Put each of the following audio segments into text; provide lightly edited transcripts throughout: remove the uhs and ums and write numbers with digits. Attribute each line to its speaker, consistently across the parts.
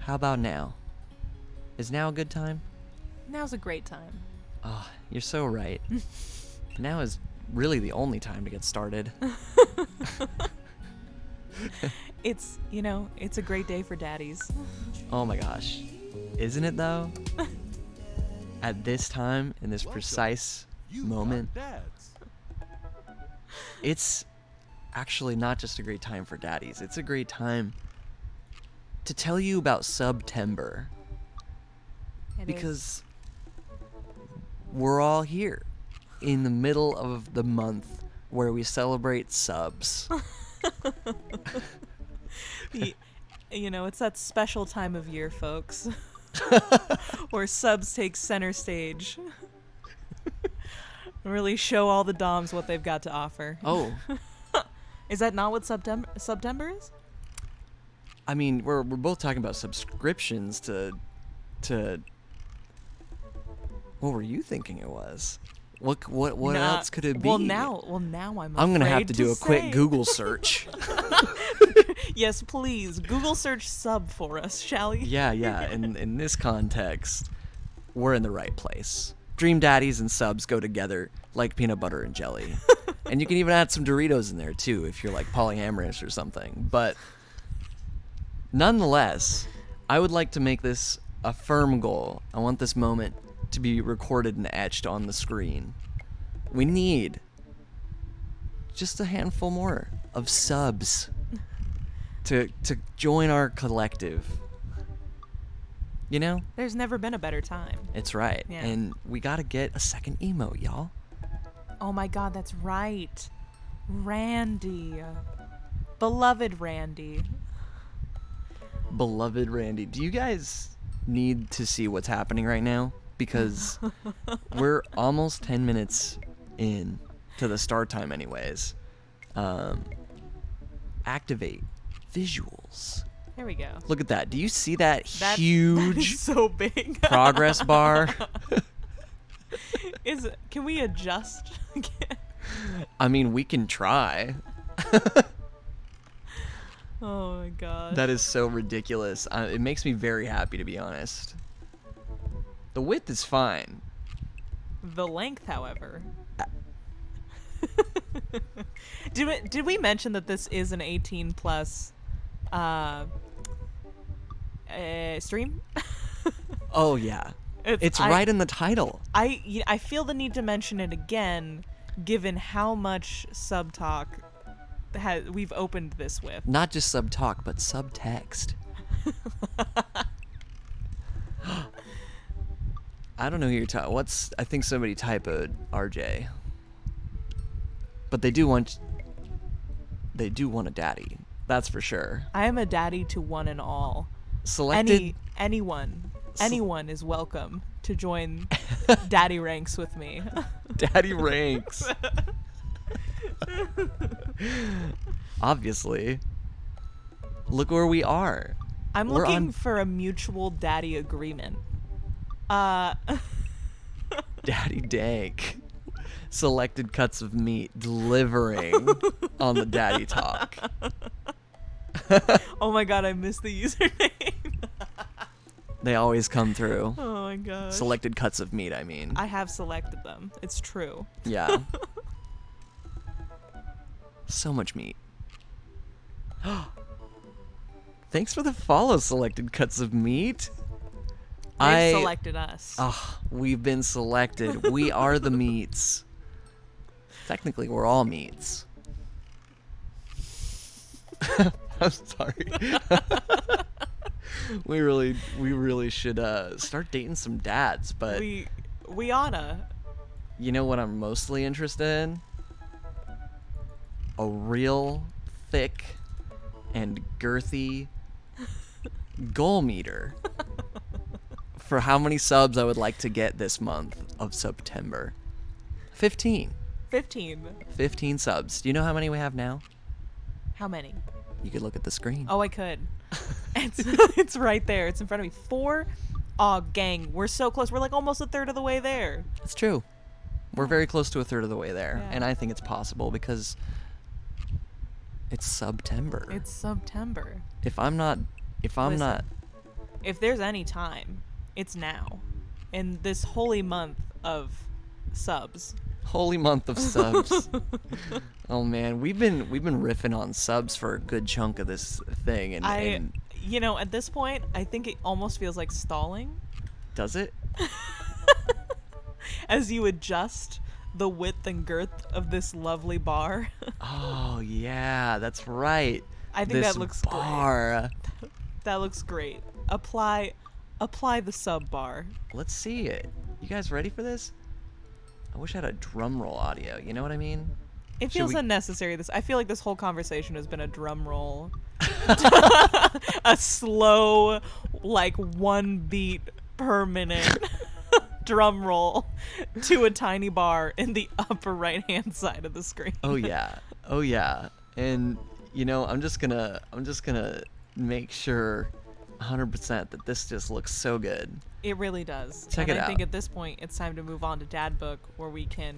Speaker 1: How about now? Is now a good time?
Speaker 2: Now's a great time.
Speaker 1: Oh, you're so right. Now is really the only time to get started.
Speaker 2: It's a great day for daddies.
Speaker 1: Oh my gosh. Isn't it though? At this time, in this precise moment, it's actually not just a great time for daddies. It's a great time to tell you about September. Because we're all here in the middle of the month where we celebrate subs.
Speaker 2: It's that special time of year, folks, where subs take center stage. Really show all the doms what they've got to offer.
Speaker 1: Oh.
Speaker 2: Is that not what September is?
Speaker 1: I mean, we're both talking about subscriptions to what were you thinking it was? What else could it be?
Speaker 2: Well, now I'm
Speaker 1: gonna have to do a quick
Speaker 2: say.
Speaker 1: Google search.
Speaker 2: Yes, please. Google search sub for us, shall you?
Speaker 1: Yeah. In this context, we're in the right place. Dream daddies and subs go together like peanut butter and jelly. And you can even add some Doritos in there too if you're like polyamorous or something. But nonetheless, I would like to make this a firm goal. I want this moment to be recorded and etched on the screen. We need just a handful more of subs to join our collective. You know?
Speaker 2: There's never been a better time.
Speaker 1: It's right.
Speaker 2: Yeah.
Speaker 1: And we gotta get a second emote, y'all.
Speaker 2: Oh my god, that's right. Randy. Beloved Randy.
Speaker 1: Beloved Randy. Do you guys need to see what's happening right now? Because we're almost 10 minutes in to the start time anyways. Activate visuals.
Speaker 2: There we go.
Speaker 1: Look at that. Do you see that
Speaker 2: That
Speaker 1: huge
Speaker 2: is so big.
Speaker 1: progress bar?
Speaker 2: Can we adjust?
Speaker 1: I mean, we can try.
Speaker 2: Oh my god.
Speaker 1: That is so ridiculous. It makes me very happy, to be honest. The width is fine.
Speaker 2: The length, however. Did we mention that this is an 18 plus stream?
Speaker 1: Oh yeah. It's right in the title.
Speaker 2: I feel the need to mention it again, given how much sub talk we've opened this with.
Speaker 1: Not just sub talk, but subtext. I don't know who you're talking. I think somebody typoed RJ. But they do want a daddy. That's for sure.
Speaker 2: I am a daddy to one and all.
Speaker 1: Selected.
Speaker 2: Anyone is welcome to join daddy ranks with me.
Speaker 1: Daddy ranks. Obviously. Look where we are.
Speaker 2: I'm looking for a mutual daddy agreement.
Speaker 1: Daddy dank. Selected cuts of meat delivering on the daddy talk.
Speaker 2: Oh my god, I missed the username.
Speaker 1: They always come through.
Speaker 2: Oh my god.
Speaker 1: Selected cuts of meat, I mean.
Speaker 2: I have selected them. It's true.
Speaker 1: Yeah. So much meat. Thanks for the follow, Selected Cuts of Meat.
Speaker 2: They've selected us.
Speaker 1: We've been selected. We are the meats. Technically, we're all meats. I'm sorry. we really should start dating some dads, but
Speaker 2: we oughta.
Speaker 1: You know what I'm mostly interested in? A real thick and girthy goal meter for how many subs I would like to get this month of September. 15 subs. Do you know how many we have now?
Speaker 2: How many?
Speaker 1: You could look at the screen.
Speaker 2: Oh, I could. It's right there. It's in front of me. 4. Aw, gang. We're so close. We're like almost a third of the way there.
Speaker 1: It's true. We're very close to a third of the way there.
Speaker 2: Yeah.
Speaker 1: And I think it's possible because it's September.
Speaker 2: It's September.
Speaker 1: If I'm not
Speaker 2: if there's any time, it's now. In this holy month of subs.
Speaker 1: Holy month of subs. Oh man, we've been riffing on subs for a good chunk of this thing, and
Speaker 2: You know, at this point, I think it almost feels like stalling
Speaker 1: does it?
Speaker 2: as you adjust the width and girth of this lovely bar.
Speaker 1: Oh yeah, that's right.
Speaker 2: I think
Speaker 1: This
Speaker 2: that looks
Speaker 1: bar.
Speaker 2: great. That looks great. Apply the sub bar.
Speaker 1: Let's see it. You guys ready for this? I wish I had a drum roll audio. You know what I mean?
Speaker 2: It
Speaker 1: Should
Speaker 2: feels
Speaker 1: we-
Speaker 2: unnecessary. I feel like this whole conversation has been a drum roll. A slow, like 1 beat per minute drum roll to a tiny bar in the upper right hand side of the screen.
Speaker 1: Oh yeah. Oh yeah. And you know, I'm just gonna make sure 100% that this just looks so good.
Speaker 2: It really does.
Speaker 1: Check
Speaker 2: and
Speaker 1: it
Speaker 2: I think
Speaker 1: out.
Speaker 2: at this point it's time to move on to Dad Book, where we can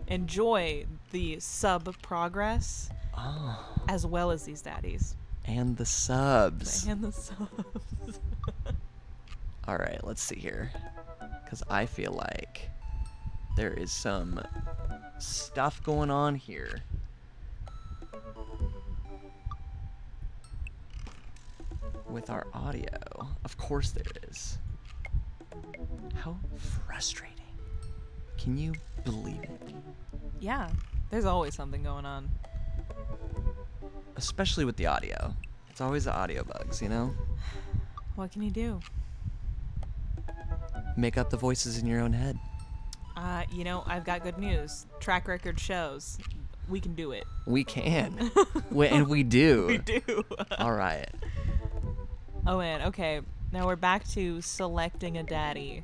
Speaker 2: enjoy the sub progress
Speaker 1: Oh,
Speaker 2: as well as these daddies.
Speaker 1: and the subs.
Speaker 2: And the subs.
Speaker 1: All right, let's see here. Cuz I feel like there is some stuff going on here. With our audio. Of course there is. How frustrating. Can you believe it?
Speaker 2: Yeah, there's always something going on.
Speaker 1: Especially with the audio. It's always the audio bugs, you know?
Speaker 2: What can you do?
Speaker 1: Make up the voices in your own head.
Speaker 2: You know, I've got good news. Track record shows we can do it.
Speaker 1: We can. And we do.
Speaker 2: We do.
Speaker 1: All right.
Speaker 2: Oh man, okay. Now we're back to selecting a daddy.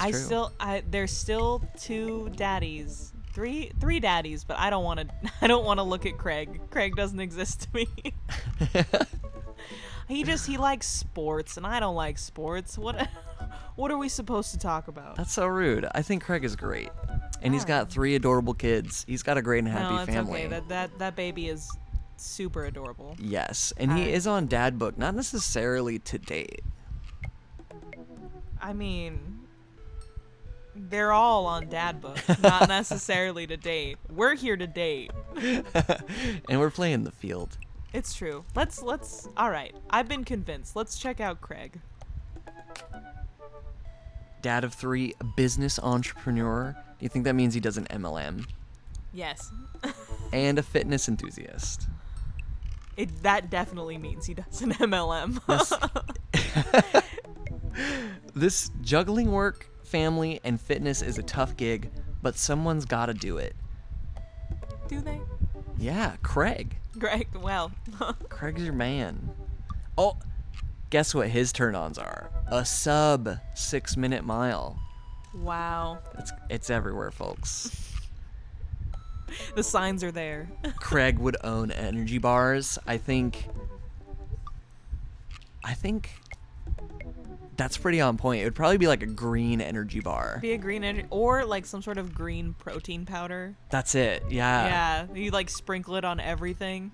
Speaker 1: It's true.
Speaker 2: There's still 2 daddies. Three daddies, but I don't want to look at Craig. Craig doesn't exist to me. He likes sports and I don't like sports. What are we supposed to talk about?
Speaker 1: That's so rude. I think Craig is great. And he's got 3 adorable kids. He's got a great and happy
Speaker 2: No, it's
Speaker 1: family.
Speaker 2: okay. That baby is super adorable.
Speaker 1: Yes, and he is on Dad Book, not necessarily to date.
Speaker 2: I mean, they're all on Dad Book, not necessarily to date. We're here to date.
Speaker 1: And we're playing the field.
Speaker 2: It's true. Let's all right. I've been convinced. Let's check out Craig.
Speaker 1: Dad of 3, business entrepreneur. Do you think that means he does an MLM?
Speaker 2: Yes.
Speaker 1: And a fitness enthusiast.
Speaker 2: That definitely means he does an MLM.
Speaker 1: This juggling work, family, and fitness is a tough gig, but someone's gotta do it.
Speaker 2: Do they?
Speaker 1: Yeah, Craig.
Speaker 2: Greg, well.
Speaker 1: Craig's your man. Oh, guess what his turn-ons are? A sub 6-minute mile.
Speaker 2: Wow.
Speaker 1: It's everywhere, folks.
Speaker 2: The signs are there.
Speaker 1: Craig would own energy bars. I think that's pretty on point. It would probably be like a green energy bar.
Speaker 2: Be a green energy or like some sort of green protein powder.
Speaker 1: That's it. Yeah.
Speaker 2: Yeah, you like sprinkle it on everything.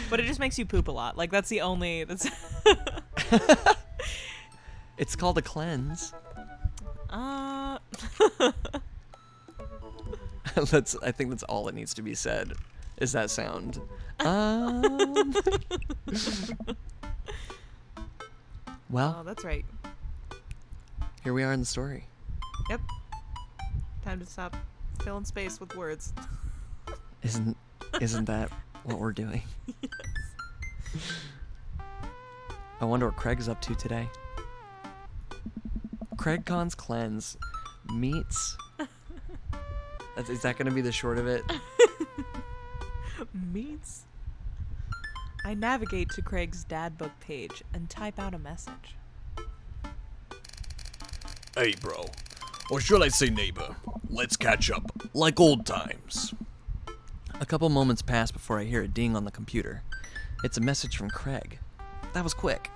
Speaker 2: But it just makes you poop a lot. Like that's
Speaker 1: It's called a cleanse.
Speaker 2: uh
Speaker 1: I think that's all that needs to be said. Is that sound? Well,
Speaker 2: Oh, that's right.
Speaker 1: here we are in the story.
Speaker 2: Yep. Time to stop filling space with words.
Speaker 1: Isn't that what we're doing? I wonder what Craig's up to today. Craig Con's cleanse meets. Is that going to be the short of it?
Speaker 2: Meets. I navigate to Craig's Dad Book page and type out a message.
Speaker 3: Hey, bro. Or should I say neighbor? Let's catch up, like old times.
Speaker 1: A couple moments pass before I hear a ding on the computer. It's a message from Craig. That was quick.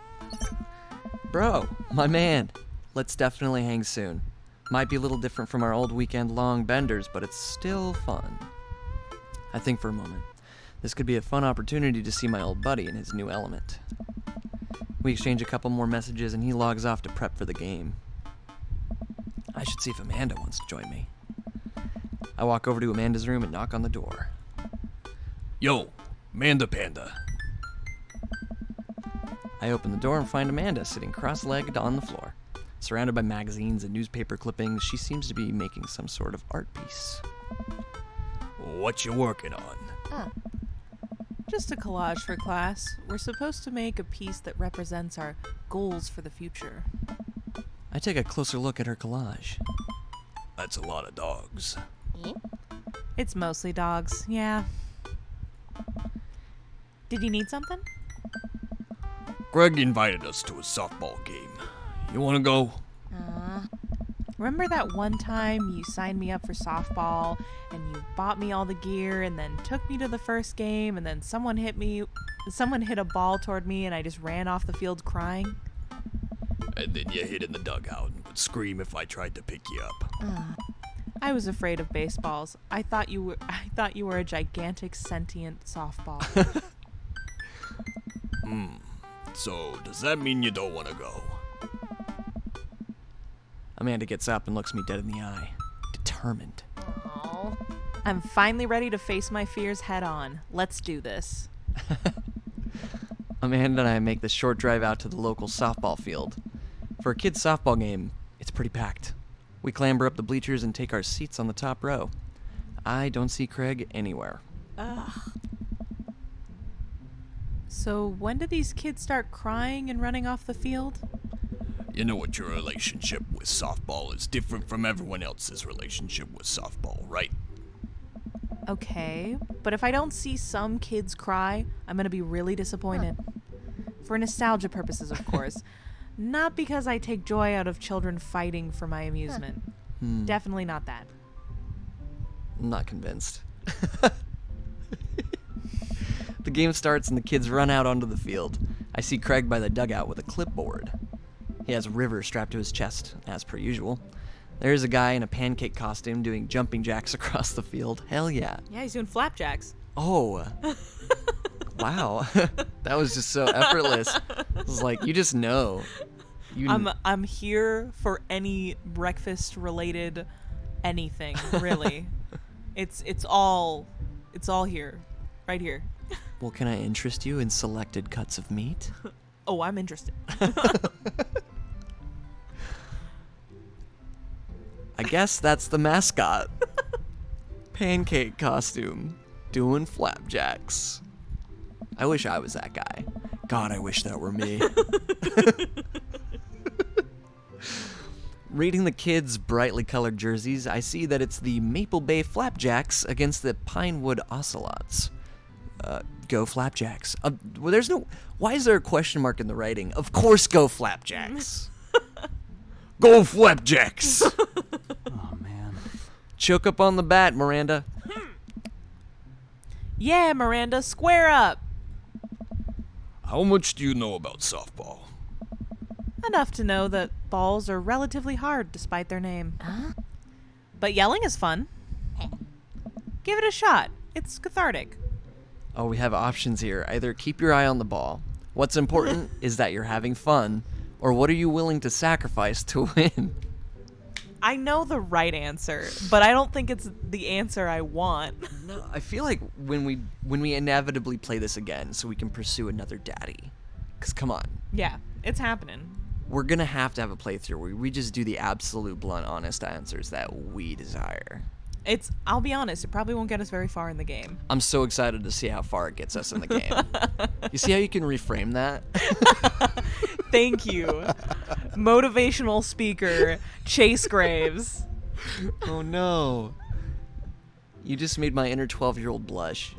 Speaker 1: Bro, my man. Let's definitely hang soon. Might be a little different from our old weekend-long benders, but it's still fun. I think for a moment. This could be a fun opportunity to see my old buddy in his new element. We exchange a couple more messages and he logs off to prep for the game. I should see if Amanda wants to join me. I walk over to Amanda's room and knock on the door.
Speaker 3: Yo, Manda Panda.
Speaker 1: I open the door and find Amanda sitting cross-legged on the floor. Surrounded by magazines and newspaper clippings, she seems to be making some sort of art piece.
Speaker 3: What you working on?
Speaker 2: Just a collage for class. We're supposed to make a piece that represents our goals for the future.
Speaker 1: I take a closer look at her collage.
Speaker 3: That's a lot of dogs.
Speaker 2: It's mostly dogs, yeah. Did you need something?
Speaker 3: Greg invited us to a softball game. You wanna go?
Speaker 2: Remember that one time you signed me up for softball and you bought me all the gear and then took me to the first game and then someone hit a ball toward me and I just ran off the field crying?
Speaker 3: And then you hid in the dugout and would scream if I tried to pick you up.
Speaker 2: I was afraid of baseballs. I thought you were a gigantic sentient softball.
Speaker 3: So, does that mean you don't wanna go?
Speaker 1: Amanda gets up and looks me dead in the eye, determined.
Speaker 2: I'm finally ready to face my fears head on. Let's do this.
Speaker 1: Amanda and I make the short drive out to the local softball field. For a kid's softball game, it's pretty packed. We clamber up the bleachers and take our seats on the top row. I don't see Craig anywhere.
Speaker 2: So when did these kids start crying and running off the field?
Speaker 3: You know what, your relationship with softball is different from everyone else's relationship with softball, right?
Speaker 2: Okay, but if I don't see some kids cry, I'm gonna be really disappointed. For nostalgia purposes, of course. Not because I take joy out of children fighting for my amusement. Definitely not that.
Speaker 1: I'm not convinced. The game starts and the kids run out onto the field. I see Craig by the dugout with a clipboard. He has River strapped to his chest, as per usual. There's a guy in a pancake costume doing jumping jacks across the field. Hell yeah.
Speaker 2: Yeah, he's doing flapjacks.
Speaker 1: Oh. Wow. That was just so effortless. It was like, you just know.
Speaker 2: I'm here for any breakfast related anything, really. It's all here. Right here.
Speaker 1: Well, can I interest you in selected cuts of meat?
Speaker 2: Oh, I'm interested.
Speaker 1: I guess that's the mascot. Pancake costume, doing flapjacks. I wish I was that guy. God, I wish that were me. Reading the kids' brightly colored jerseys, I see that it's the Maple Bay Flapjacks against the Pinewood Ocelots. Go Flapjacks. Why is there a question mark in the writing? Of course, go Flapjacks.
Speaker 3: Go Flapjacks!
Speaker 4: Oh, man.
Speaker 1: Choke up on the bat, Miranda.
Speaker 2: Yeah, Miranda, square up.
Speaker 3: How much do you know about softball?
Speaker 2: Enough to know that balls are relatively hard despite their name. But yelling is fun. Give it a shot. It's cathartic.
Speaker 1: Oh, we have options here. Either keep your eye on the ball. What's important is that you're having fun, or what are you willing to sacrifice to win?
Speaker 2: I know the right answer, but I don't think it's the answer I want.
Speaker 1: No, I feel like when we inevitably play this again so we can pursue another daddy. Cause come on.
Speaker 2: Yeah, it's happening.
Speaker 1: We're gonna have to have a playthrough where we just do the absolute blunt honest answers that we desire.
Speaker 2: I'll be honest, it probably won't get us very far in the game.
Speaker 1: I'm so excited to see how far it gets us in the game. You see how you can reframe that?
Speaker 2: Thank you. Motivational speaker, Chase Graves.
Speaker 1: Oh no. You just made my inner 12-year-old blush.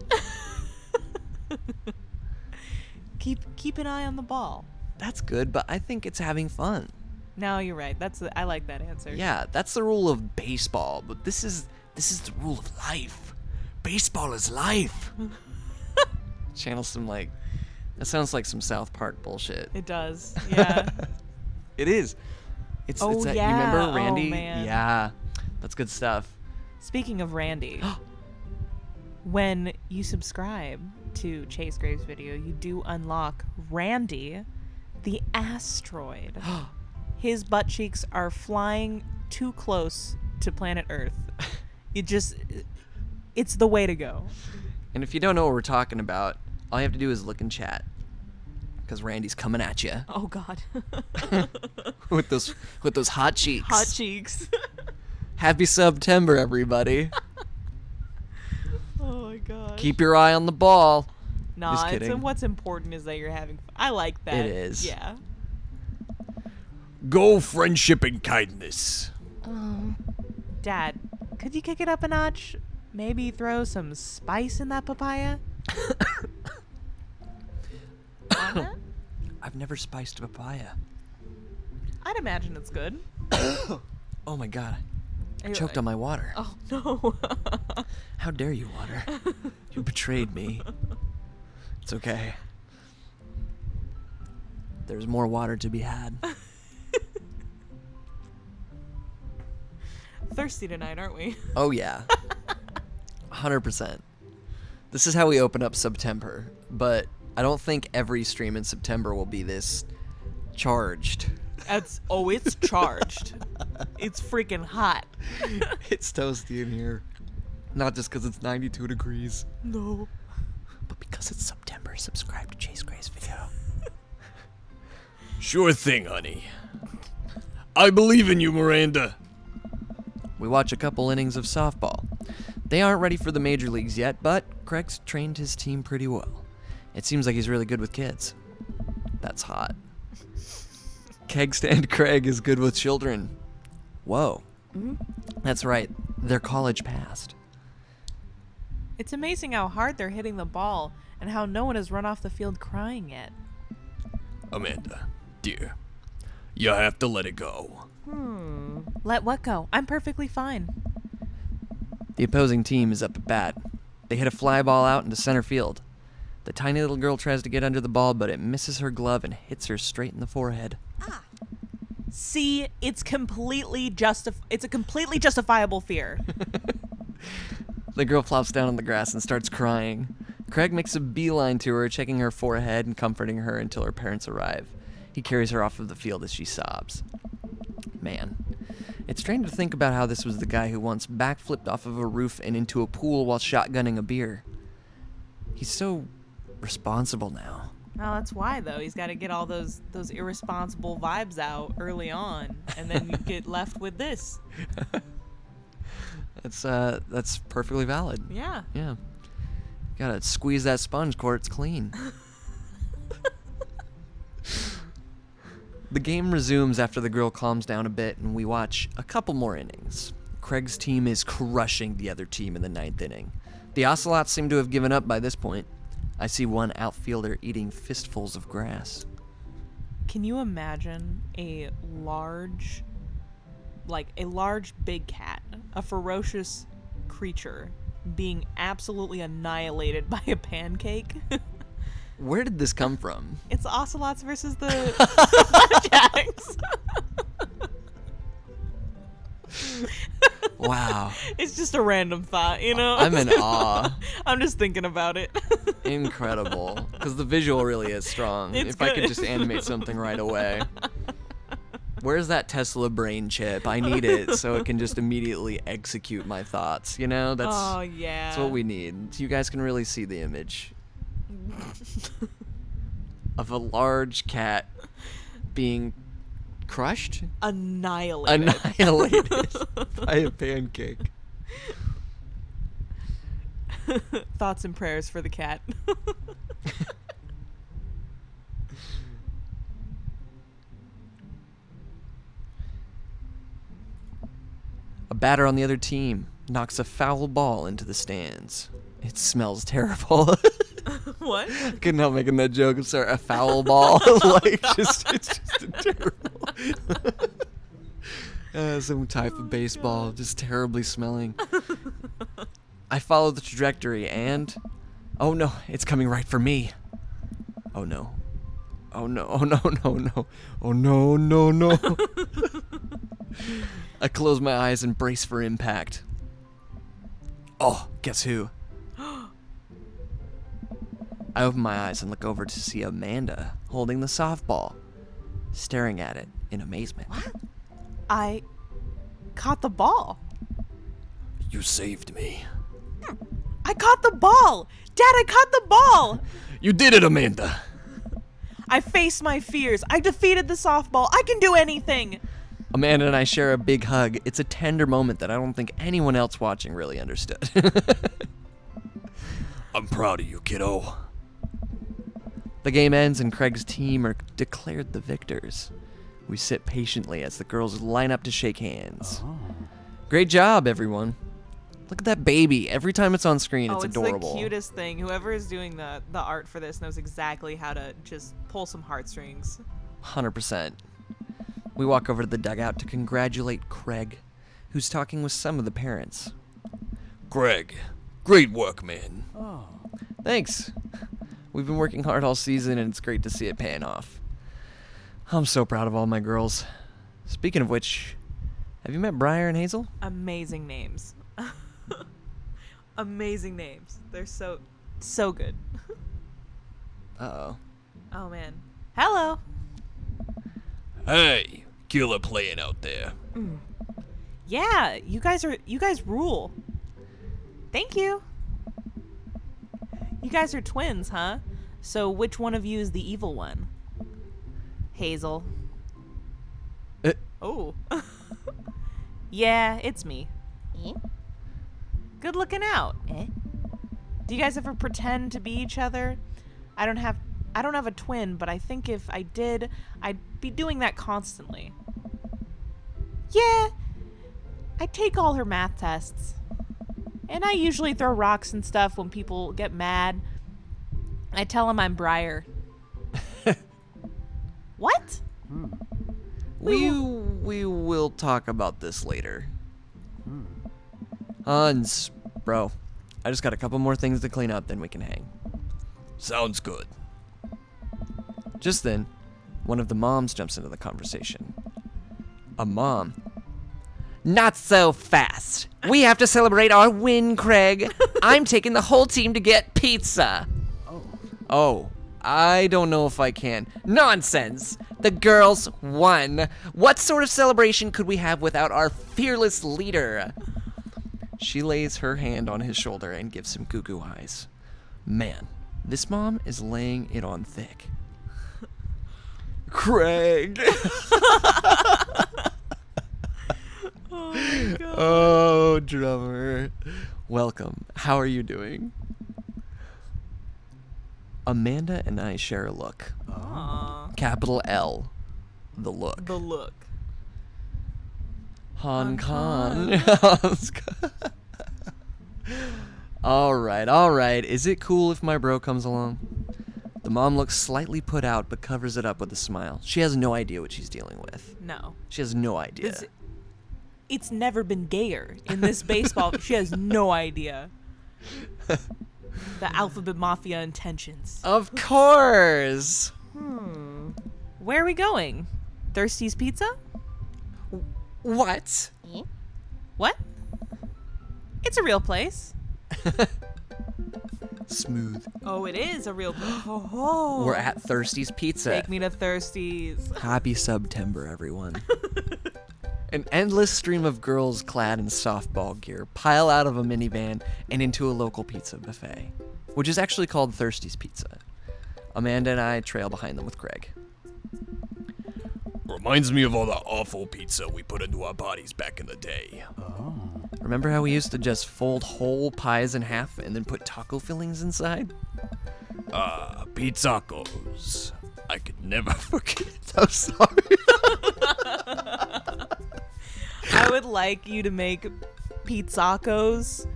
Speaker 2: Keep an eye on the ball.
Speaker 1: That's good, but I think it's having fun.
Speaker 2: No, you're right. I like that answer.
Speaker 1: Yeah, that's the rule of baseball, but this is the rule of life. Baseball is life. Channel some that sounds like some South Park bullshit.
Speaker 2: It does. Yeah.
Speaker 1: It is. It's
Speaker 2: Oh,
Speaker 1: that,
Speaker 2: yeah.
Speaker 1: You remember Randy?
Speaker 2: Oh, man.
Speaker 1: Yeah. That's good stuff.
Speaker 2: Speaking of Randy, when you subscribe to Chase Graves' video, you do unlock Randy, The asteroid. His butt cheeks are flying too close to planet Earth. It's the way to go.
Speaker 1: And if you don't know what we're talking about, all you have to do is look in chat. Because Randy's coming at you
Speaker 2: Oh God.
Speaker 1: with those hot cheeks.
Speaker 2: Hot cheeks.
Speaker 1: Happy September, everybody.
Speaker 2: Oh my God.
Speaker 1: Keep your eye on the ball.
Speaker 2: Nah,
Speaker 1: Just kidding.
Speaker 2: what's important is that you're having fun. I like that.
Speaker 1: It is.
Speaker 2: Yeah.
Speaker 3: Go friendship and kindness.
Speaker 2: Dad, could you kick it up a notch? Maybe throw some spice in that papaya? Anna?
Speaker 1: I've never spiced a papaya.
Speaker 2: I'd imagine it's good.
Speaker 1: Oh my god. I
Speaker 2: Are you-
Speaker 1: choked on my water.
Speaker 2: Oh no.
Speaker 1: How dare you, water? You betrayed me. It's okay. There's more water to be had.
Speaker 2: Thirsty tonight, aren't we?
Speaker 1: Oh yeah. 100%. This is how we open up September, but I don't think every stream in September will be this charged.
Speaker 2: It's charged. It's freaking hot.
Speaker 1: It's toasty in here. Not just because it's 92 degrees,
Speaker 2: No.
Speaker 1: but because it's September. Subscribe to Chase Gray's video.
Speaker 3: Sure thing, honey. I believe in you, Miranda.
Speaker 1: We watch a couple innings of softball. They aren't ready for the major leagues yet, but Craig's trained his team pretty well. It seems like he's really good with kids. That's hot. Kegstand Craig is good with children. Whoa. That's right. They're college passed.
Speaker 2: It's amazing how hard they're hitting the ball and how no one has run off the field crying yet.
Speaker 3: Amanda, dear, you have to let it go.
Speaker 2: Let what go? I'm perfectly fine.
Speaker 1: The opposing team is up at bat. They hit a fly ball out into center field. The tiny little girl tries to get under the ball, but it misses her glove and hits her straight in the forehead.
Speaker 2: See, it's a completely justifiable fear.
Speaker 1: The girl flops down on the grass and starts crying. Craig makes a beeline to her, checking her forehead and comforting her until her parents arrive. He carries her off of the field as she sobs. Man, it's strange to think about how this was the guy who once backflipped off of a roof and into a pool while shotgunning a beer. He's so responsible now.
Speaker 2: Well, that's why though. He's got to get all those irresponsible vibes out early on, and then you get left with this.
Speaker 1: That's perfectly valid.
Speaker 2: Yeah.
Speaker 1: Yeah. Gotta squeeze that sponge core, it's clean. The game resumes after the girl calms down a bit, and we watch a couple more innings. Craig's team is crushing the other team in the 9th inning. The Ocelots seem to have given up by this point. I see one outfielder eating fistfuls of grass.
Speaker 2: Can you imagine a large big cat, a ferocious creature, being absolutely annihilated by a pancake?
Speaker 1: Where did this come from?
Speaker 2: It's Ocelots versus the Jags.
Speaker 1: Wow.
Speaker 2: It's just a random thought, you know?
Speaker 1: I'm in awe.
Speaker 2: I'm just thinking about it.
Speaker 1: Incredible. Because the visual really is strong.
Speaker 2: It's
Speaker 1: If I could
Speaker 2: good.
Speaker 1: just animate something right away. Where's that Tesla brain chip? I need it so it can just immediately execute my thoughts. You know,
Speaker 2: Oh yeah.
Speaker 1: that's what we need. You guys can really see the image of a large cat being crushed,
Speaker 2: Annihilated.
Speaker 1: annihilated by a pancake.
Speaker 2: Thoughts and prayers for the cat.
Speaker 1: A batter on the other team knocks a foul ball into the stands. It smells terrible.
Speaker 2: What?
Speaker 1: Couldn't help making that joke. I'm sorry. A foul ball. it's just terrible. Some type of baseball, just terribly smelling. I follow the trajectory and... Oh no, it's coming right for me. Oh no. Oh no, oh no, no, no. Oh no, no, no. I close my eyes and brace for impact. Oh, guess who? I open my eyes and look over to see Amanda holding the softball. staring at it in amazement.
Speaker 2: I caught the ball.
Speaker 3: You saved me.
Speaker 2: I caught the ball! Dad, I caught the ball!
Speaker 3: You did it, Amanda.
Speaker 2: I faced my fears. I defeated the softball. I can do anything!
Speaker 1: Amanda and I share a big hug. It's a tender moment that I don't think anyone else watching really understood.
Speaker 3: I'm proud of you, kiddo.
Speaker 1: The game ends and Craig's team are declared the victors. We sit patiently as the girls line up to shake hands.
Speaker 4: Oh.
Speaker 1: Great job, everyone. Look at that baby. Every time it's on screen, it's
Speaker 2: Oh, it's
Speaker 1: adorable.
Speaker 2: the cutest thing. Whoever is doing the art for this knows exactly how to just pull some heartstrings.
Speaker 1: 100%. We walk over to the dugout to congratulate Craig, who's talking with some of the parents.
Speaker 3: Greg, great work, man.
Speaker 4: Oh.
Speaker 1: Thanks. We've been working hard all season, and it's great to see it paying off. I'm so proud of all my girls. Speaking of which, have you met Briar and Hazel?
Speaker 2: Amazing names. Amazing names. They're so good.
Speaker 1: Uh-oh.
Speaker 2: Oh man. Hello.
Speaker 3: Hey, killer playing out there.
Speaker 2: Yeah, you guys rule. Thank you. You guys are twins, huh? So which one of you is the evil one? Hazel. Oh. Yeah, it's me. Good looking out. Do you guys ever pretend to be each other? I don't have a twin, but I think if I did, I'd be doing that constantly. Yeah. I take all her math tests. And I usually throw rocks and stuff when people get mad. I tell them I'm Briar. What?
Speaker 1: We will talk about this later. Hans, bro, I just got a couple more things to clean up, then we can hang.
Speaker 3: Sounds good.
Speaker 1: Just then, one of the moms jumps into the conversation. A mom. Not so fast. We have to celebrate our win, Craig. I'm taking the whole team to get pizza. Oh, I don't know if I can. Nonsense. The girls won. What sort of celebration could we have without our fearless leader? She lays her hand on his shoulder and gives him goo-goo eyes. Man, this mom is laying it on thick. Craig.
Speaker 2: Oh my god.
Speaker 1: Oh, drummer. Welcome. How are you doing? Amanda and I share a look.
Speaker 2: Aw.
Speaker 1: Capital L. The look.
Speaker 2: The look.
Speaker 1: Hong
Speaker 2: Kong.
Speaker 1: Kong. All right. Is it cool if my bro comes along? The mom looks slightly put out but covers it up with a smile. She has no idea what she's dealing with.
Speaker 2: No.
Speaker 1: She has no idea.
Speaker 2: It's never been gayer in this baseball. She has no idea. The alphabet mafia intentions.
Speaker 1: Of course.
Speaker 2: Where are we going? Thirsty's Pizza?
Speaker 1: What?
Speaker 2: What? It's a real place.
Speaker 1: Smooth.
Speaker 2: Oh, it is a real place. Oh.
Speaker 1: We're at Thirsty's Pizza.
Speaker 2: Take me to Thirsty's.
Speaker 1: Happy September, everyone. An endless stream of girls clad in softball gear pile out of a minivan and into a local pizza buffet, which is actually called Thirsty's Pizza. Amanda and I trail behind them with Craig.
Speaker 3: Reminds me of all the awful pizza we put into our bodies back in the day.
Speaker 4: Oh.
Speaker 1: Remember how we used to just fold whole pies in half and then put taco fillings inside?
Speaker 3: Pizzacos. I could never forget.
Speaker 1: I'm sorry.
Speaker 2: I would like you to make pizzacos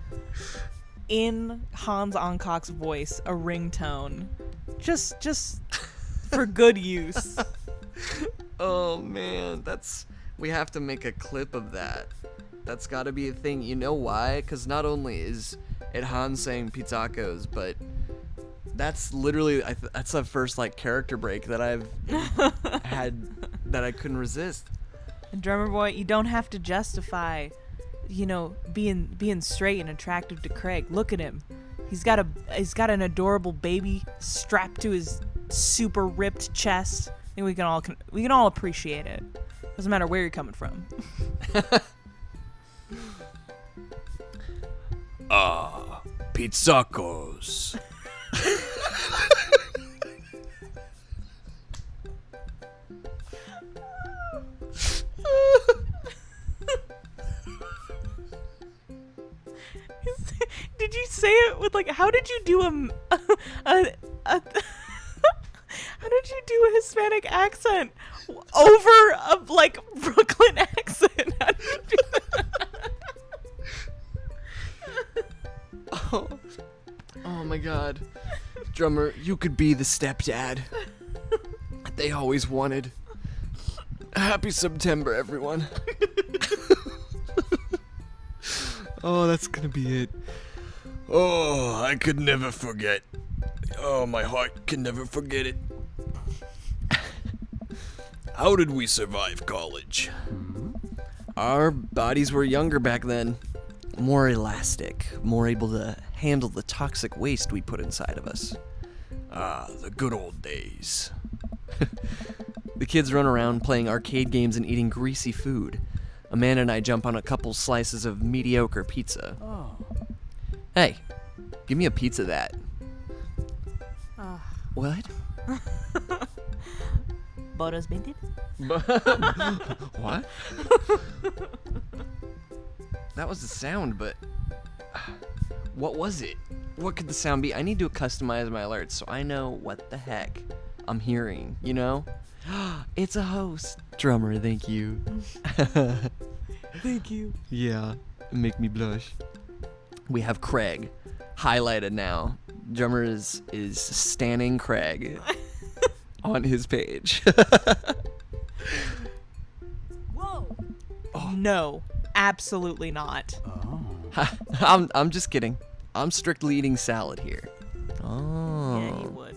Speaker 2: in Hans Oncock's voice a ringtone. Just for good use.
Speaker 1: Oh man, we have to make a clip of that. That's gotta be a thing. You know why? Because not only is it Han saying pizzacos, but that's literally, that's the first like character break that I've had that I couldn't resist.
Speaker 2: And drummer boy, you don't have to justify, being straight and attractive to Craig. Look at him. He's got an adorable baby strapped to his super ripped chest. think we can all appreciate it. Doesn't matter where you're coming from.
Speaker 3: Pizzacos.
Speaker 2: Did you say it with like? How did you do a how did you do a Hispanic accent over a like Brooklyn accent? How did you do that?
Speaker 1: Oh my god. Drummer, you could be the stepdad they always wanted. Happy September, everyone. Oh, that's gonna be it.
Speaker 3: Oh, I could never forget. Oh, my heart can never forget it. How did we survive college?
Speaker 1: Our bodies were younger back then. More elastic, more able to handle the toxic waste we put inside of us.
Speaker 3: Ah, the good old days.
Speaker 1: The kids run around playing arcade games and eating greasy food. Amanda and I jump on a couple slices of mediocre pizza.
Speaker 4: Oh.
Speaker 1: Hey, give me a pizza that. What?
Speaker 2: Boros Binted?
Speaker 1: What? That was the sound, but what was it? What could the sound be? I need to customize my alerts so I know what the heck I'm hearing, you know? It's a host. Drummer, thank you.
Speaker 2: Thank you.
Speaker 1: Yeah, make me blush. We have Craig highlighted now. Drummer is standing Craig on his page.
Speaker 2: Whoa. No, absolutely not.
Speaker 4: Oh.
Speaker 1: I'm just kidding. I'm strictly eating salad here. Oh.
Speaker 2: Yeah, you would.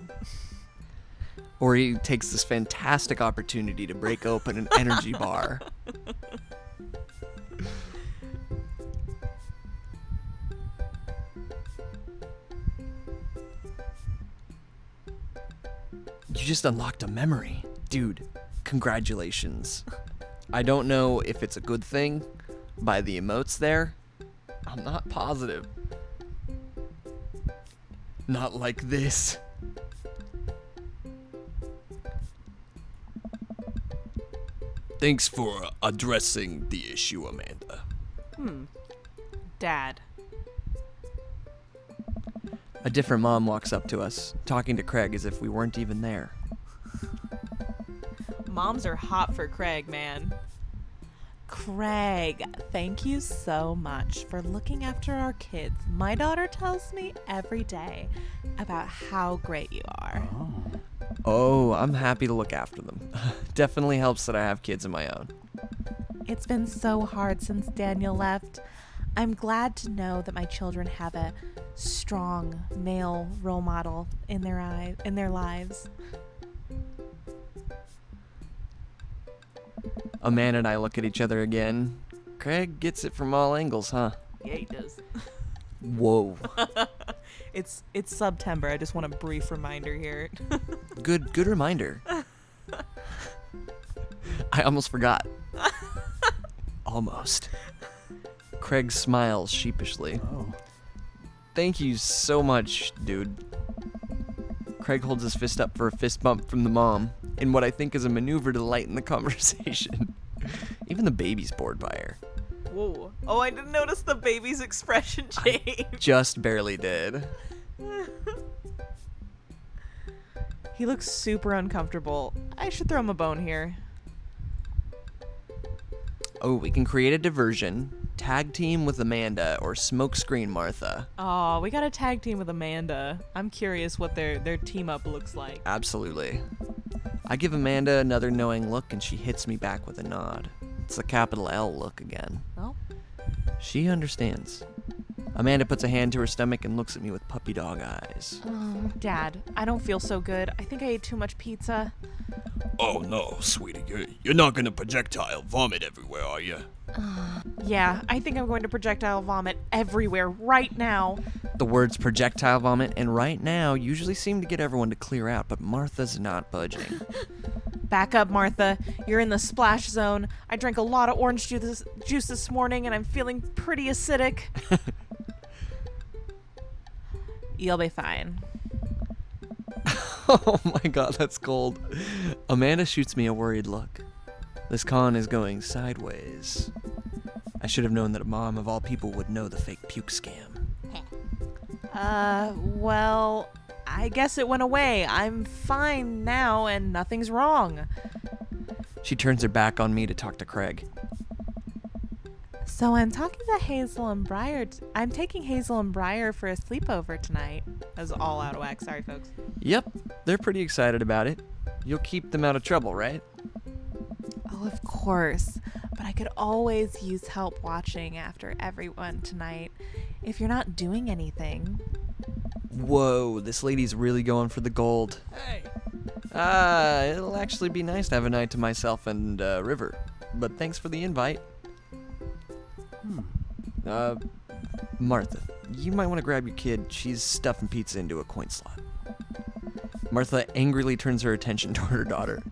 Speaker 1: Or he takes this fantastic opportunity to break open an energy bar. You just unlocked a memory. Dude, congratulations. I don't know if it's a good thing by the emotes there. I'm not positive. Not like this.
Speaker 3: Thanks for addressing the issue, Amanda.
Speaker 2: Dad.
Speaker 1: A different mom walks up to us, talking to Craig as if we weren't even there.
Speaker 2: Moms are hot for Craig, man. Craig, thank you so much for looking after our kids. My daughter tells me every day about how great you are.
Speaker 4: Oh.
Speaker 1: Oh, I'm happy to look after them. Definitely helps that I have kids of my own.
Speaker 2: It's been so hard since Daniel left. I'm glad to know that my children have a strong male role model in their lives.
Speaker 1: Amanda and I look at each other again. Craig gets it from all angles, huh?
Speaker 2: Yeah, he does.
Speaker 1: Whoa.
Speaker 2: It's September. I just want a brief reminder here.
Speaker 1: Good reminder. I almost forgot. Almost. Craig smiles sheepishly.
Speaker 4: Oh.
Speaker 1: Thank you so much, dude. Craig holds his fist up for a fist bump from the mom, in what I think is a maneuver to lighten the conversation. Even the baby's bored by her.
Speaker 2: Whoa. Oh, I didn't notice the baby's expression change.
Speaker 1: Just barely did.
Speaker 2: He looks super uncomfortable. I should throw him a bone here.
Speaker 1: Oh, we can create a diversion, tag team with Amanda, or smokescreen Martha.
Speaker 2: Oh, we got a tag team with Amanda. I'm curious what their team up looks like.
Speaker 1: Absolutely. I give Amanda another knowing look and she hits me back with a nod. It's the capital L look again.
Speaker 2: Well,
Speaker 1: She understands. Amanda puts a hand to her stomach and looks at me with puppy dog eyes.
Speaker 2: oh, Dad, I don't feel so good. I think I ate too much pizza.
Speaker 3: Oh no, sweetie, you're not gonna projectile vomit everywhere, are you?
Speaker 2: Yeah, I think I'm going to projectile vomit everywhere right now.
Speaker 1: The words projectile vomit and right now usually seem to get everyone to clear out, but Martha's not budging.
Speaker 2: Back up, Martha. You're in the splash zone. I drank a lot of orange juice this morning, and I'm feeling pretty acidic. You'll be fine.
Speaker 1: Oh my god, that's cold. Amanda shoots me a worried look. This con is going sideways. I should have known that a mom of all people would know the fake puke scam.
Speaker 2: Well, I guess it went away. I'm fine now and nothing's wrong.
Speaker 1: She turns her back on me to talk to Craig.
Speaker 2: So I'm talking to Hazel and Briar. I'm taking Hazel and Briar for a sleepover tonight. That was all out of whack. Sorry, folks.
Speaker 1: Yep, they're pretty excited about it. You'll keep them out of trouble, right?
Speaker 2: Oh, of course. But I could always use help watching after everyone tonight. If you're not doing anything.
Speaker 1: Whoa, this lady's really going for the gold.
Speaker 3: Hey.
Speaker 1: It'll actually be nice to have a night to myself and River. But thanks for the invite. Martha, you might want to grab your kid. She's stuffing pizza into a coin slot. Martha angrily turns her attention toward her daughter.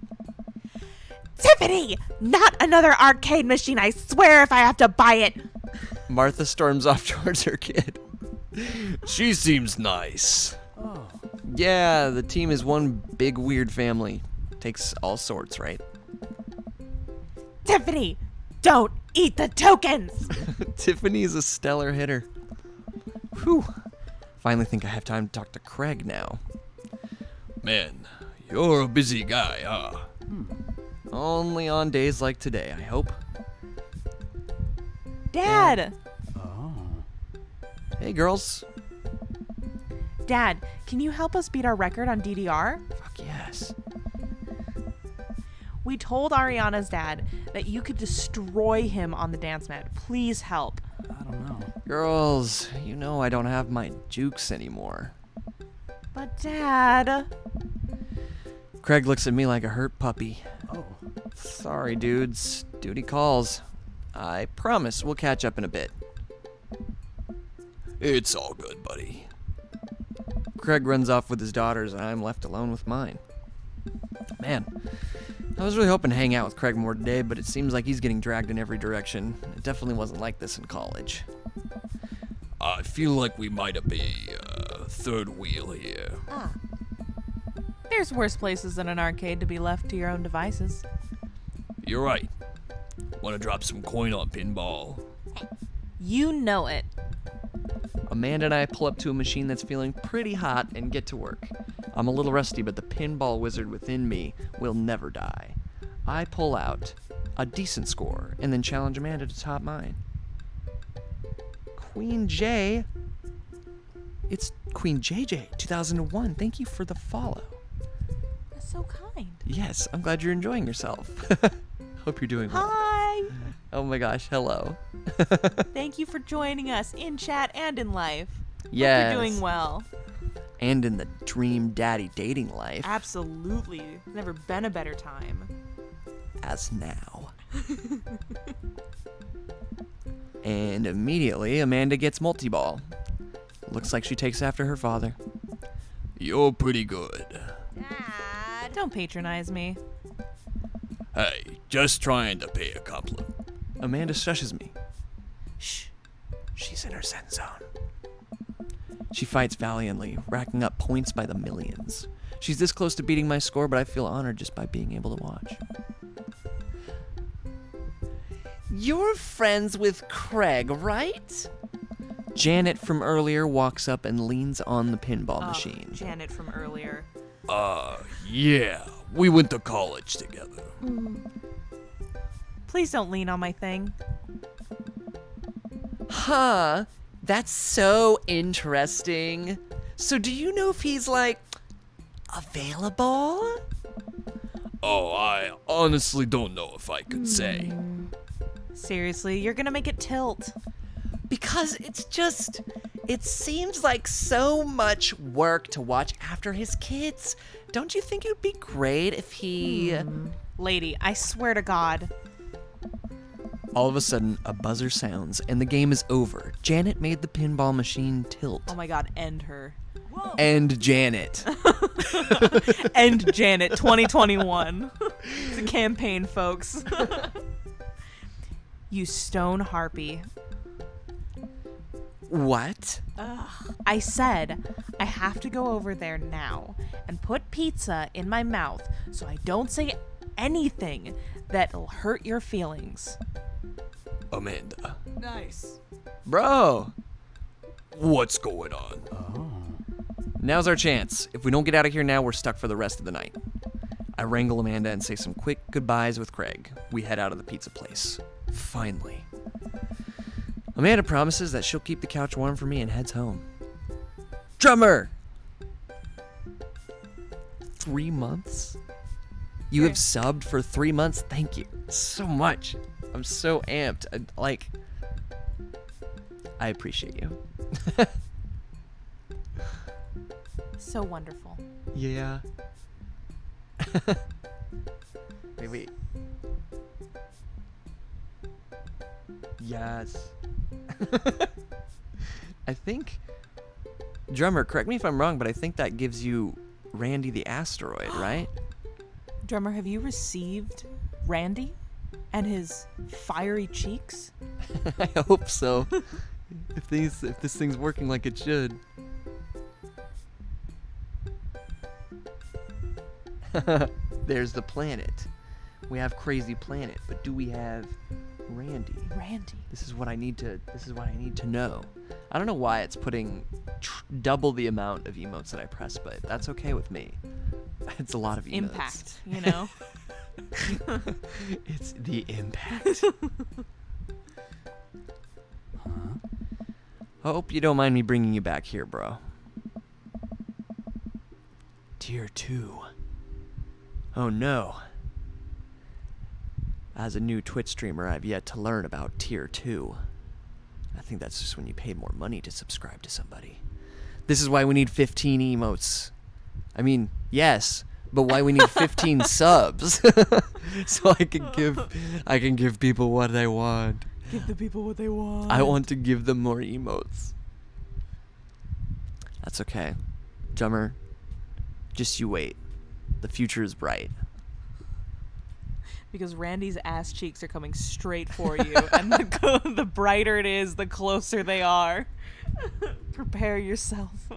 Speaker 2: Tiffany! Not another arcade machine, I swear, if I have to buy it.
Speaker 1: Martha storms off towards her kid.
Speaker 3: She seems nice.
Speaker 1: Yeah, the team is one big weird family. Takes all sorts, right?
Speaker 2: Tiffany, don't eat the tokens!
Speaker 1: Tiffany is a stellar hitter. Whew. Finally think I have time to talk to Craig now.
Speaker 3: Man, you're a busy guy, huh?
Speaker 1: Only on days like today, I hope.
Speaker 2: Dad!
Speaker 1: Hey, girls.
Speaker 2: Dad, can you help us beat our record on DDR?
Speaker 1: Fuck yes.
Speaker 2: We told Ariana's dad that you could destroy him on the dance mat. Please help.
Speaker 5: I don't know.
Speaker 1: Girls, you know I don't have my jukes anymore.
Speaker 2: But Dad...
Speaker 1: Craig looks at me like a hurt puppy.
Speaker 5: Oh.
Speaker 1: Sorry, dudes. Duty calls. I promise we'll catch up in a bit.
Speaker 3: It's all good, buddy.
Speaker 1: Craig runs off with his daughters, and I'm left alone with mine. Man, I was really hoping to hang out with Craig more today, but it seems like he's getting dragged in every direction. It definitely wasn't like this in college.
Speaker 3: I feel like we might be third wheel here.
Speaker 2: There's worse places than an arcade to be left to your own devices.
Speaker 3: You're right. Want to drop some coin on pinball?
Speaker 2: You know it.
Speaker 1: Amanda and I pull up to a machine that's feeling pretty hot and get to work. I'm a little rusty, but the pinball wizard within me will never die. I pull out a decent score and then challenge Amanda to top mine. Queen J. It's Queen JJ 2001. Thank you for the follow.
Speaker 2: That's so kind.
Speaker 1: Yes, I'm glad you're enjoying yourself. Hope you're doing well.
Speaker 2: Hi!
Speaker 1: Oh my gosh, hello.
Speaker 2: Thank you for joining us in chat and in life.
Speaker 1: Yes.
Speaker 2: Hope you're doing well.
Speaker 1: And in the dream daddy dating life.
Speaker 2: Absolutely. There's never been a better time.
Speaker 1: As now. And immediately, Amanda gets multi-ball. Looks like she takes after her father.
Speaker 3: You're pretty good.
Speaker 2: Dad. Don't patronize me.
Speaker 3: Hey, just trying to pay a compliment.
Speaker 1: Amanda shushes me. Shh. She's in her zen zone. She fights valiantly, racking up points by the millions. She's this close to beating my score, but I feel honored just by being able to watch. You're friends with Craig, right? Janet from earlier walks up and leans on the pinball machine.
Speaker 2: Janet from earlier.
Speaker 3: Yeah, we went to college together.
Speaker 2: Please don't lean on my thing.
Speaker 1: Huh, that's so interesting. So do you know if he's, like, available?
Speaker 3: Oh, I honestly don't know if I could say.
Speaker 2: Seriously, you're gonna make it tilt.
Speaker 1: Because it seems like so much work to watch after his kids. Don't you think it would be great if he...
Speaker 2: Lady, I swear to God.
Speaker 1: All of a sudden, a buzzer sounds, and the game is over. Janet made the pinball machine tilt.
Speaker 2: Oh my God, end her.
Speaker 1: And Janet.
Speaker 2: End Janet 2021. It's a campaign, folks. You stone harpy.
Speaker 1: What?
Speaker 2: I said I have to go over there now and put pizza in my mouth so I don't say anything that'll hurt your feelings.
Speaker 3: Amanda,
Speaker 5: Nice.
Speaker 1: Bro,
Speaker 3: what's going on?
Speaker 1: now's our chance. If we don't get out of here now, we're stuck for the rest of the night. I wrangle Amanda and say some quick goodbyes with Craig. We head out of the pizza place. Finally. Amanda promises that she'll keep the couch warm for me and heads home. Drummer! 3 months? You have subbed for 3 months? Thank you so much. I'm so amped. I appreciate you.
Speaker 2: So wonderful.
Speaker 1: Yeah. Wait. Yes. I think, Drummer, correct me if I'm wrong, but I think that gives you Randy the asteroid, right?
Speaker 2: Drummer, have you received Randy and his fiery cheeks?
Speaker 1: I hope so. If this thing's working like it should. There's the planet. We have Crazy Planet, but do we have Randy?
Speaker 2: Randy.
Speaker 1: This is what I need to know. I don't know why it's putting double the amount of emotes that I press, but that's okay with me. It's a lot of emotes.
Speaker 2: Impact, you know?
Speaker 1: It's the impact. Hope you don't mind me bringing you back here, bro. Tier 2. Oh no. As a new Twitch streamer, I've yet to learn about Tier 2. I think that's just when you pay more money to subscribe to somebody. This is why we need 15 emotes. I mean, yes, but why we need 15 subs. So I can give people what they want.
Speaker 2: Give the people what they want.
Speaker 1: I want to give them more emotes. That's okay. Drummer, just you wait. The future is bright.
Speaker 2: Because Randy's ass cheeks are coming straight for you, and the brighter it is, the closer they are. Prepare yourself.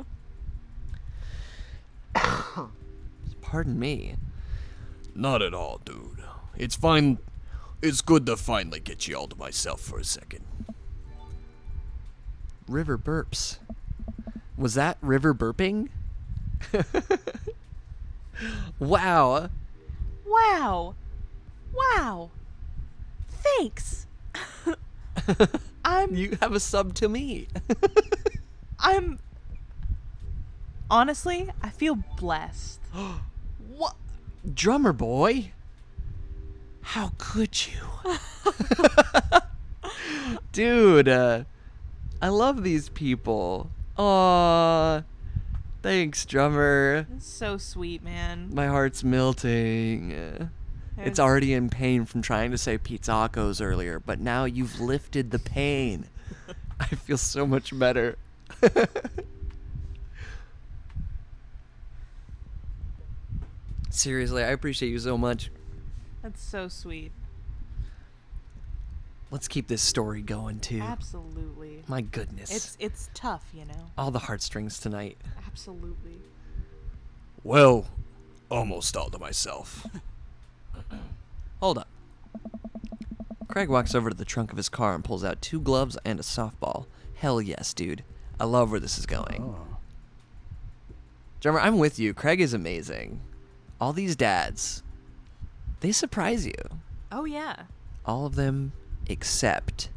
Speaker 1: Pardon me.
Speaker 3: Not at all, dude. It's fine. It's good to finally get you all to myself for a second.
Speaker 1: River burps. Was that river burping? Wow.
Speaker 2: Wow. Wow. Thanks.
Speaker 1: You have a sub to me.
Speaker 2: Honestly, I feel blessed.
Speaker 1: What? Drummer boy? How could you? Dude, I love these people. Aww. Thanks, drummer.
Speaker 2: It's so sweet, man.
Speaker 1: My heart's melting. It's already in pain from trying to say pizzacos earlier, but now you've lifted the pain. I feel so much better. Seriously, I appreciate you so much.
Speaker 2: That's so sweet.
Speaker 1: Let's keep this story going, too.
Speaker 2: Absolutely.
Speaker 1: My goodness.
Speaker 2: It's tough, you know.
Speaker 1: All the heartstrings tonight.
Speaker 2: Absolutely.
Speaker 3: Well, almost all to myself.
Speaker 1: Hold up. Craig walks over to the trunk of his car and pulls out 2 gloves and a softball. Hell yes, dude. I love where this is going. Drummer, I'm with you. Craig is amazing. All these dads, they surprise you.
Speaker 2: Oh yeah.
Speaker 1: All of them except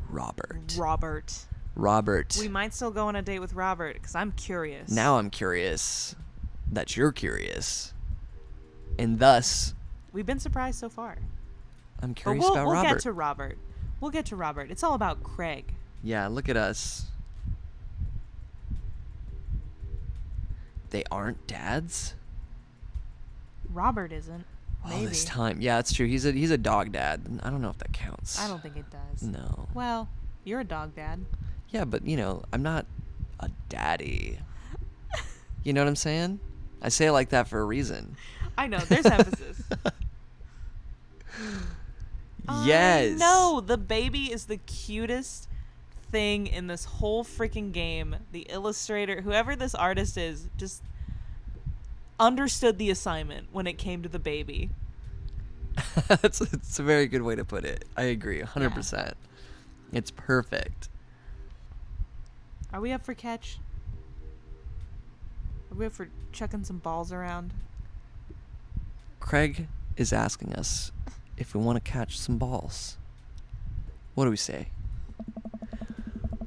Speaker 1: Robert. Robert.
Speaker 2: We might still go on a date with Robert because I'm curious.
Speaker 1: Now I'm curious that you're curious. And thus,
Speaker 2: we've been surprised so far.
Speaker 1: I'm
Speaker 2: But
Speaker 1: curious
Speaker 2: we'll
Speaker 1: about Robert.
Speaker 2: get to Robert. We'll get to Robert. It's all about Craig.
Speaker 1: Yeah, look at us. They aren't dads?
Speaker 2: Robert isn't.
Speaker 1: All
Speaker 2: Maybe.
Speaker 1: this time. Yeah, it's true. He's a dog dad. I don't know if that counts.
Speaker 2: I don't think it does.
Speaker 1: No.
Speaker 2: Well, you're a dog dad.
Speaker 1: Yeah, but I'm not a daddy. You know what I'm saying? I say it like that for a reason.
Speaker 2: I know. There's emphasis.
Speaker 1: Yes.
Speaker 2: No, the baby is the cutest thing in this whole freaking game. The illustrator, whoever this artist is, just understood the assignment when it came to the baby.
Speaker 1: It's a very good way to put it. I agree, 100%. It's perfect.
Speaker 2: Are we up for catch? Are we up for chucking some balls around?
Speaker 1: Craig is asking us if we want to catch some balls. What do we say?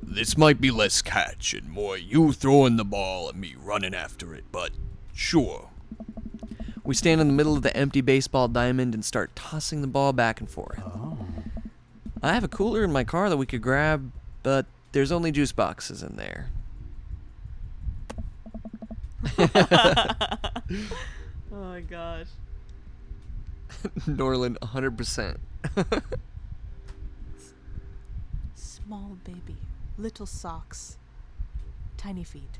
Speaker 3: This might be less catch and more you throwing the ball and me running after it, but sure.
Speaker 1: We stand in the middle of the empty baseball diamond and start tossing the ball back and forth. I have a cooler in my car that we could grab, but there's only juice boxes in there.
Speaker 2: Oh my gosh.
Speaker 1: Norland, 100%.
Speaker 2: Small baby, little socks, tiny feet.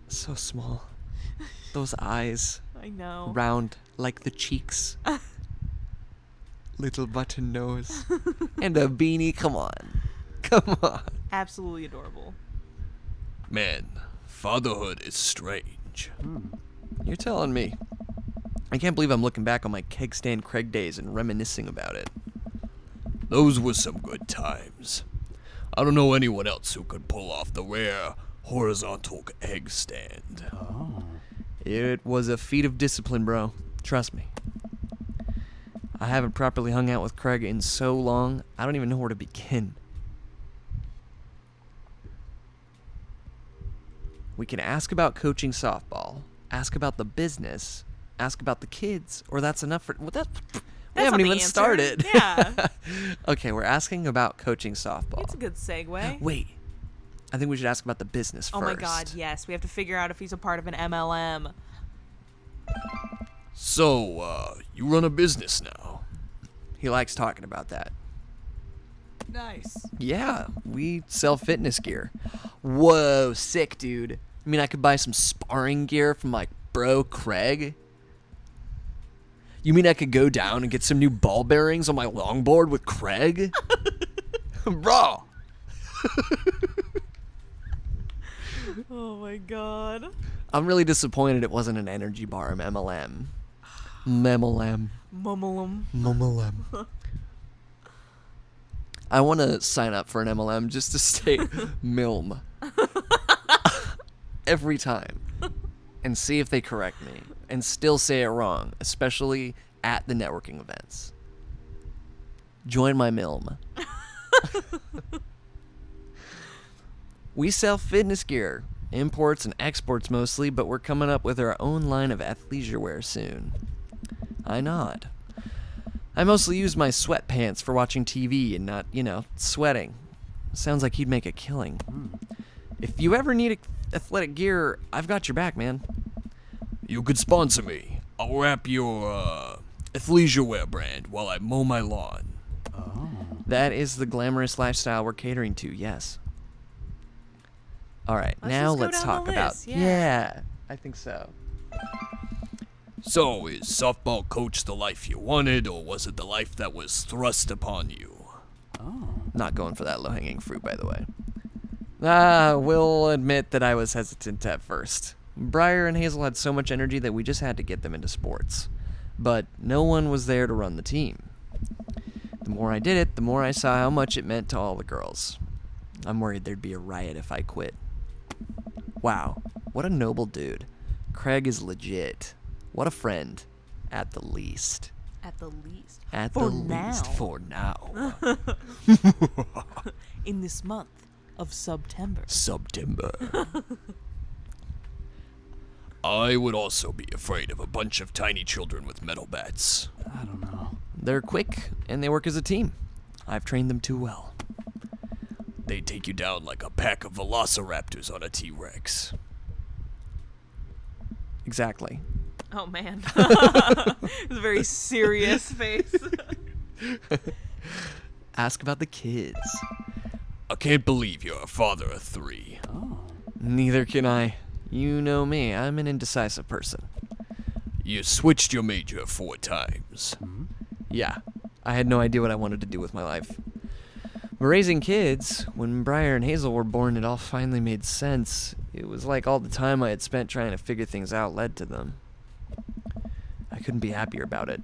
Speaker 1: So small. Those eyes,
Speaker 2: I know.
Speaker 1: round like the cheeks. Little button nose. And a beanie, come on. Come on.
Speaker 2: Absolutely adorable.
Speaker 3: Man, fatherhood is strange.
Speaker 1: You're telling me. I can't believe I'm looking back on my keg stand Craig days and reminiscing about it.
Speaker 3: Those were some good times. I don't know anyone else who could pull off the rare horizontal egg stand.
Speaker 1: It was a feat of discipline, bro. Trust me. I haven't properly hung out with Craig in so long, I don't even know where to begin. We can ask about coaching softball, ask about the business, ask about the kids, or that's enough for... Well, we haven't
Speaker 2: not the
Speaker 1: even
Speaker 2: answer.
Speaker 1: started.
Speaker 2: Yeah.
Speaker 1: Okay, we're asking about coaching softball.
Speaker 2: It's a good segue.
Speaker 1: Wait. I think we should ask about the business
Speaker 2: Oh
Speaker 1: first.
Speaker 2: my god, yes. We have to figure out if he's a part of an MLM.
Speaker 3: So, you run a business now.
Speaker 1: He likes talking about that.
Speaker 5: Nice.
Speaker 1: Yeah, we sell fitness gear. Whoa, sick, dude. I mean, I could buy some sparring gear from, like, bro Craig? You mean I could go down and get some new ball bearings on my longboard with Craig? Bro!
Speaker 2: Oh my god.
Speaker 1: I'm really disappointed it wasn't an energy bar MLM. MLM.
Speaker 2: Mummalum.
Speaker 1: MLM. I want to sign up for an MLM just to say MILM. Every time. And see if they correct me. And still say it wrong, especially at the networking events. Join my MILM. We sell fitness gear, imports and exports mostly, but we're coming up with our own line of athleisure wear soon. I nod. I mostly use my sweatpants for watching TV and not, sweating. Sounds like you'd make a killing. If you ever need athletic gear, I've got your back, man.
Speaker 3: You could sponsor me. I'll wrap your, athleisure wear brand while I mow my lawn.
Speaker 1: That is the glamorous lifestyle we're catering to, yes. All right,
Speaker 2: Let's
Speaker 1: now
Speaker 2: just go
Speaker 1: let's
Speaker 2: down
Speaker 1: talk
Speaker 2: the
Speaker 1: about...
Speaker 2: list, yeah.
Speaker 1: Yeah, I think so.
Speaker 3: So, is softball coach the life you wanted, or was it the life that was thrust upon you?
Speaker 1: Not going for that low-hanging fruit, by the way. We'll admit that I was hesitant at first. Briar and Hazel had so much energy that we just had to get them into sports. But no one was there to run the team. The more I did it, the more I saw how much it meant to all the girls. I'm worried there'd be a riot if I quit. Wow, what a noble dude. Craig is legit. What a friend. At the least.
Speaker 2: At the least.
Speaker 1: At
Speaker 2: For
Speaker 1: the least.
Speaker 2: now.
Speaker 1: For now.
Speaker 2: In this month of September.
Speaker 3: September. I would also be afraid of a bunch of tiny children with metal bats.
Speaker 5: I don't know.
Speaker 1: They're quick, and they work as a team. I've trained them too well.
Speaker 3: They take you down like a pack of velociraptors on a T-Rex.
Speaker 1: Exactly.
Speaker 2: Oh man. It's a very serious face.
Speaker 1: Ask about the kids.
Speaker 3: I can't believe you're a father of 3.
Speaker 1: Neither can I. You know me, I'm an indecisive person.
Speaker 3: You switched your major 4 times.
Speaker 1: Yeah, I had no idea what I wanted to do with my life. But raising kids, when Briar and Hazel were born, it all finally made sense. It was like all the time I had spent trying to figure things out led to them. I couldn't be happier about it.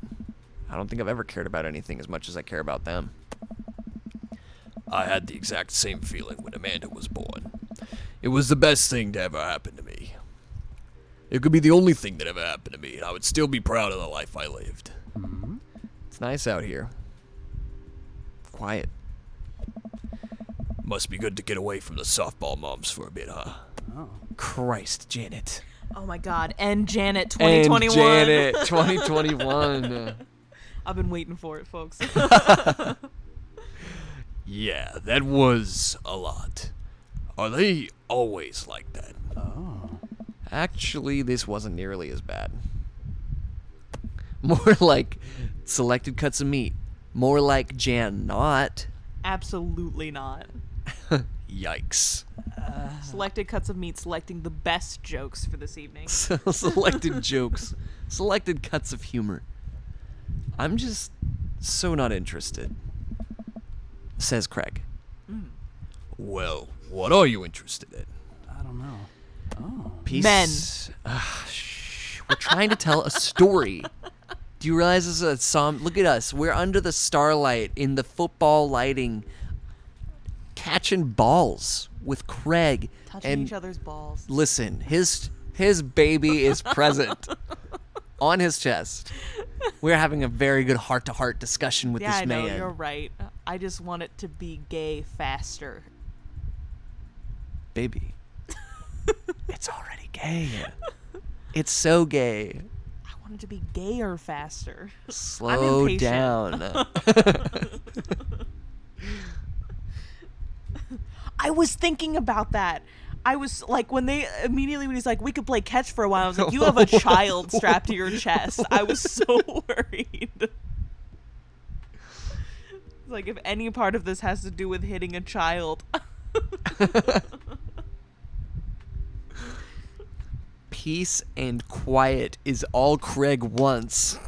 Speaker 1: I don't think I've ever cared about anything as much as I care about them.
Speaker 3: I had the exact same feeling when Amanda was born. It was the best thing to ever happen to me. It could be the only thing that ever happened to me, and I would still be proud of the life I lived.
Speaker 1: It's nice out here. Quiet.
Speaker 3: Must be good to get away from the softball moms for a bit, huh?
Speaker 1: Christ, Janet.
Speaker 2: Oh my God. And Janet
Speaker 1: And
Speaker 2: 2021.
Speaker 1: Janet, 2021.
Speaker 2: I've been waiting for it, folks.
Speaker 3: Yeah, that was a lot. Are they always like that?
Speaker 1: Actually, this wasn't nearly as bad. More like selected cuts of meat. More like Jan not.
Speaker 2: Absolutely not.
Speaker 3: Yikes.
Speaker 2: Selected cuts of meat, selecting the best jokes for this evening.
Speaker 1: Selected jokes. Selected cuts of humor. I'm just so not interested. Says Craig.
Speaker 3: Well, what are you interested in?
Speaker 5: I don't know. Oh.
Speaker 1: Peace.
Speaker 2: Men.
Speaker 1: We're trying to tell a story. Do you realize this is a song? Look at us. We're under the starlight in the football lighting, catching balls with Craig.
Speaker 2: Touching
Speaker 1: and
Speaker 2: each other's balls.
Speaker 1: listen, his baby is present on his chest. We're having a very good heart-to-heart discussion with
Speaker 2: Yeah,
Speaker 1: this
Speaker 2: I know,
Speaker 1: man.
Speaker 2: you're right. I just want it to be gay faster.
Speaker 1: Baby, it's already gay. It's so gay.
Speaker 2: I want it to be gayer faster.
Speaker 1: Slow
Speaker 2: impatient.
Speaker 1: down.
Speaker 2: I was thinking about that. I was like, when he's like, we could play catch for a while, I was like, you have a child strapped to your chest. I was so worried. It's like, if any part of this has to do with hitting a child.
Speaker 1: Peace and quiet is all Craig wants.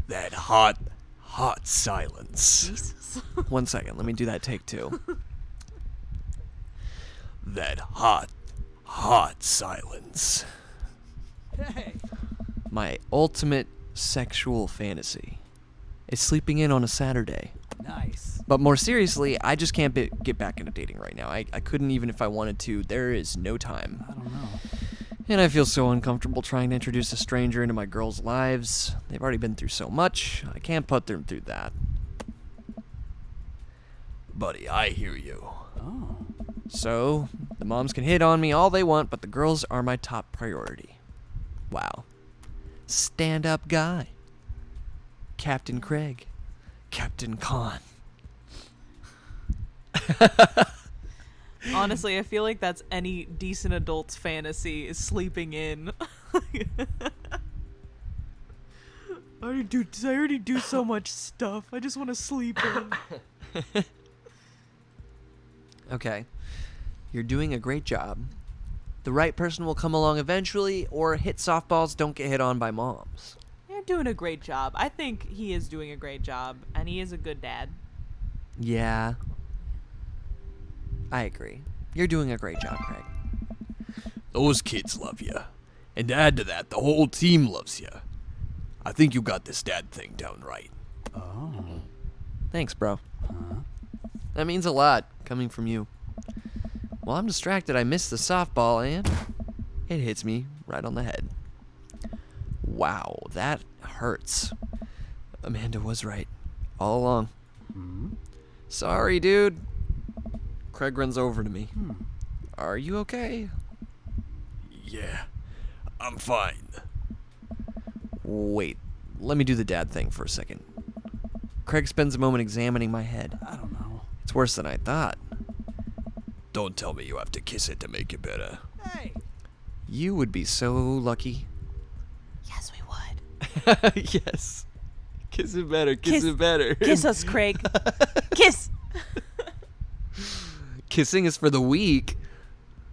Speaker 3: That hot silence.
Speaker 2: Jesus.
Speaker 1: 1 second, let me do that take two.
Speaker 3: That hot silence.
Speaker 5: Hey.
Speaker 1: My ultimate sexual fantasy is sleeping in on a Saturday.
Speaker 5: Nice.
Speaker 1: But more seriously, I just can't get back into dating right now. I couldn't even if I wanted to. There is no time.
Speaker 5: I don't know.
Speaker 1: And I feel so uncomfortable trying to introduce a stranger into my girls' lives. They've already been through so much. I can't put them through that.
Speaker 3: Buddy, I hear you.
Speaker 5: Oh.
Speaker 1: So, the moms can hit on me all they want, but the girls are my top priority. Wow. Stand-up guy. Captain Craig. Captain Khan.
Speaker 2: Honestly, I feel like that's any decent adult's fantasy, is sleeping in. I already do so much stuff. I just want to sleep in.
Speaker 1: Okay. You're doing a great job. The right person will come along eventually, or hit softballs don't get hit on by moms.
Speaker 2: You're doing a great job. I think he is doing a great job, and he is a good dad.
Speaker 1: Yeah. I agree. You're doing a great job, Craig.
Speaker 3: Those kids love you. And to add to that, the whole team loves you. I think you got this dad thing down right.
Speaker 5: Oh.
Speaker 1: Thanks, bro. That means a lot, coming from you. While I'm distracted, I miss the softball, and it hits me right on the head. Wow, that hurts. Amanda was right. All along. Sorry, dude. Craig runs over to me. Are you okay?
Speaker 3: Yeah, I'm fine.
Speaker 1: Wait, let me do the dad thing for a second. Craig spends a moment examining my head.
Speaker 5: I don't know.
Speaker 1: It's worse than I thought.
Speaker 3: Don't tell me you have to kiss it to make it better.
Speaker 5: Hey.
Speaker 1: You would be so lucky.
Speaker 2: Yes, we would.
Speaker 1: Yes. Kiss it better,
Speaker 2: Kiss-
Speaker 1: it better.
Speaker 2: Kiss us, Craig. Kiss.
Speaker 1: Kissing is for the weak.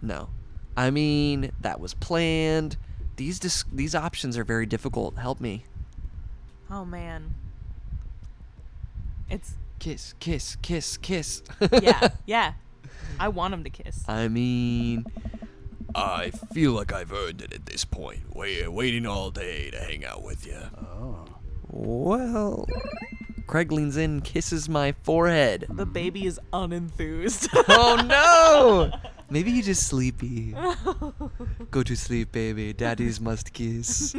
Speaker 1: No. I mean, that was planned. These options are very difficult. Help me.
Speaker 2: Oh man. It's
Speaker 1: Kiss, kiss, kiss, kiss.
Speaker 2: yeah. I want him to kiss.
Speaker 1: I mean,
Speaker 3: I feel like I've earned it at this point. Waiting all day to hang out with you.
Speaker 5: Oh.
Speaker 1: well. Craig leans in, kisses my forehead.
Speaker 2: The baby is unenthused.
Speaker 1: Oh no! Maybe he's just sleepy. Go to sleep, baby. Daddies must kiss.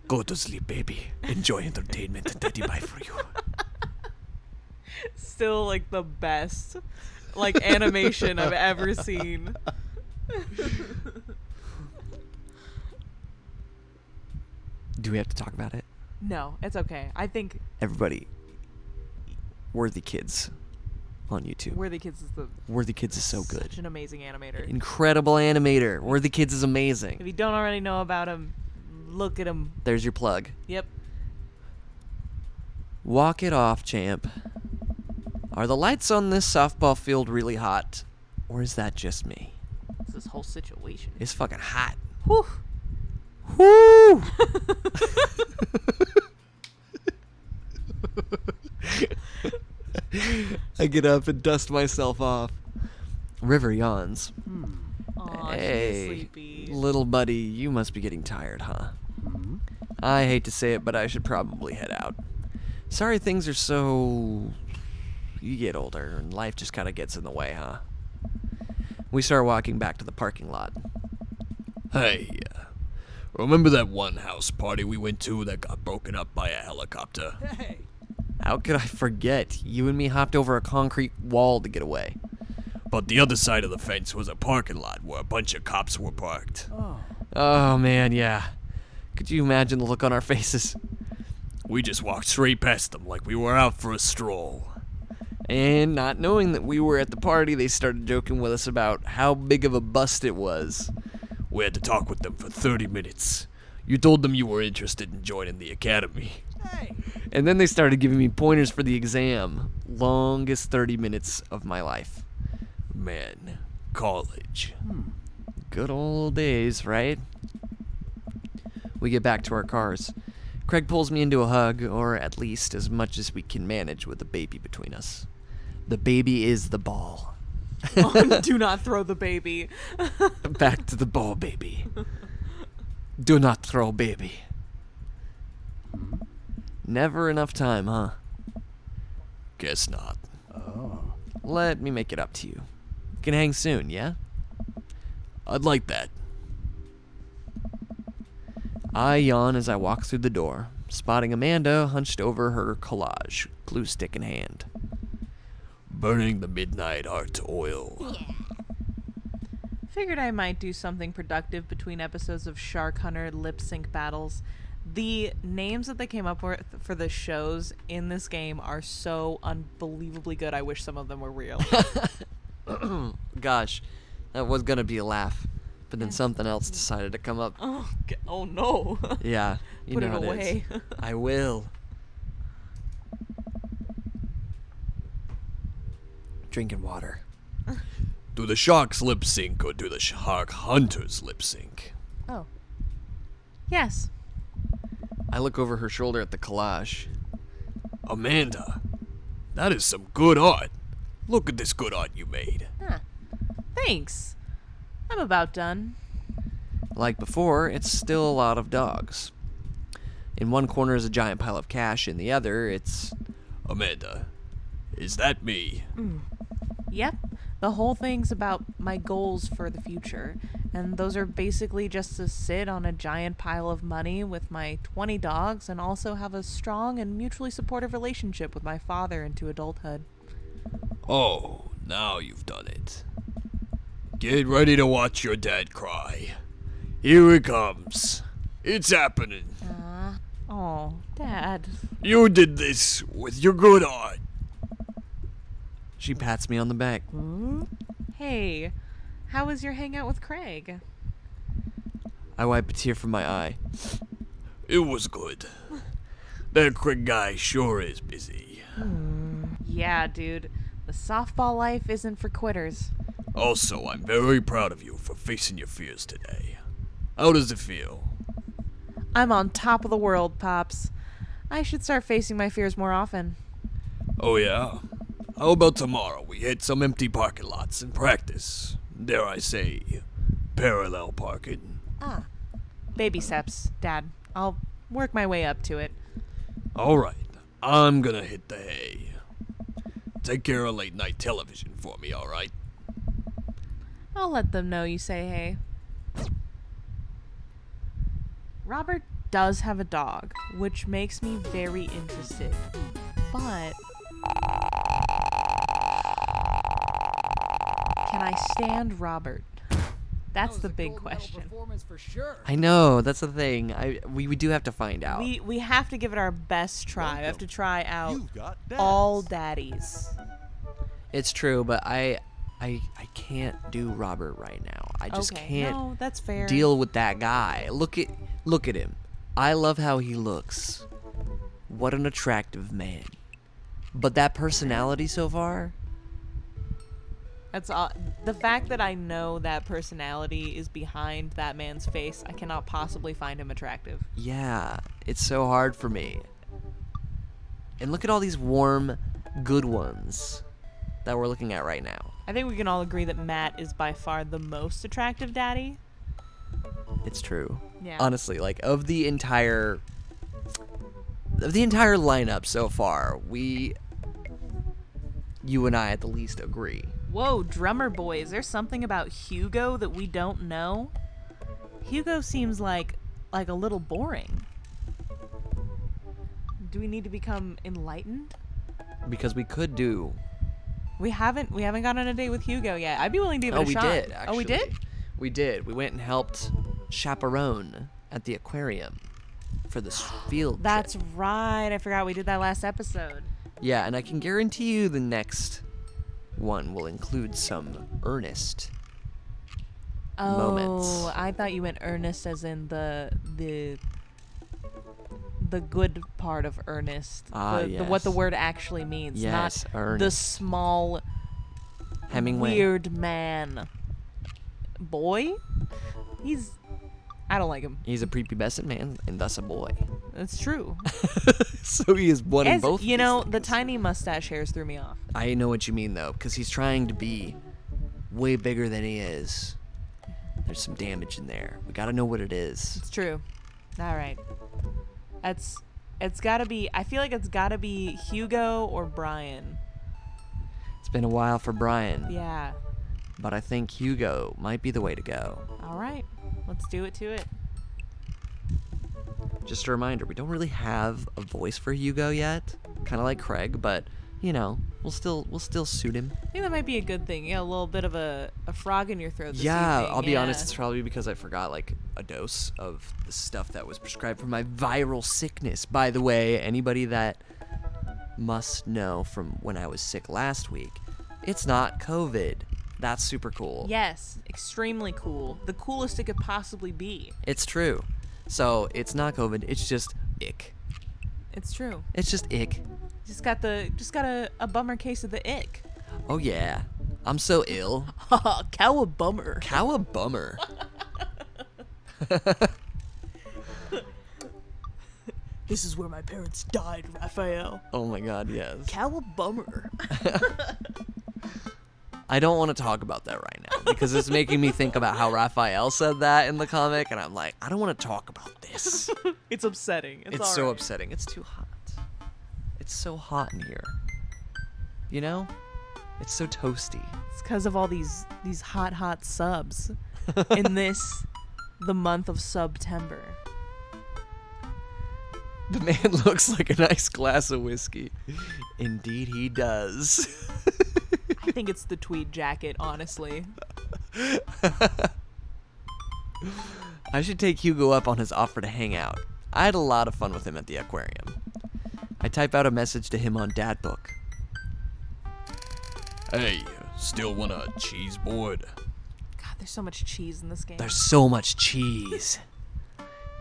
Speaker 3: Go to sleep, baby. Enjoy entertainment. Daddy, bye for you.
Speaker 2: Still like the best like animation I've ever seen.
Speaker 1: Do we have to talk about it?
Speaker 2: No, it's okay. I think
Speaker 1: Everybody, Worthy Kids on YouTube.
Speaker 2: Worthy Kids is
Speaker 1: Worthy Kids is so good.
Speaker 2: such an amazing animator.
Speaker 1: Incredible animator. Worthy Kids is amazing.
Speaker 2: If you don't already know about him, look at him.
Speaker 1: There's your plug.
Speaker 2: Yep.
Speaker 1: Walk it off, champ. Are the lights on this softball field really hot? Or is that just me?
Speaker 2: It's this whole situation.
Speaker 1: It's fucking hot.
Speaker 2: Whew.
Speaker 1: Woo! I get up and dust myself off. River yawns.
Speaker 2: Aw,
Speaker 1: Hey,
Speaker 2: she's sleepy.
Speaker 1: little buddy, you must be getting tired, huh?
Speaker 5: Hmm?
Speaker 1: I hate to say it, but I should probably head out. Sorry things are so... You get older, and life just kind of gets in the way, huh? We start walking back to the parking lot.
Speaker 3: Hey, remember that one house party we went to that got broken up by a helicopter?
Speaker 5: Hey.
Speaker 1: How could I forget? You and me hopped over a concrete wall to get away.
Speaker 3: But the other side of the fence was a parking lot where a bunch of cops were parked.
Speaker 5: Oh.
Speaker 1: Oh, man, yeah. Could you imagine the look on our faces?
Speaker 3: We just walked straight past them like we were out for a stroll.
Speaker 1: And not knowing that we were at the party, they started joking with us about how big of a bust it was.
Speaker 3: We had to talk with them for 30 minutes. You told them you were interested in joining the academy.
Speaker 5: Hey.
Speaker 1: And then they started giving me pointers for the exam. Longest 30 minutes of my life.
Speaker 3: Man, college.
Speaker 1: Good old days, right? We get back to our cars. Craig pulls me into a hug, or at least as much as we can manage with the baby between us. The baby is the ball.
Speaker 2: Oh, do not throw the baby.
Speaker 1: Back to the ball, baby. Do not throw, baby. Never enough time, huh?
Speaker 3: Guess not.
Speaker 5: Oh.
Speaker 1: Let me make it up to you. Can hang soon, yeah?
Speaker 3: I'd like that.
Speaker 1: I yawn as I walk through the door, spotting Amanda hunched over her collage, glue stick in hand.
Speaker 3: Burning the midnight art oil.
Speaker 2: Figured I might do something productive between episodes of Shark Hunter lip sync battles. The names that they came up with for the shows in this game are so unbelievably good. I wish some of them were real.
Speaker 1: Gosh, that was gonna be a laugh, but then something else decided to come up.
Speaker 2: Oh no.
Speaker 1: Yeah, you
Speaker 2: Put
Speaker 1: know
Speaker 2: it
Speaker 1: how is.
Speaker 2: away.
Speaker 1: I will. Drinking water.
Speaker 3: Do the sharks lip sync or do the shark hunters lip sync?
Speaker 2: Oh. Yes.
Speaker 1: I look over her shoulder at the collage.
Speaker 3: Amanda, that is some good art. Look at this good art you made.
Speaker 2: Thanks. I'm about done.
Speaker 1: Like before, it's still a lot of dogs. In one corner is a giant pile of cash, in the other, it's...
Speaker 3: Amanda, is that me?
Speaker 2: Yep. The whole thing's about my goals for the future. And those are basically just to sit on a giant pile of money with my 20 dogs and also have a strong and mutually supportive relationship with my father into adulthood.
Speaker 3: Oh, now you've done it. Get ready to watch your dad cry. Here it comes. It's happening.
Speaker 2: Oh, Dad.
Speaker 3: You did this with your good art.
Speaker 1: She pats me on the back.
Speaker 2: Hey, how was your hangout with Craig?
Speaker 1: I wipe a tear from my eye.
Speaker 3: It was good. That Craig guy sure is busy.
Speaker 2: Yeah, dude. The softball life isn't for quitters.
Speaker 3: Also, I'm very proud of you for facing your fears today. How does it feel?
Speaker 2: I'm on top of the world, Pops. I should start facing my fears more often.
Speaker 3: Oh, yeah? How about tomorrow we hit some empty parking lots and practice? Dare I say, parallel parking.
Speaker 2: Baby steps, Dad. I'll work my way up to it.
Speaker 3: Alright, I'm gonna hit the hay. Take care of late night television for me, alright?
Speaker 2: I'll let them know you say hey. Robert does have a dog, which makes me very interested. But can I stand Robert? That's the big question.
Speaker 5: For sure.
Speaker 1: I know, that's the thing. We do have to find out.
Speaker 2: We have to give it our best try. We have to try out
Speaker 6: You've got
Speaker 2: all daddies.
Speaker 1: It's true, but I can't do Robert right now. I just
Speaker 2: Okay,
Speaker 1: can't
Speaker 2: no, that's fair.
Speaker 1: deal with that guy. Look at him. I love how he looks. What an attractive man. But that personality so far?
Speaker 2: That's all. The fact that I know that personality is behind that man's face, I cannot possibly find him attractive.
Speaker 1: Yeah, it's so hard for me. And look at all these warm, good ones that we're looking at right now.
Speaker 2: I think we can all agree that Matt is by far the most attractive daddy.
Speaker 1: It's true.
Speaker 2: Yeah.
Speaker 1: Honestly, like of the entire lineup so far, you and I at the least agree.
Speaker 2: Whoa, drummer boy, is there something about Hugo that we don't know? Hugo seems like a little boring. Do we need to become enlightened?
Speaker 1: Because we could do.
Speaker 2: We haven't gone on a date with Hugo yet. I'd be willing to give it a
Speaker 1: we
Speaker 2: shot.
Speaker 1: did. Actually.
Speaker 2: Oh, we did?
Speaker 1: We did. We went and helped chaperone at the aquarium for this field
Speaker 2: That's
Speaker 1: trip.
Speaker 2: right. I forgot we did that last episode.
Speaker 1: Yeah, and I can guarantee you the next one will include some earnest moments.
Speaker 2: Oh, I thought you meant earnest as in the good part of earnest. What the
Speaker 1: yes.
Speaker 2: word actually means,
Speaker 1: Yes,
Speaker 2: not the
Speaker 1: earnest.
Speaker 2: small
Speaker 1: Hemingway.
Speaker 2: weird man. Boy? I don't like him.
Speaker 1: He's a prepubescent man and thus a boy.
Speaker 2: That's true.
Speaker 1: So he is one in
Speaker 2: As,
Speaker 1: both.
Speaker 2: you
Speaker 1: of
Speaker 2: know,
Speaker 1: these
Speaker 2: the
Speaker 1: things.
Speaker 2: tiny mustache hairs threw me off.
Speaker 1: I know what you mean though, because he's trying to be way bigger than he is. There's some damage in there. We gotta know what it is.
Speaker 2: It's true. All right. It's gotta be. I feel like it's gotta be Hugo or Brian.
Speaker 1: It's been a while for Brian,
Speaker 2: Yeah.
Speaker 1: but I think Hugo might be the way to go.
Speaker 2: All right. Let's do it to it.
Speaker 1: Just a reminder, we don't really have a voice for Hugo yet. Kind of like Craig, but you know, we'll still suit him.
Speaker 2: I think that might be a good thing. Yeah, a little bit of a frog in your throat this
Speaker 1: Yeah,
Speaker 2: evening.
Speaker 1: I'll be honest,
Speaker 2: Yeah.
Speaker 1: it's probably because I forgot like a dose of the stuff that was prescribed for my viral sickness. By the way, anybody that must know from when I was sick last week, it's not COVID. That's super cool.
Speaker 2: Yes, extremely cool. The coolest it could possibly be.
Speaker 1: It's true. So it's not COVID, it's just ick.
Speaker 2: It's true.
Speaker 1: It's just ick.
Speaker 2: Just got a bummer case of the ick.
Speaker 1: Oh yeah. I'm so ill.
Speaker 2: Cow a bummer.
Speaker 1: Cow a bummer.
Speaker 2: This is where my parents died, Raphael.
Speaker 1: Oh my god, yes.
Speaker 2: Cow a bummer.
Speaker 1: I don't want to talk about that right now because it's making me think about how Raphael said that in the comic, and I'm like, I don't want to talk about this.
Speaker 2: It's upsetting.
Speaker 1: It's so upsetting. It's too hot. It's so hot in here. You know? It's so toasty.
Speaker 2: It's because of all these hot subs in the month of September.
Speaker 1: The man looks like a nice glass of whiskey. Indeed he does.
Speaker 2: I think it's the tweed jacket, honestly.
Speaker 1: I should take Hugo up on his offer to hang out. I had a lot of fun with him at the aquarium. I type out a message to him on Dadbook.
Speaker 3: Hey, still want a cheese board?
Speaker 2: God, there's so much cheese in this game.
Speaker 1: There's so much cheese.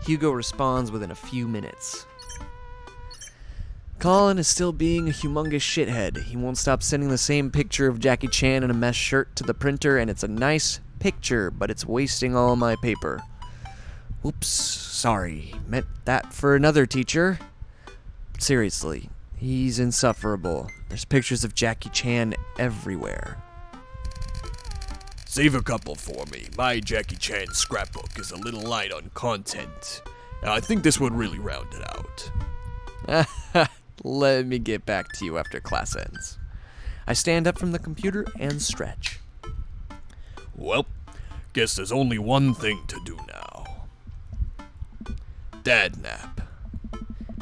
Speaker 1: Hugo responds within a few minutes. Colin is still being a humongous shithead. He won't stop sending the same picture of Jackie Chan in a mesh shirt to the printer, and it's a nice picture, but it's wasting all my paper. Oops, sorry. Meant that for another teacher. Seriously, he's insufferable. There's pictures of Jackie Chan everywhere.
Speaker 3: Save a couple for me. My Jackie Chan scrapbook is a little light on content. I think this would really round it out.
Speaker 1: Let me get back to you after class ends. I stand up from the computer and stretch.
Speaker 3: Well, guess there's only one thing to do now. Dad nap.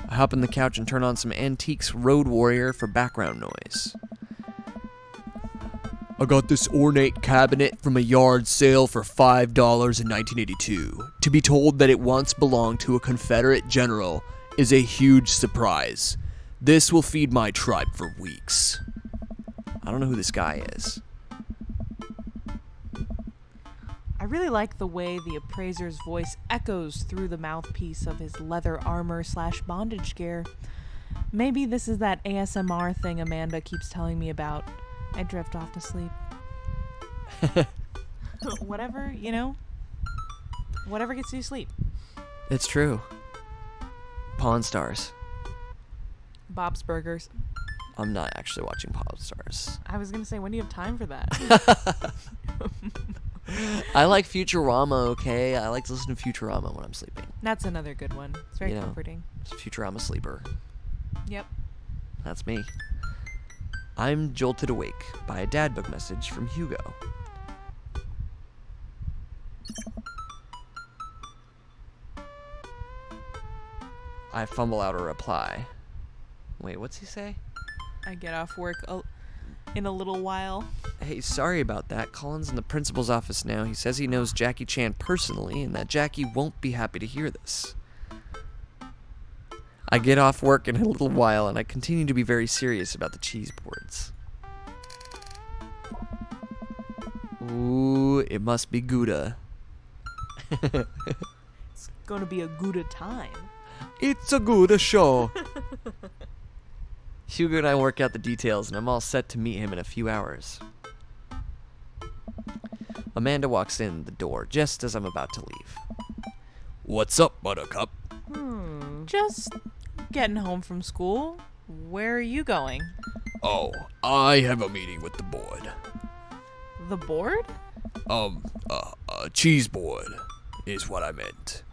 Speaker 1: I hop on the couch and turn on some Antiques Road Warrior for background noise.
Speaker 3: I got this ornate cabinet from a yard sale for $5 in 1982. To be told that it once belonged to a Confederate general is a huge surprise. This will feed my tribe for weeks.
Speaker 1: I don't know who this guy is.
Speaker 2: I really like the way the appraiser's voice echoes through the mouthpiece of his leather armor / bondage gear. Maybe this is that ASMR thing Amanda keeps telling me about. I drift off to sleep. Whatever, you know? Whatever gets you to sleep.
Speaker 1: It's true. Pawn Stars.
Speaker 2: Bob's Burgers.
Speaker 1: I'm not actually watching Pawn Stars.
Speaker 2: I was gonna say, when do you have time for that?
Speaker 1: I like Futurama, okay? I like to listen to Futurama when I'm sleeping.
Speaker 2: That's another good one. It's very
Speaker 1: You know.
Speaker 2: comforting.
Speaker 1: It's Futurama sleeper.
Speaker 2: Yep.
Speaker 1: That's me. I'm jolted awake by a dad book message from Hugo. I fumble out a reply. Wait, what's he say?
Speaker 2: I get off work in a little while.
Speaker 1: Hey, sorry about that. Colin's in the principal's office now. He says he knows Jackie Chan personally and that Jackie won't be happy to hear this. I get off work in a little while and I continue to be very serious about the cheese boards. Ooh, it must be Gouda.
Speaker 2: It's gonna be a good time.
Speaker 1: It's a Gouda show. Hugo and I work out the details and I'm all set to meet him in a few hours. Amanda walks in the door just as I'm about to leave.
Speaker 3: What's up, Buttercup?
Speaker 2: Just getting home from school. Where are you going?
Speaker 3: Oh, I have a meeting with the board.
Speaker 2: The board?
Speaker 3: Cheese board is what I meant.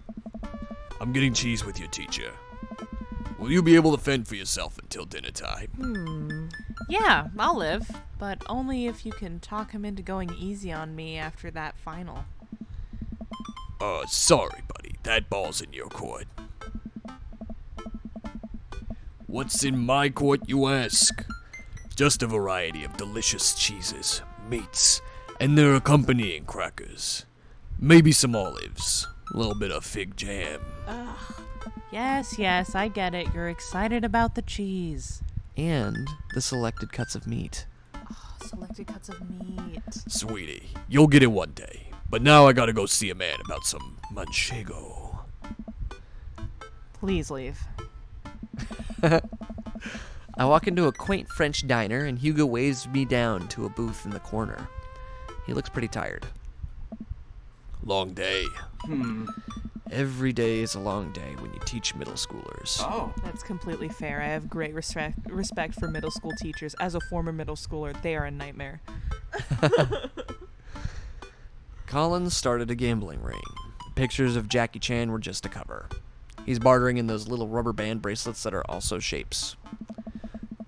Speaker 3: I'm getting cheese with your teacher. Will you be able to fend for yourself until dinner time?
Speaker 2: Yeah, I'll live, but only if you can talk him into going easy on me after that final.
Speaker 3: Sorry, buddy. That ball's in your court. What's in my court, you ask? Just a variety of delicious cheeses, meats, and their accompanying crackers. Maybe some olives. A little bit of fig jam.
Speaker 2: Yes, I get it. You're excited about the cheese.
Speaker 1: And the selected cuts of meat.
Speaker 2: Selected cuts of meat.
Speaker 3: Sweetie, you'll get it one day. But now I gotta go see a man about some manchego.
Speaker 2: Please leave.
Speaker 1: I walk into a quaint French diner and Hugo waves me down to a booth in the corner. He looks pretty tired.
Speaker 3: Long day.
Speaker 1: Every day is a long day when you teach middle schoolers.
Speaker 5: Oh.
Speaker 2: That's completely fair. I have great respect for middle school teachers. As a former middle schooler, they are a nightmare.
Speaker 1: Colin started a gambling ring. Pictures of Jackie Chan were just a cover. He's bartering in those little rubber band bracelets that are also shapes.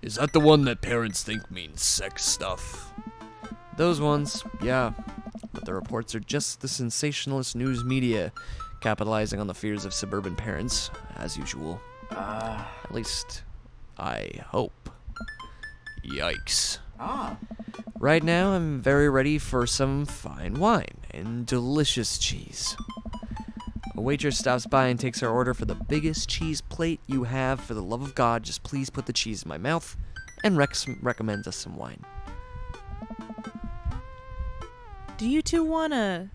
Speaker 3: Is that the one that parents think means sex stuff?
Speaker 1: Those ones, yeah. But the reports are just the sensationalist news media, capitalizing on the fears of suburban parents, as usual. At least, I hope.
Speaker 3: Yikes.
Speaker 1: Right now, I'm very ready for some fine wine and delicious cheese. A waitress stops by and takes her order for the biggest cheese plate you have. For the love of God, just please put the cheese in my mouth, and recommends us some wine.
Speaker 2: Do you two wanna...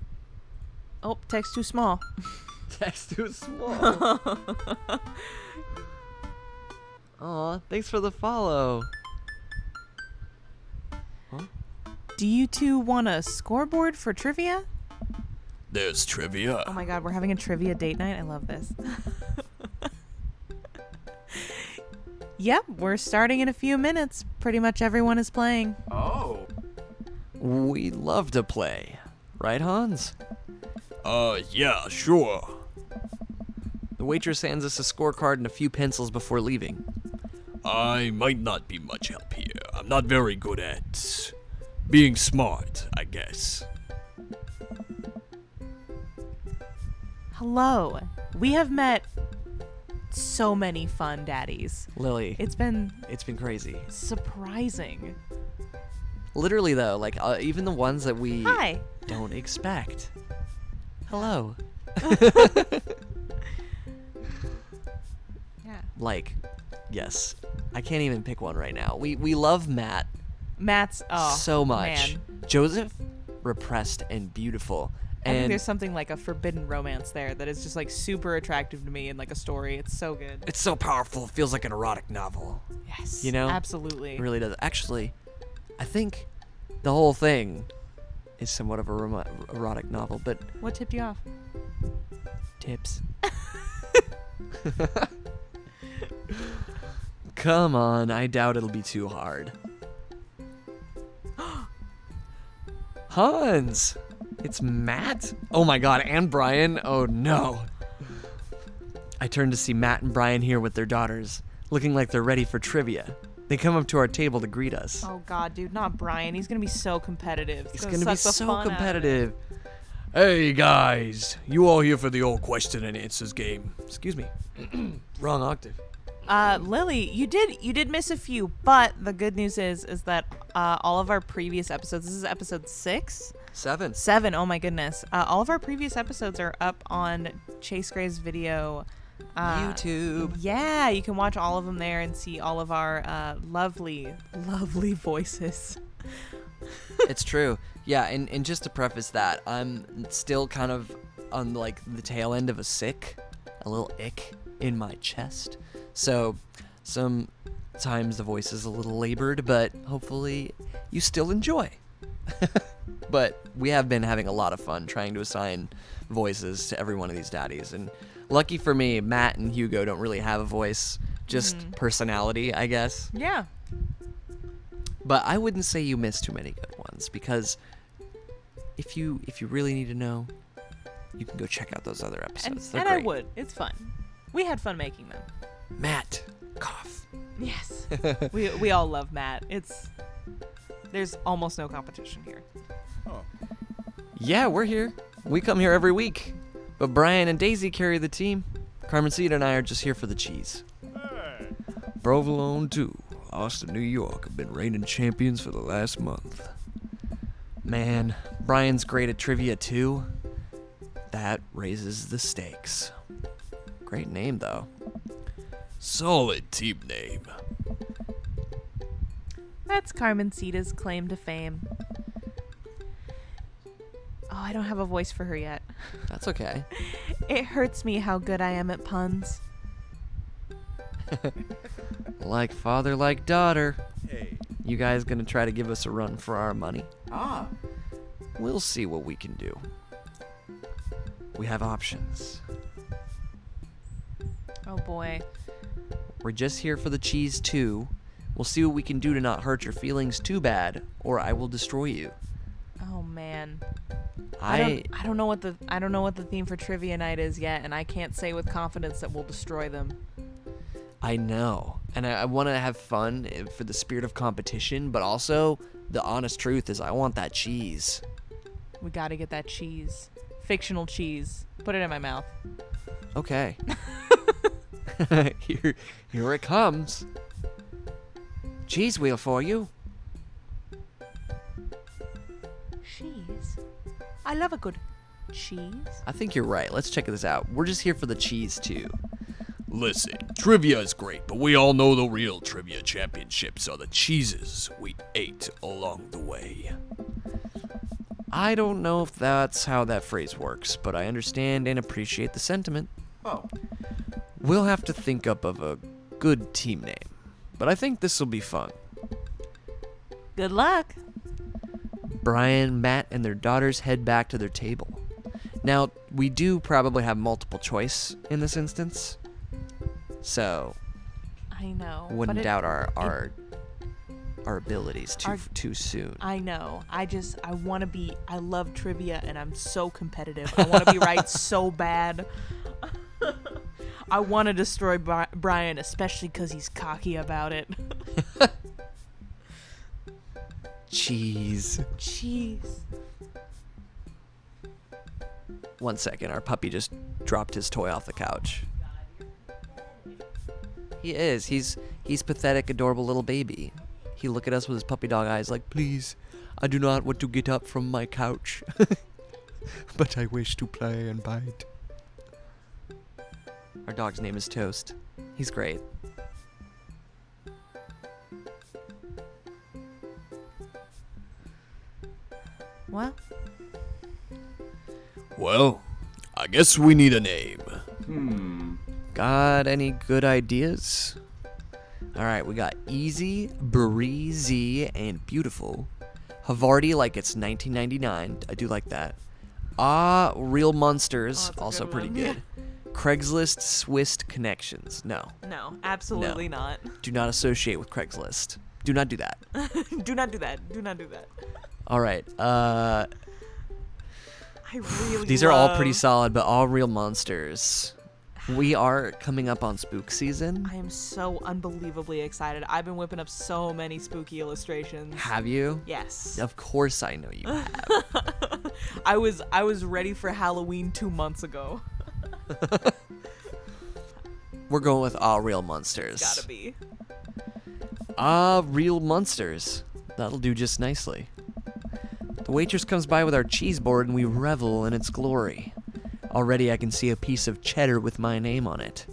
Speaker 2: Oh, text too small.
Speaker 1: Text too small. Aw, thanks for the follow.
Speaker 2: Do you two want a scoreboard for trivia?
Speaker 3: There's trivia.
Speaker 2: Oh my god, we're having a trivia date night. I love this. Yep, we're starting in a few minutes. Pretty much everyone is playing.
Speaker 5: Oh.
Speaker 1: We love to play. Right, Hans?
Speaker 3: Yeah, sure.
Speaker 1: The waitress hands us a scorecard and a few pencils before leaving.
Speaker 3: I might not be much help here. I'm not very good at being smart, I guess.
Speaker 2: Hello. We have met so many fun daddies.
Speaker 1: Lily,
Speaker 2: It's been
Speaker 1: it's been crazy.
Speaker 2: surprising.
Speaker 1: Literally, though, like, even the ones that we
Speaker 2: Hi.
Speaker 1: don't expect. Hello.
Speaker 2: Yeah.
Speaker 1: Like, yes. I can't even pick one right now. We love Matt
Speaker 2: Matt's
Speaker 1: so much.
Speaker 2: Man.
Speaker 1: Joseph, repressed and beautiful.
Speaker 2: I think
Speaker 1: And
Speaker 2: there's something like a forbidden romance there that is just like super attractive to me in like a story. It's so good.
Speaker 1: it's so powerful. It feels like an erotic novel.
Speaker 2: Yes.
Speaker 1: You know?
Speaker 2: Absolutely.
Speaker 1: It really does. Actually, I think the whole thing is somewhat of a erotic novel, but
Speaker 2: What tipped you off?
Speaker 1: tips. Come on, I doubt it'll be too hard. Hans! It's Matt? Oh my god, and Brian? Oh no. I turn to see Matt and Brian here with their daughters, looking like they're ready for trivia. They come up to our table to greet us.
Speaker 2: Oh god, dude, not Brian. He's gonna be so competitive.
Speaker 1: He's gonna be
Speaker 2: suck the
Speaker 1: so
Speaker 2: fun out of it.
Speaker 1: competitive.
Speaker 3: Hey guys, you all here for the old question and answers game?
Speaker 1: Excuse me. Wrong octave.
Speaker 2: Lily, you did miss a few, but the good news is that all of our previous episodes. This is episode 6,
Speaker 1: 7.
Speaker 2: 7. Oh my goodness! All of our previous episodes are up on Chase Gray's video.
Speaker 1: YouTube.
Speaker 2: Yeah, you can watch all of them there and see all of our lovely, lovely voices.
Speaker 1: It's true. Yeah, and just to preface that, I'm still kind of on like the tail end of a little ick in my chest. So sometimes the voice is a little labored, but hopefully you still enjoy. But we have been having a lot of fun trying to assign voices to every one of these daddies. And lucky for me, Matt and Hugo don't really have a voice, just personality, I guess.
Speaker 2: Yeah.
Speaker 1: But I wouldn't say you missed too many good ones, because if you really need to know, you can go check out those other episodes. They're
Speaker 2: And I
Speaker 1: great.
Speaker 2: would. It's fun. We had fun making them.
Speaker 1: Matt, cough.
Speaker 2: Yes. we all love Matt. There's almost no competition here.
Speaker 1: Yeah, we're here. We come here every week. But Brian and Daisy carry the team. Carmencita and I are just here for the cheese.
Speaker 3: Provolone 2, Austin, New York have been reigning champions for the last month.
Speaker 1: Man, Brian's great at trivia too. That raises the stakes. Great name, though.
Speaker 3: Solid team name.
Speaker 2: That's Carmencita's claim to fame. Oh, I don't have a voice for her yet.
Speaker 1: That's okay.
Speaker 2: It hurts me how good I am at puns.
Speaker 1: Like father, like daughter.
Speaker 5: Hey.
Speaker 1: You guys gonna try to give us a run for our money?
Speaker 5: Ah.
Speaker 1: We'll see what we can do. We have options.
Speaker 2: Oh boy.
Speaker 1: We're just here for the cheese too. We'll see what we can do to not hurt your feelings too bad, or I will destroy you.
Speaker 2: Oh man.
Speaker 1: I
Speaker 2: I don't know what the theme for trivia night is yet, and I can't say with confidence that we'll destroy them.
Speaker 1: I know. And I want to have fun for the spirit of competition, but also the honest truth is I want that cheese.
Speaker 2: We gotta get that cheese. Fictional cheese. Put it in my mouth.
Speaker 1: Okay. Here it comes. Cheese wheel for you.
Speaker 2: Cheese? I love a good cheese.
Speaker 1: I think you're right. Let's check this out. We're just here for the cheese too.
Speaker 3: Listen, trivia is great, but we all know the real trivia championships are the cheeses we ate along the way.
Speaker 1: I don't know if that's how that phrase works, but I understand and appreciate the sentiment.
Speaker 5: Oh.
Speaker 1: We'll have to think up of a good team name, but I think this will be fun.
Speaker 2: Good luck.
Speaker 1: Brian, Matt, and their daughters head back to their table. Now, we do probably have multiple choice in this instance, so
Speaker 2: I know.
Speaker 1: wouldn't
Speaker 2: but
Speaker 1: doubt our abilities
Speaker 2: Our-
Speaker 1: too soon.
Speaker 2: I know. I want to be. I love trivia, and I'm so competitive. I want to be right so bad. I want to destroy Brian, especially because he's cocky about it.
Speaker 1: Cheese.
Speaker 2: Jeez.
Speaker 1: 1 second, our puppy just dropped his toy off the couch. He is. He's pathetic, adorable little baby. He look at us with his puppy dog eyes like, please, I do not want to get up from my couch, but I wish to play and bite. Our dog's name is Toast. He's great.
Speaker 2: Well,
Speaker 3: Well, I guess we need a name.
Speaker 1: Got any good ideas? Alright, we got easy, breezy, and beautiful. Havarti like it's 1999. I do like that. Real monsters.
Speaker 2: Oh, that's a
Speaker 1: Also
Speaker 2: good
Speaker 1: pretty
Speaker 2: one.
Speaker 1: good. Craigslist Swist connections. No.
Speaker 2: no, absolutely not.
Speaker 1: Do not associate with Craigslist. Do not do that.
Speaker 2: Do not do that. Do not do that.
Speaker 1: Alright,
Speaker 2: I really.
Speaker 1: these are all pretty
Speaker 2: love-
Speaker 1: solid, but all real monsters. We are coming up on spook season.
Speaker 2: I am so unbelievably excited. I've been whipping up so many spooky illustrations.
Speaker 1: Have you?
Speaker 2: Yes.
Speaker 1: Of course I know you have.
Speaker 2: I was ready for Halloween 2 months ago.
Speaker 1: We're going with all real monsters.
Speaker 2: Gotta be.
Speaker 1: Real monsters. That'll do just nicely. The waitress comes by with our cheese board and we revel in its glory. Already I can see a piece of cheddar with my name on it.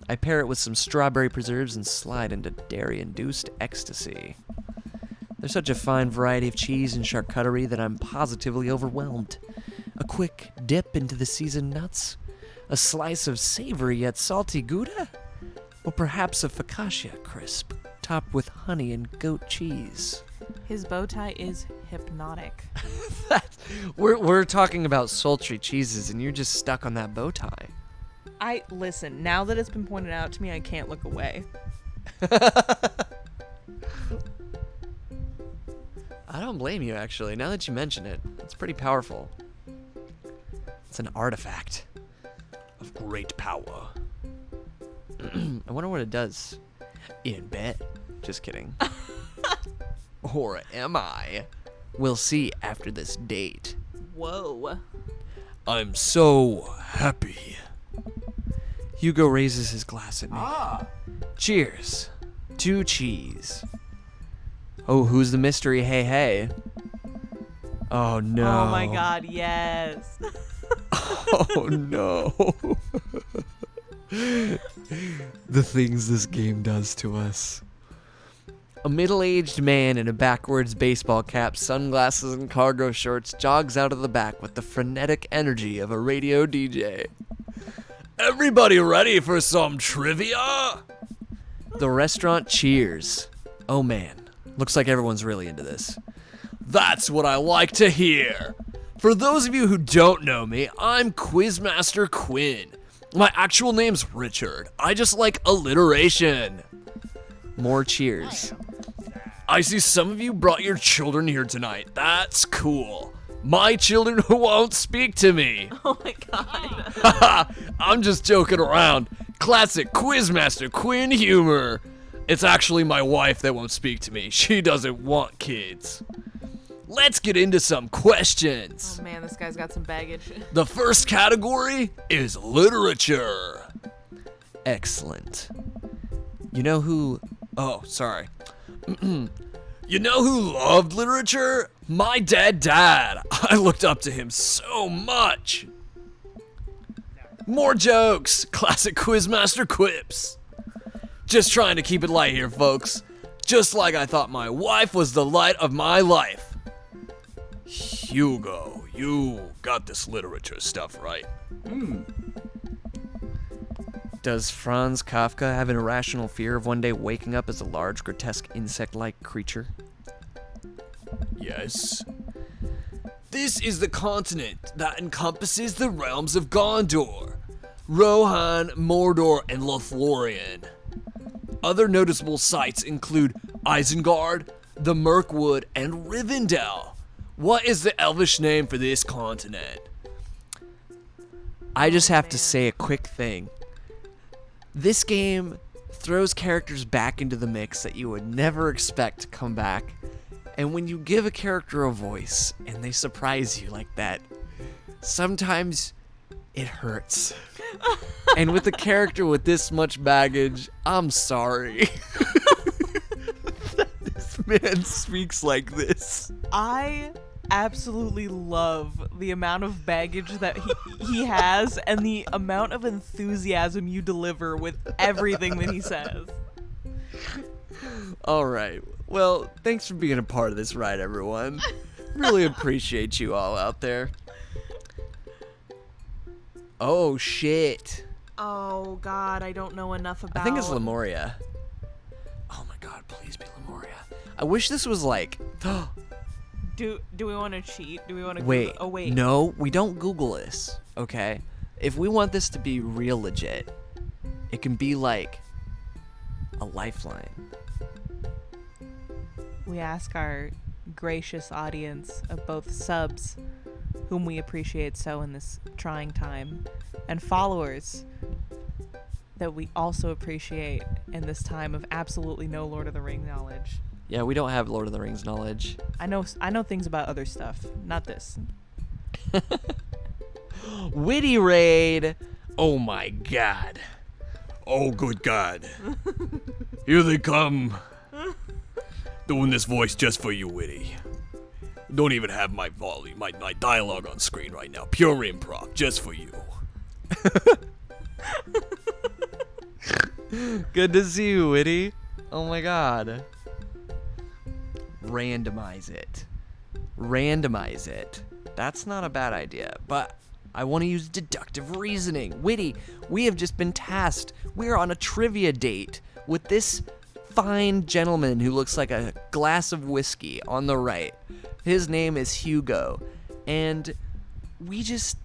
Speaker 1: I pair it with some strawberry preserves and slide into dairy-induced ecstasy. There's such a fine variety of cheese and charcuterie that I'm positively overwhelmed. A quick dip into the seasoned nuts? A slice of savory yet salty Gouda? Or perhaps a focaccia crisp, topped with honey and goat cheese?
Speaker 2: His bow tie is hypnotic.
Speaker 1: We're talking about sultry cheeses, and you're just stuck on that bow tie.
Speaker 2: I listen. Now that it's been pointed out to me, I can't look away.
Speaker 1: I don't blame you, actually. Now that you mention it, it's pretty powerful. It's an artifact of great power. I wonder what it does. In bed. Just kidding. Or am I? We'll see after this date.
Speaker 2: Whoa.
Speaker 3: I'm so happy.
Speaker 1: Hugo raises his glass at me. Cheers. To cheese. Oh, who's the mystery? Hey, hey. Oh, no.
Speaker 2: Oh my god, yes.
Speaker 1: Oh, no. The things this game does to us. A middle-aged man in a backwards baseball cap, sunglasses, and cargo shorts jogs out of the back with the frenetic energy of a radio DJ.
Speaker 3: Everybody ready for some trivia?
Speaker 1: The restaurant cheers. Oh man, looks like everyone's really into this.
Speaker 3: That's what I like to hear. For those of you who don't know me, I'm Quizmaster Quinn. My actual name's Richard. I just like alliteration.
Speaker 1: More cheers.
Speaker 3: I see some of you brought your children here tonight. That's cool. My children won't speak to me.
Speaker 2: Oh my god.
Speaker 3: I'm just joking around. Classic Quizmaster Quinn humor. It's actually my wife that won't speak to me. She doesn't want kids. Let's get into some questions.
Speaker 2: Oh man, this guy's got some baggage.
Speaker 3: The first category is literature.
Speaker 1: Excellent. You know who... Oh, sorry.
Speaker 3: You know who loved literature? My dad. I looked up to him so much. More jokes. Classic Quizmaster quips. Just trying to keep it light here, folks. Just like I thought my wife was the light of my life. Hugo, you got this literature stuff right.
Speaker 1: Does Franz Kafka have an irrational fear of one day waking up as a large, grotesque insect-like creature?
Speaker 3: Yes. This is the continent that encompasses the realms of Gondor, Rohan, Mordor, and Lothlorien. Other noticeable sites include Isengard, the Mirkwood, and Rivendell. What is the Elvish name for this continent?
Speaker 1: I just have to say a quick thing. This game throws characters back into the mix that you would never expect to come back. And when you give a character a voice and they surprise you like that, sometimes it hurts. And with a character with this much baggage, I'm sorry that this man speaks like this.
Speaker 2: I absolutely love the amount of baggage that he has and the amount of enthusiasm you deliver with everything that he says.
Speaker 1: All right. Well, thanks for being a part of this ride, everyone. Really appreciate you all out there. Oh, shit.
Speaker 2: Oh god, I don't know enough about
Speaker 1: I think it's Lemuria. Oh my god, please be Lemuria. I wish this was like...
Speaker 2: Do we want to cheat? Do we want to
Speaker 1: Wait.
Speaker 2: Oh wait.
Speaker 1: No, we don't Google this, okay? If we want this to be real legit, it can be like a lifeline.
Speaker 2: We ask our gracious audience of both subs, whom we appreciate so in this trying time, and followers that we also appreciate in this time of absolutely no Lord of the Rings knowledge.
Speaker 1: Yeah, we don't have Lord of the Rings knowledge.
Speaker 2: I know things about other stuff, not this.
Speaker 1: Witty raid. Oh my god.
Speaker 3: Oh, good God. Here they come. Doing this voice just for you, Witty. Don't even have my volume, my dialogue on screen right now. Pure improv, just for you.
Speaker 1: Good to see you, Witty. Oh my god. Randomize it. Randomize it. That's not a bad idea, but I want to use deductive reasoning. Witty, we have just been tasked. We're on a trivia date with this fine gentleman who looks like a glass of whiskey on the right. His name is Hugo, and we just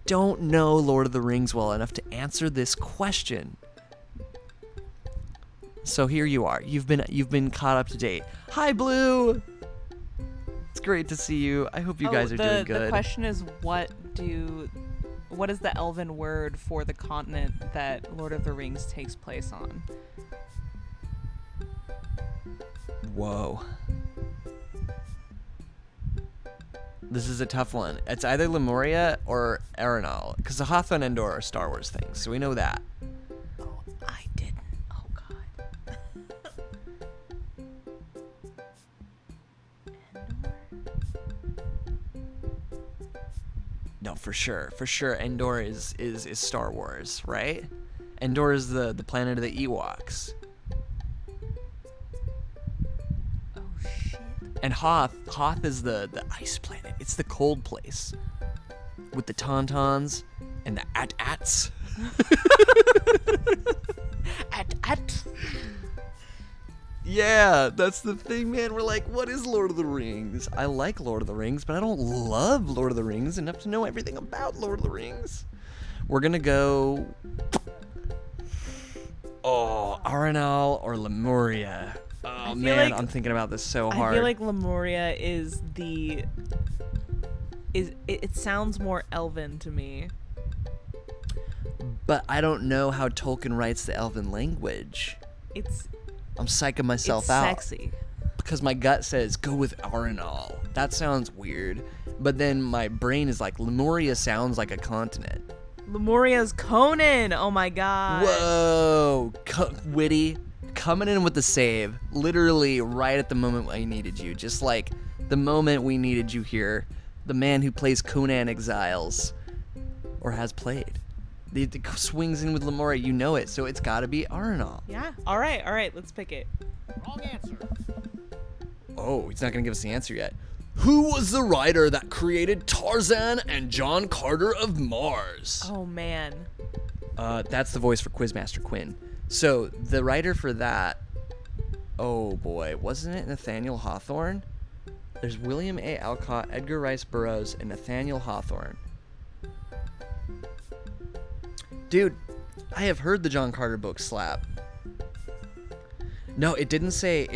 Speaker 1: don't know Lord of the Rings well enough to answer this question. So here you are. You've been caught up to date. Hi, Blue. It's great to see you. I hope you guys are doing good.
Speaker 2: The question is, what is the elven word for the continent that Lord of the Rings takes place on?
Speaker 1: Whoa. This is a tough one. It's either Lemuria or Arenal, because the Hoth and Endor are Star Wars things, so we know that.
Speaker 2: Oh, I didn't. Oh god.
Speaker 1: No, for sure. For sure, Endor is Star Wars, right? Endor is the planet of the Ewoks.
Speaker 2: Oh shit.
Speaker 1: And Hoth is the ice planet. It's the cold place. With the Tauntauns and the At-Ats.
Speaker 2: At.
Speaker 1: Yeah, that's the thing, man. We're like, what is Lord of the Rings? I like Lord of the Rings, but I don't love Lord of the Rings enough to know everything about Lord of the Rings. We're gonna go... Oh, Arenal or Lemuria. Oh, man,
Speaker 2: like-
Speaker 1: I'm thinking about this so hard.
Speaker 2: I feel like Lemuria it sounds more elven to me.
Speaker 1: But I don't know how Tolkien writes the elven language. I'm psyching myself
Speaker 2: It's
Speaker 1: out.
Speaker 2: sexy.
Speaker 1: Because my gut says, go with Arenal. That sounds weird. But then my brain is like, Lemuria sounds like a continent.
Speaker 2: Lemuria's Conan. Oh my god.
Speaker 1: Whoa. Witty. Coming in with the save. Literally right at the moment I needed you. Just like the moment we needed you here. The man who plays Conan Exiles. Or has played. The swings in with Lemuria, you know it, so it's gotta be Arenal.
Speaker 2: Yeah. All right. Let's pick it.
Speaker 5: Wrong answer.
Speaker 1: Oh, he's not gonna give us the answer yet.
Speaker 3: Who was the writer that created Tarzan and John Carter of Mars?
Speaker 2: Oh man.
Speaker 1: That's the voice for Quizmaster Quinn. So the writer for that, oh boy, wasn't it Nathaniel Hawthorne? There's William A. Alcott, Edgar Rice Burroughs, and Nathaniel Hawthorne. Dude, I have heard the John Carter book slap. No, it didn't say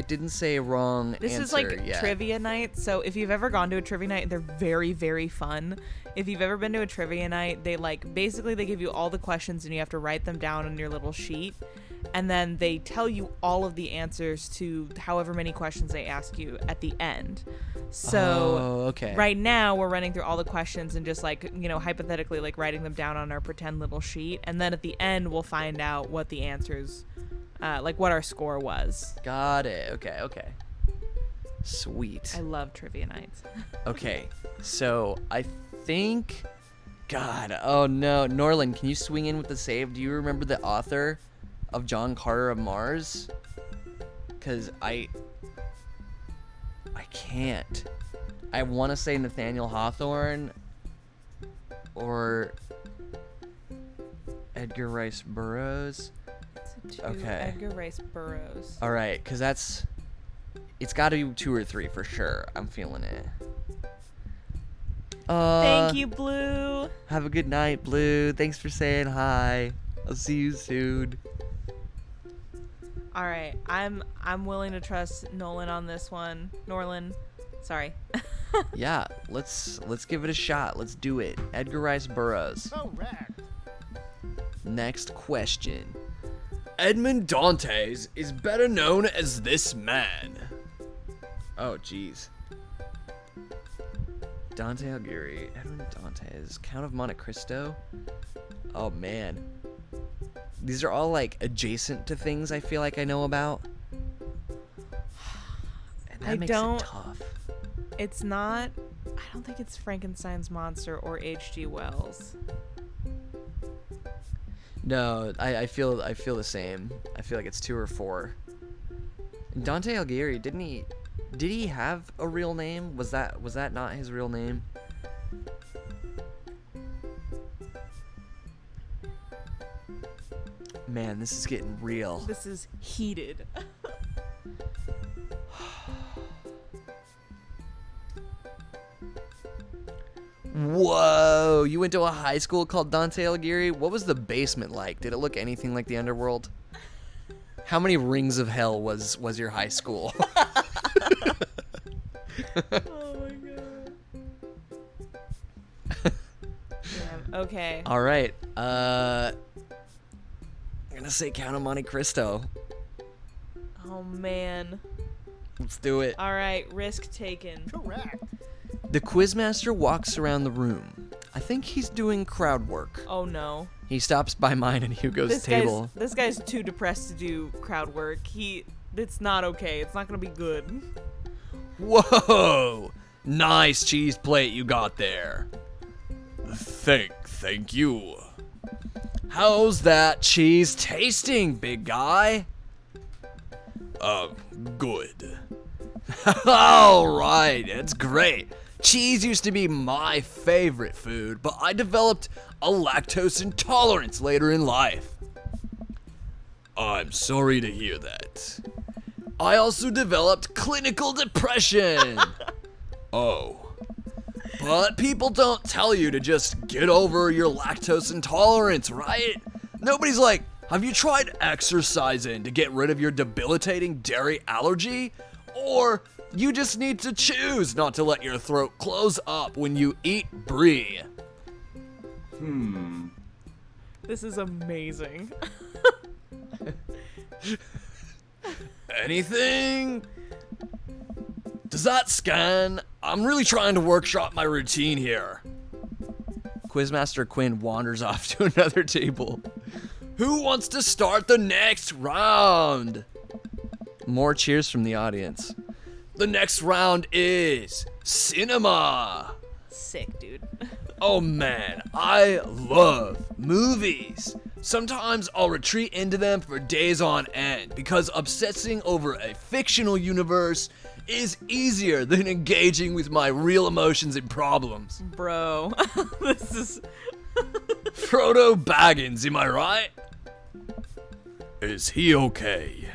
Speaker 1: wrong
Speaker 2: This
Speaker 1: answer
Speaker 2: is like
Speaker 1: yet.
Speaker 2: trivia night. So if you've ever gone to a trivia night, they're very, very fun. If you've ever been to a trivia night, they basically they give you all the questions and you have to write them down on your little sheet. And then they tell you all of the answers to however many questions they ask you at the end. So
Speaker 1: Oh, okay.
Speaker 2: right now we're running through all the questions and just hypothetically writing them down on our pretend little sheet. And then at the end we'll find out what the answers, what our score was.
Speaker 1: Got it. Okay. Sweet.
Speaker 2: I love trivia nights.
Speaker 1: Okay, so I think... God, oh no. Norland, can you swing in with the save? Do you remember the author of John Carter of Mars? Because I can't. I want to say Nathaniel Hawthorne or Edgar Rice Burroughs. Okay.
Speaker 2: Edgar Rice Burroughs.
Speaker 1: All right, because it's got to be 2 or 3 for sure. I'm feeling it.
Speaker 2: Thank you, Blue.
Speaker 1: Have a good night, Blue. Thanks for saying hi. I'll see you soon.
Speaker 2: All right, I'm willing to trust Nolan on this one. Norland, sorry.
Speaker 1: Yeah, let's give it a shot. Let's do it. Edgar Rice Burroughs.
Speaker 5: Correct.
Speaker 1: Next question.
Speaker 3: Edmond Dantes is better known as this man.
Speaker 1: Oh, jeez. Dante Alighieri, Edwin Dantes, Count of Monte Cristo. Oh man, these are all adjacent to things I feel like I know about, and that makes it tough.
Speaker 2: It's not. I don't think it's Frankenstein's monster or H.G. Wells.
Speaker 1: No, I feel the same. I feel like it's 2 or 4. And Dante Alighieri, did he have a real name? Was that not his real name? Man, this is getting real.
Speaker 2: This is heated.
Speaker 1: Whoa, you went to a high school called Dante Alighieri? What was the basement like? Did it look anything like the underworld? How many rings of hell was your high school?
Speaker 2: Oh my god. Damn. Okay.
Speaker 1: All right. I'm gonna say Count of Monte Cristo.
Speaker 2: Oh man.
Speaker 1: Let's do it.
Speaker 2: All right. Risk taken.
Speaker 5: Correct.
Speaker 1: The quizmaster walks around the room. I think he's doing crowd work.
Speaker 2: Oh no.
Speaker 1: He stops by mine and Hugo's table.
Speaker 2: This guy's too depressed to do crowd work. It's not okay. It's not gonna be good.
Speaker 3: Whoa! Nice cheese plate you got there. Thank you.
Speaker 1: How's that cheese tasting, big guy?
Speaker 3: Good.
Speaker 1: All right, it's great. Cheese used to be my favorite food, but I developed a lactose intolerance later in life.
Speaker 3: I'm sorry to hear that.
Speaker 1: I also developed clinical depression.
Speaker 3: Oh,
Speaker 1: But people don't tell you to just get over your lactose intolerance, right? Nobody's like, have you tried exercising to get rid of your debilitating dairy allergy? Or you just need to choose not to let your throat close up when you eat brie.
Speaker 2: This is amazing.
Speaker 3: anything? Does that scan? I'm really trying to workshop my routine here.
Speaker 1: Quizmaster Quinn wanders off to another table.
Speaker 3: Who wants to start the next round?
Speaker 1: More cheers from the audience.
Speaker 3: The next round is cinema.
Speaker 2: Sick, dude.
Speaker 3: Oh man, I love movies. Sometimes I'll retreat into them for days on end because obsessing over a fictional universe is easier than engaging with my real emotions and problems.
Speaker 2: Bro. This is
Speaker 3: Frodo Baggins, am I right? Is he okay?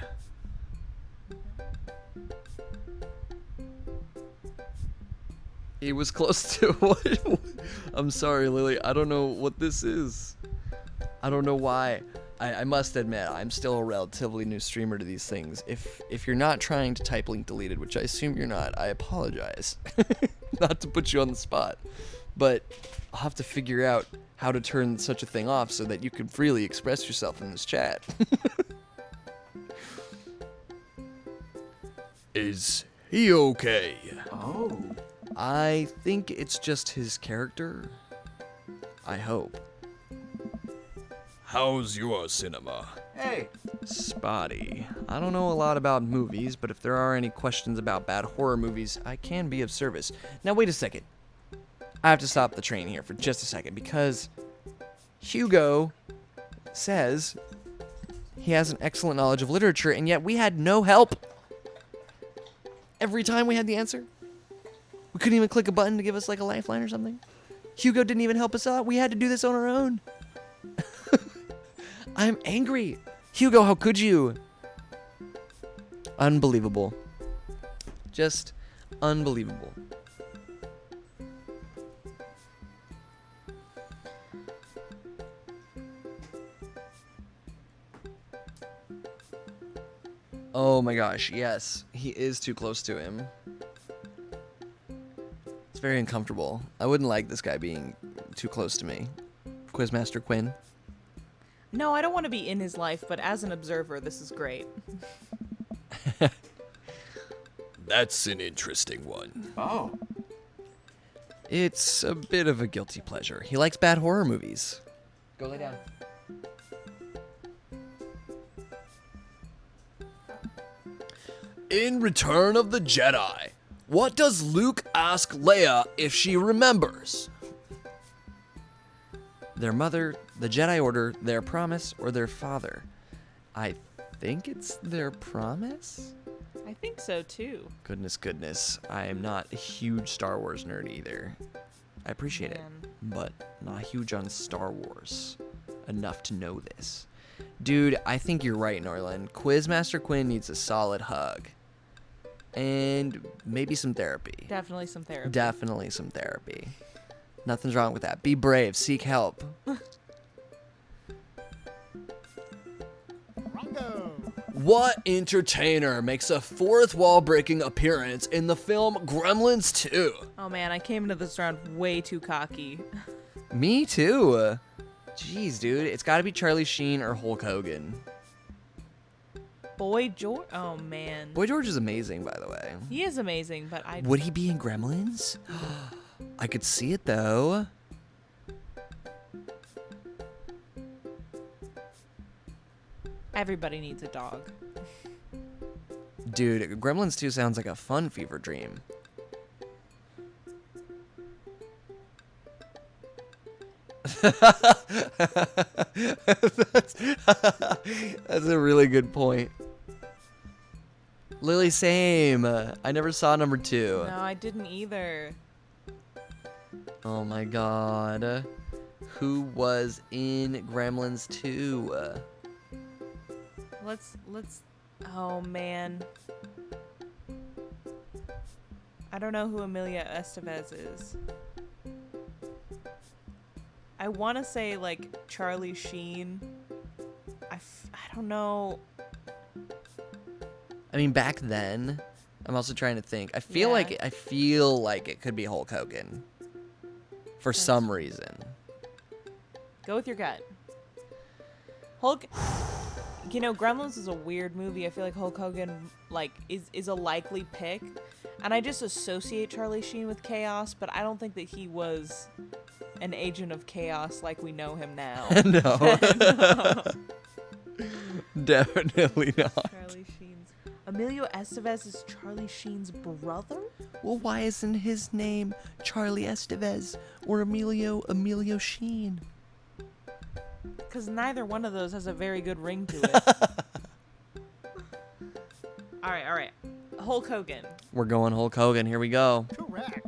Speaker 1: He was close to what? I'm sorry, Lily. I don't know what this is. I don't know why. I must admit, I'm still a relatively new streamer to these things. If you're not trying to type link deleted, which I assume you're not, I apologize. Not to put you on the spot. But I'll have to figure out how to turn such a thing off so that you can freely express yourself in this chat.
Speaker 3: Is he okay?
Speaker 5: Oh.
Speaker 1: I think it's just his character. I hope.
Speaker 3: How's your cinema?
Speaker 5: Hey.
Speaker 1: Spotty. I don't know a lot about movies, but if there are any questions about bad horror movies, I can be of service. Now wait a second. I have to stop the train here for just a second because Hugo says he has an excellent knowledge of literature, and yet we had no help. Every time we had the answer, we couldn't even click a button to give us like a lifeline or something. Hugo didn't even help us out. We had to do this on our own. I'm angry. Hugo, how could you? Unbelievable. Just unbelievable. Oh my gosh, yes. He is too close to him. It's very uncomfortable. I wouldn't like this guy being too close to me. Quizmaster Quinn.
Speaker 2: No, I don't want to be in his life, but as an observer, this is great.
Speaker 3: That's an interesting one.
Speaker 5: Oh.
Speaker 1: It's a bit of a guilty pleasure. He likes bad horror movies. Go lay down.
Speaker 3: In Return of the Jedi, what does Luke ask Leia if she remembers?
Speaker 1: Their mother, the Jedi Order, their promise, or their father? I think it's their promise?
Speaker 2: I think so too.
Speaker 1: Goodness. I am not a huge Star Wars nerd either. I appreciate it,
Speaker 2: Man.
Speaker 1: but not huge on Star Wars. Enough to know this. Dude, I think you're right, Norland. Quizmaster Quinn needs a solid hug. And maybe some therapy.
Speaker 2: Definitely some therapy.
Speaker 1: Definitely some therapy. Nothing's wrong with that. Be brave. Seek help.
Speaker 3: What entertainer makes a fourth wall breaking appearance in the film Gremlins 2?
Speaker 2: Oh man, I came into this round way too cocky.
Speaker 1: Me too. Jeez, dude. It's got to be Charlie Sheen or Hulk Hogan.
Speaker 2: Boy George. Oh man.
Speaker 1: Boy George is amazing, by the way.
Speaker 2: He is amazing, but I.
Speaker 1: Would he be in Gremlins? I could see it, though.
Speaker 2: Everybody needs a dog.
Speaker 1: Dude, Gremlins 2 sounds like a fun fever dream. that's a really good point. Lily, same. I never saw number 2.
Speaker 2: No, I didn't either.
Speaker 1: Oh my god. Who was in Gremlins 2?
Speaker 2: Let's. Oh man. I don't know who Amelia Estevez is. I want to say like Charlie Sheen. I don't know.
Speaker 1: I mean, back then, I'm also trying to think. I feel like it could be Hulk Hogan for some reason.
Speaker 2: Go with your gut. Hulk. You know, Gremlins is a weird movie. I feel like Hulk Hogan is a likely pick, and I just associate Charlie Sheen with chaos, but I don't think that he was an agent of chaos like we know him now.
Speaker 1: No. Definitely not.
Speaker 2: Charlie Sheen's Emilio Estevez is Charlie Sheen's brother?
Speaker 1: Well, why isn't his name Charlie Estevez or Emilio Sheen?
Speaker 2: Because neither one of those has a very good ring to it. All right. Hulk Hogan.
Speaker 1: We're going Hulk Hogan. Here we go.
Speaker 5: Correct.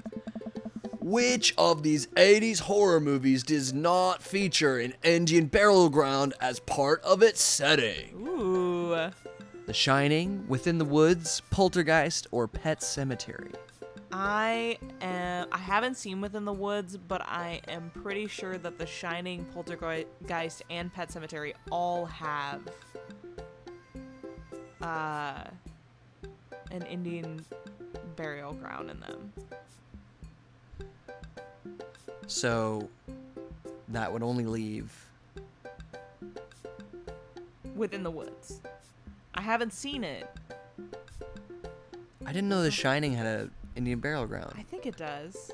Speaker 3: Which of these 80s horror movies does not feature an Indian burial ground as part of its setting?
Speaker 2: Ooh.
Speaker 1: The Shining, Within the Woods, Poltergeist, or Pet Cemetery?
Speaker 2: I haven't seen Within the Woods, but I am pretty sure that The Shining, Poltergeist, and Pet Sematary all have an Indian burial ground in them.
Speaker 1: So that would only leave.
Speaker 2: Within the Woods. I haven't seen it.
Speaker 1: I didn't know The Shining had a Indian burial
Speaker 2: I
Speaker 1: ground.
Speaker 2: think it does.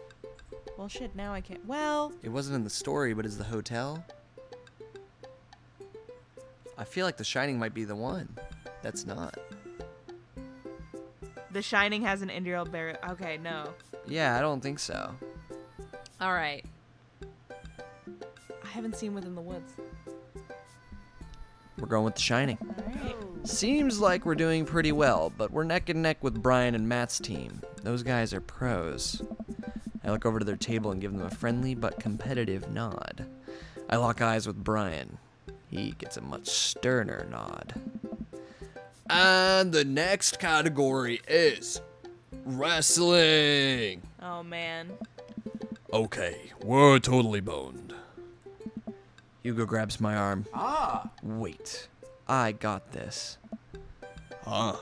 Speaker 2: Well, shit, now I can't. Well,
Speaker 1: It wasn't in the story, but is the hotel? I feel like The Shining might be the one. That's not.
Speaker 2: The Shining has an Indian burial. Okay, no.
Speaker 1: Yeah, I don't think so.
Speaker 2: All right. I haven't seen Within the Woods.
Speaker 1: We're going with The Shining.
Speaker 2: All right.
Speaker 1: Seems like we're doing pretty well, but we're neck and neck with Brian and Matt's team. Those guys are pros. I look over to their table and give them a friendly but competitive nod. I lock eyes with Brian. He gets a much sterner nod.
Speaker 3: And the next category is wrestling.
Speaker 2: Oh man.
Speaker 3: Okay, we're totally boned.
Speaker 1: Hugo grabs my arm.
Speaker 5: Ah.
Speaker 1: Wait, I got this.
Speaker 3: Huh?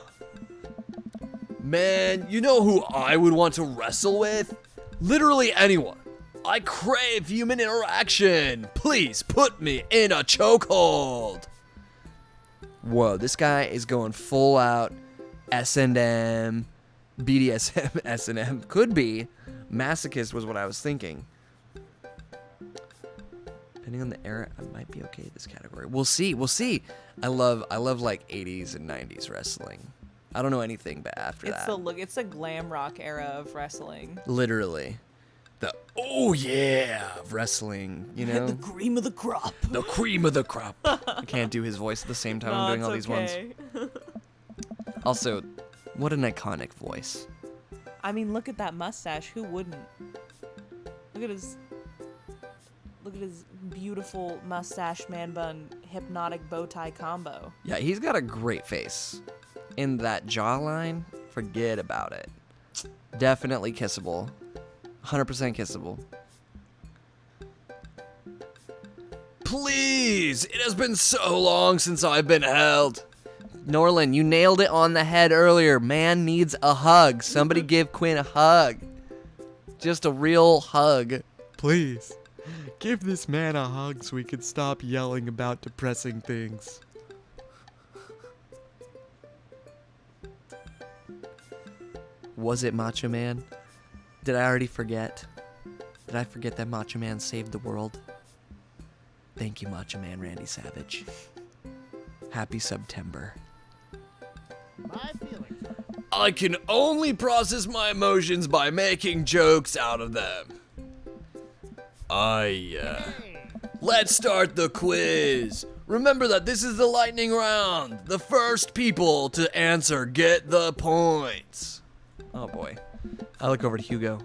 Speaker 3: Man, you know who I would want to wrestle with? Literally anyone. I crave human interaction. Please put me in a chokehold.
Speaker 1: Whoa, this guy is going full out S&M, BDSM, S&M. Could be. Masochist was what I was thinking. Depending on the era, I might be okay with this category. We'll see. I love like 80s and 90s wrestling. I don't know anything but after
Speaker 2: It's
Speaker 1: that.
Speaker 2: the look. It's the glam rock era of wrestling.
Speaker 1: Literally. The oh yeah of wrestling, you know?
Speaker 2: The cream of the crop.
Speaker 3: The cream of the crop.
Speaker 1: I can't do his voice at the same time I'm doing all these ones. Also, what an iconic voice.
Speaker 2: I mean, look at that mustache. Who wouldn't? Look at his beautiful mustache, man bun, hypnotic bow tie combo.
Speaker 1: Yeah, he's got a great face. In that jawline, forget about it. Definitely kissable. 100% kissable.
Speaker 3: Please, it has been so long since I've been held.
Speaker 1: Norlin, you nailed it on the head earlier. Man needs a hug. Somebody give Quinn a hug. Just a real hug. Please. Give this man a hug so we can stop yelling about depressing things. Was it Macho Man? Did I already forget? Did I forget that Macho Man saved the world? Thank you, Macho Man Randy Savage. Happy September.
Speaker 5: My feelings.
Speaker 3: I can only process my emotions by making jokes out of them. Let's start the quiz. Remember that this is the lightning round. The first people to answer get the points.
Speaker 1: Oh boy. I look over to Hugo.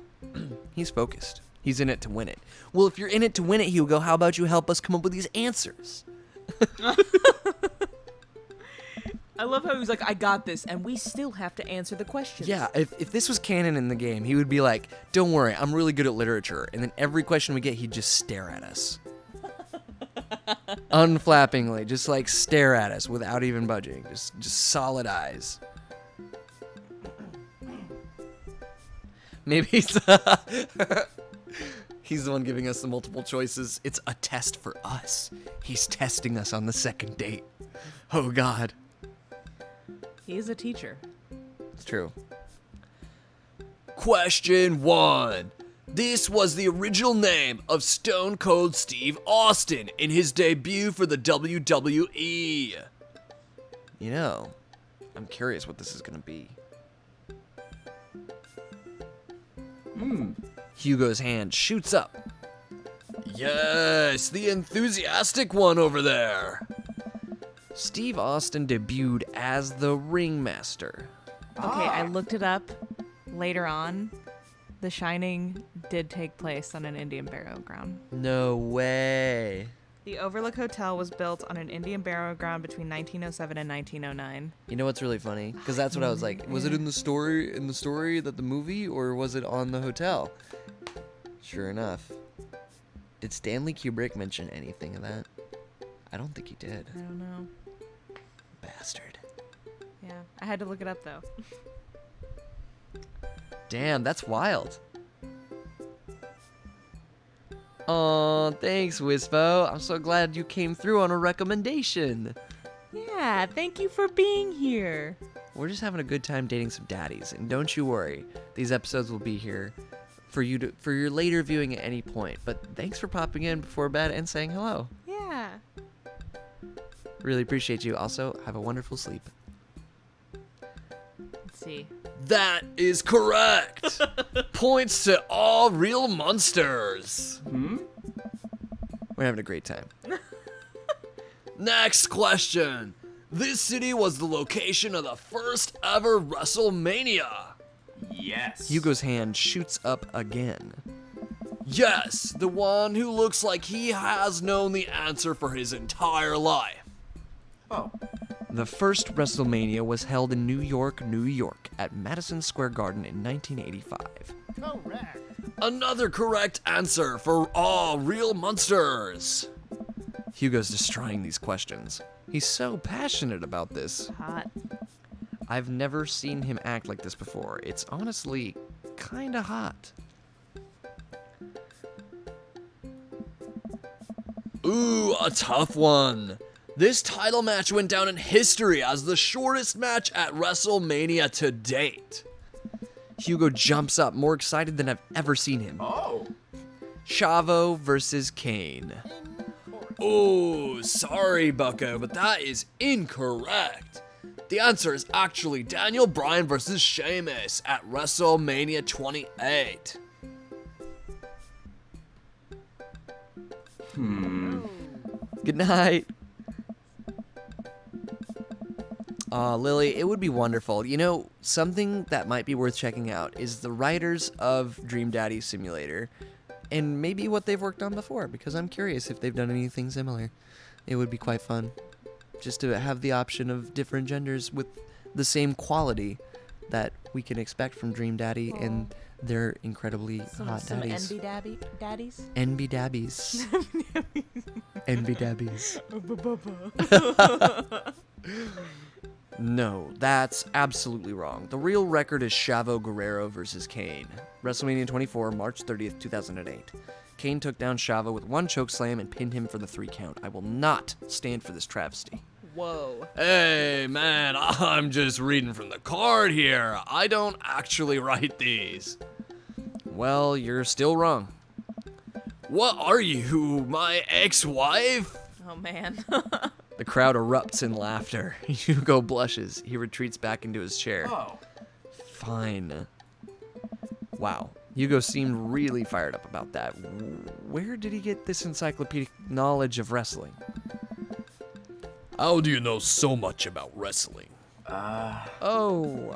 Speaker 1: He's focused. He's in it to win it. Well, if you're in it to win it, Hugo, how about you help us come up with these answers?
Speaker 2: I love how he's like, I got this, and we still have to answer the questions.
Speaker 1: Yeah, if this was canon in the game, he would be like, don't worry, I'm really good at literature. And then every question we get, he'd just stare at us. Unflappingly, just like stare at us without even budging. Just solid eyes. Maybe he's he's the one giving us the multiple choices. It's a test for us. He's testing us on the second date. Oh God.
Speaker 2: He is a teacher.
Speaker 1: It's true.
Speaker 3: Question 1. This was the original name of Stone Cold Steve Austin in his debut for the WWE.
Speaker 1: You know, I'm curious what this is gonna be. Hugo's hand shoots up.
Speaker 3: Yes, the enthusiastic one over there.
Speaker 1: Steve Austin debuted as the Ringmaster.
Speaker 2: Okay, I looked it up later on. The Shining did take place on an Indian burial ground.
Speaker 1: No way.
Speaker 2: The Overlook Hotel was built on an Indian burial ground between 1907 and 1909.
Speaker 1: You know what's really funny? Because that's what I was like. Was it in the story that the movie, or was it on the hotel? Sure enough. Did Stanley Kubrick mention anything of that? I don't think he did.
Speaker 2: I don't know.
Speaker 1: Bastard.
Speaker 2: Yeah, I had to look it up though.
Speaker 1: Damn, that's wild. Aw, thanks, Wispo. I'm so glad you came through on a recommendation.
Speaker 2: Yeah, thank you for being here.
Speaker 1: We're just having a good time dating some daddies, and don't you worry, these episodes will be here for your later viewing at any point. But thanks for popping in before bed and saying hello.
Speaker 2: Yeah.
Speaker 1: Really appreciate you. Also, have a wonderful sleep.
Speaker 2: Let's see.
Speaker 3: That is correct. Points to all real monsters.
Speaker 1: We're having a great time.
Speaker 3: Next question. This city was the location of the first ever WrestleMania.
Speaker 4: Yes.
Speaker 1: Hugo's hand shoots up again.
Speaker 3: Yes, the one who looks like he has known the answer for his entire life.
Speaker 4: Oh.
Speaker 1: The first WrestleMania was held in New York, New York, at Madison Square Garden in 1985.
Speaker 5: Correct.
Speaker 3: Another correct answer for all real monsters.
Speaker 1: Hugo's destroying these questions. He's so passionate about this.
Speaker 2: Hot.
Speaker 1: I've never seen him act like this before. It's honestly kinda hot.
Speaker 3: Ooh, a tough one. This title match went down in history as the shortest match at WrestleMania to date.
Speaker 1: Hugo jumps up, more excited than I've ever seen him.
Speaker 4: Oh.
Speaker 1: Chavo versus Kane.
Speaker 3: Oh, sorry, Bucko, but that is incorrect. The answer is actually Daniel Bryan versus Sheamus at WrestleMania 28.
Speaker 1: Good night. Lily, it would be wonderful. You know, something that might be worth checking out is the writers of Dream Daddy Simulator and maybe what they've worked on before, because I'm curious if they've done anything similar. It would be quite fun just to have the option of different genders with the same quality that we can expect from Dream Daddy and their incredibly hot daddies.
Speaker 2: Daddies?
Speaker 1: NB Dabbies. NB Dabbies. No, that's absolutely wrong. The real record is Chavo Guerrero versus Kane. WrestleMania 24, March 30th, 2008. Kane took down Chavo with one chokeslam and pinned him for the 3 count. I will not stand for this travesty.
Speaker 2: Whoa.
Speaker 3: Hey, man, I'm just reading from the card here. I don't actually write these.
Speaker 1: Well, you're still wrong.
Speaker 3: What are you, my ex-wife?
Speaker 2: Oh man.
Speaker 1: The crowd erupts in laughter. Hugo blushes. He retreats back into his chair.
Speaker 4: Oh.
Speaker 1: Fine. Wow. Hugo seemed really fired up about that. Where did he get this encyclopedic knowledge of wrestling?
Speaker 3: How do you know so much about wrestling?
Speaker 1: Oh,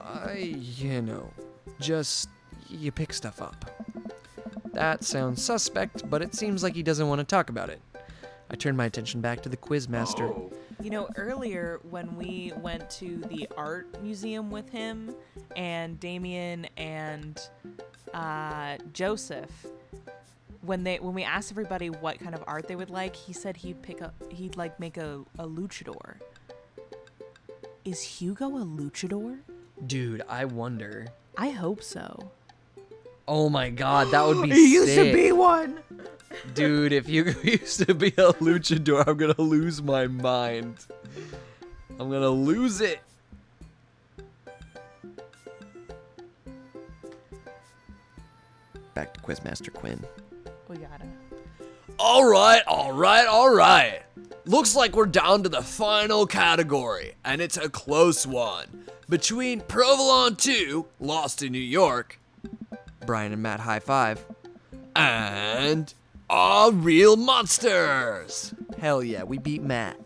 Speaker 1: you pick stuff up. That sounds suspect, but it seems like he doesn't want to talk about it. I turned my attention back to the quiz master.
Speaker 4: Oh.
Speaker 2: You know, earlier when we went to the art museum with him and Damien and Joseph, when we asked everybody what kind of art they would like, he said he'd make a luchador. Is Hugo a luchador?
Speaker 1: Dude, I wonder.
Speaker 2: I hope so.
Speaker 1: Oh my god, that would be
Speaker 2: He
Speaker 1: sick.
Speaker 2: used to be one.
Speaker 1: Dude, if Hugo used to be a luchador, I'm gonna lose my mind. I'm gonna lose it. Back to Quizmaster Quinn.
Speaker 2: We gotta.
Speaker 3: All right. Looks like we're down to the final category, and it's a close one. Between Provolone 2, Lost in New York,
Speaker 1: Brian and Matt high five.
Speaker 3: and All Real Monsters.
Speaker 1: Hell yeah, we beat Matt.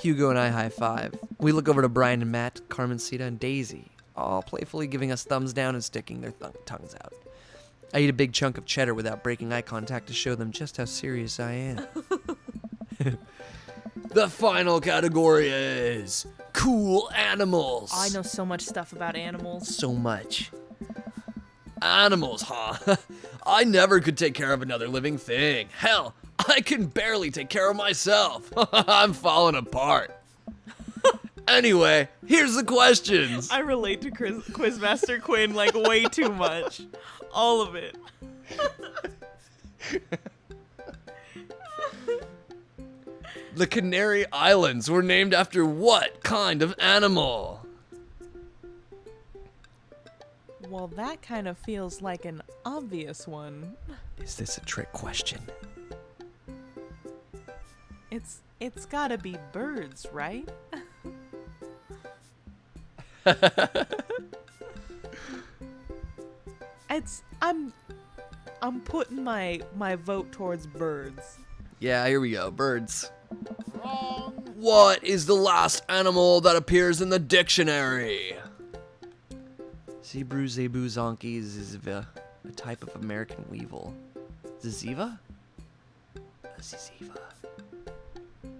Speaker 1: Hugo and I high five. We look over to Brian and Matt, Carmencita and Daisy, all playfully giving us thumbs down and sticking their tongues out. I eat a big chunk of cheddar without breaking eye contact to show them just how serious I am.
Speaker 3: The final category is cool animals.
Speaker 2: I know so much stuff about animals.
Speaker 1: So much.
Speaker 3: Animals, huh? I never could take care of another living thing. Hell, I can barely take care of myself. I'm falling apart. Anyway, here's the questions.
Speaker 2: I relate to Quizmaster Quinn like way too much. All of it.
Speaker 3: The Canary Islands were named after what kind of animal?
Speaker 2: Well, that kind of feels like an obvious one.
Speaker 1: Is this a trick question?
Speaker 2: It's gotta be birds, right? I'm putting my vote towards birds.
Speaker 1: Yeah, here we go. Birds.
Speaker 5: Wrong.
Speaker 3: What is the last animal that appears in the dictionary?
Speaker 1: Zebru zebu zonki ziziva, a type of American weevil. Ziziva? A ziziva.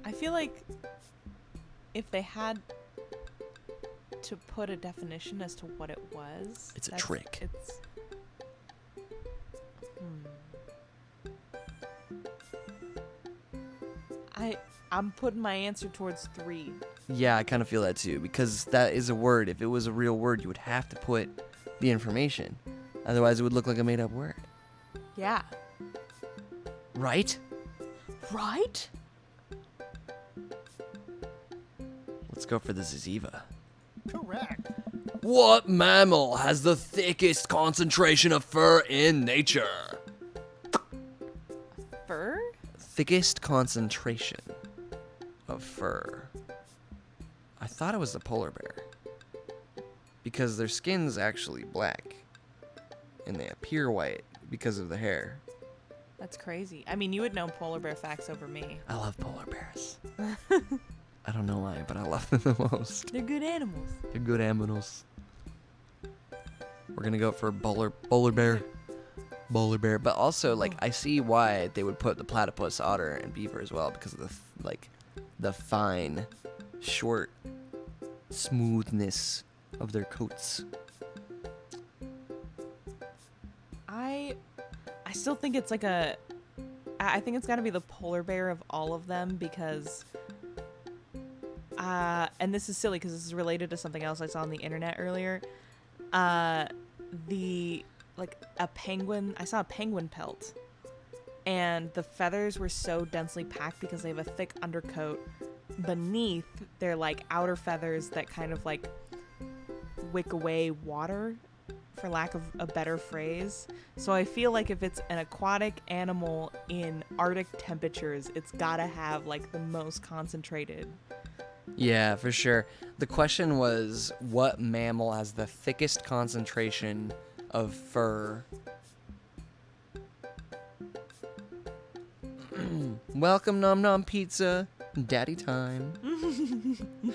Speaker 2: I feel like if they had to put a definition as to what it was,
Speaker 1: It's a trick.
Speaker 2: It's I'm putting my answer towards 3.
Speaker 1: Yeah, I kind of feel that too, because that is a word. If it was a real word, you would have to put the information. Otherwise, it would look like a made-up word.
Speaker 2: Yeah.
Speaker 1: Right?
Speaker 2: Right?
Speaker 1: Let's go for the ziziva.
Speaker 5: Correct.
Speaker 3: What mammal has the thickest concentration of fur in nature?
Speaker 2: Fur?
Speaker 1: Thickest concentration of fur. I thought it was the polar bear. Because their skin's actually black. And they appear white because of the hair.
Speaker 2: That's crazy. I mean, you would know polar bear facts over me.
Speaker 1: I love polar bears. I don't know why, but I love them the most.
Speaker 2: They're good animals.
Speaker 1: They're good aminos. We're gonna go for polar bear. Polar bear. But also, like, I see why they would put the platypus, otter, and beaver as well, because of the fine, short smoothness of their coats.
Speaker 2: I still think it's like I think it's got to be the polar bear of all of them because and this is silly because this is related to something else I saw on the internet earlier. A penguin, I saw a penguin pelt and the feathers were so densely packed because they have a thick undercoat beneath their like outer feathers that kind of like wick away water, for lack of a better phrase. So I feel like if it's an aquatic animal in Arctic temperatures, it's gotta have like the most concentrated.
Speaker 1: Yeah, for sure. The question was, what mammal has the thickest concentration of fur? Welcome, Nom Nom Pizza. Daddy time.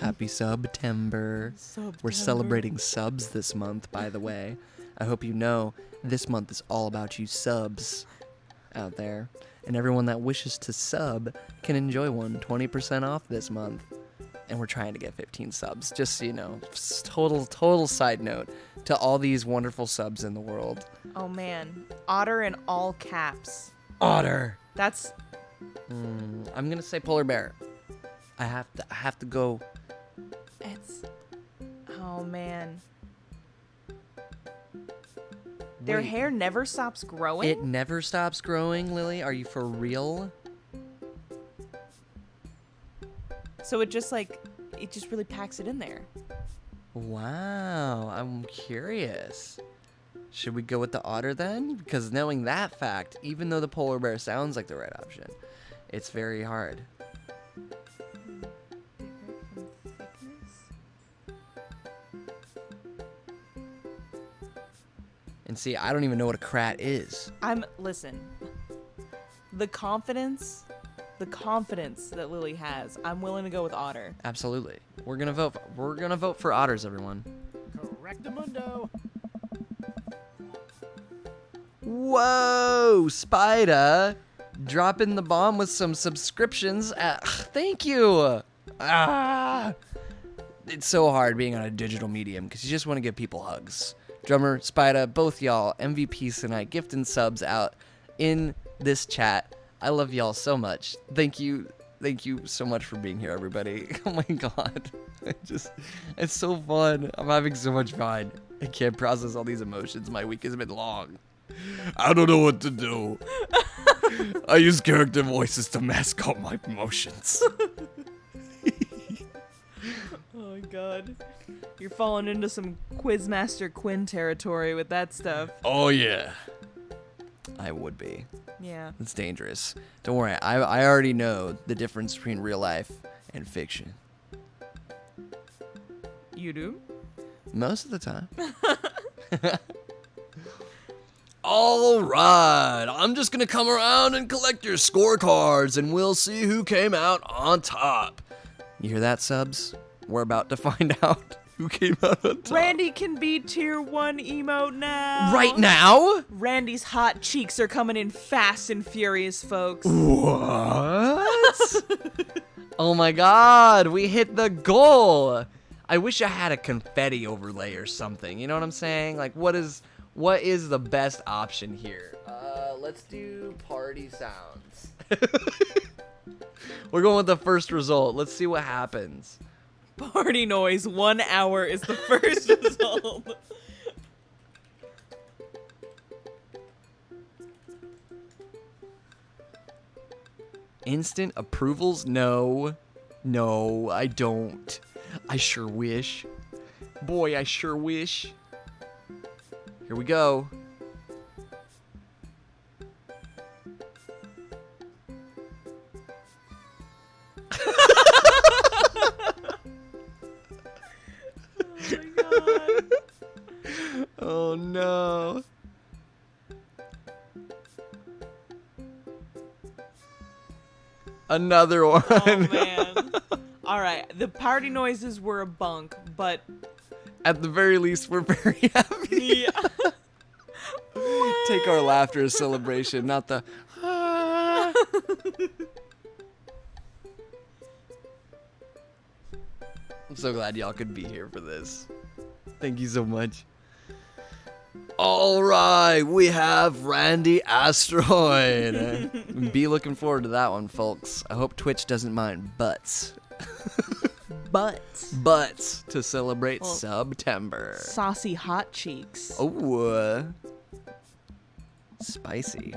Speaker 1: Happy September. We're celebrating subs this month, by the way. I hope you know this month is all about you subs out there. And everyone that wishes to sub can enjoy 20% off this month. And we're trying to get 15 subs, just so you know. Total side note to all these wonderful subs in the world.
Speaker 2: Oh man, otter in all caps.
Speaker 1: Otter.
Speaker 2: That's
Speaker 1: I'm gonna say polar bear. I have to go.
Speaker 2: it's. Oh man. Their
Speaker 1: Wait,
Speaker 2: hair never stops growing.
Speaker 1: It never stops growing, Lily. Are you for real?
Speaker 2: So it just really packs it in there.
Speaker 1: Wow, I'm curious. Should we go with the otter then? Because knowing that fact, even though the polar bear sounds like the right option, it's very hard. And see, I don't even know what a krat is.
Speaker 2: Listen. The confidence that Lily has, I'm willing to go with otter.
Speaker 1: Absolutely. We're gonna vote for otters, everyone.
Speaker 5: Correctamundo.
Speaker 1: Whoa, Spida, dropping the bomb with some subscriptions. Thank you. It's so hard being on a digital medium because you just want to give people hugs. Drummer, Spida, both y'all, MVPs tonight, gifting subs out in this chat. I love y'all so much. Thank you so much for being here, everybody. Oh my god. It's so fun. I'm having so much fun. I can't process all these emotions. My week has been long.
Speaker 3: I don't know what to do. I use character voices to mask all my emotions.
Speaker 2: Oh my god. You're falling into some Quizmaster Quinn territory with that stuff.
Speaker 3: Oh yeah.
Speaker 1: I would be.
Speaker 2: Yeah.
Speaker 1: It's dangerous. Don't worry. I already know the difference between real life and fiction.
Speaker 2: You do?
Speaker 1: Most of the time.
Speaker 3: All right, I'm just gonna come around and collect your scorecards, and we'll see who came out on top.
Speaker 1: You hear that, subs? We're about to find out who came out on top.
Speaker 2: Randy can be tier 1 emote now.
Speaker 1: Right now?
Speaker 2: Randy's hot cheeks are coming in fast and furious, folks.
Speaker 1: What? Oh my god, we hit the goal. I wish I had a confetti overlay or something. You know what I'm saying? Like, what is the best option here? Let's do party sounds. We're going with the first result. Let's see what happens.
Speaker 2: Party noise, 1 hour is the first result.
Speaker 1: Instant approvals? No. No, I don't. I sure wish. Boy, I sure wish. Here we go.
Speaker 2: Oh my god.
Speaker 1: Oh no. Another one.
Speaker 2: Oh man. Alright, the party noises were a bunk, but
Speaker 1: At the very least, we're very happy.
Speaker 2: yeah.
Speaker 1: Take our laughter as celebration, not the. I'm so glad y'all could be here for this. Thank you so much.
Speaker 3: All right, we have Randy Asteroid.
Speaker 1: Be looking forward to that one, folks. I hope Twitch doesn't mind butts.
Speaker 2: Butts.
Speaker 1: Butts to celebrate
Speaker 2: Well,
Speaker 1: September.
Speaker 2: Saucy hot cheeks.
Speaker 1: Oh, spicy.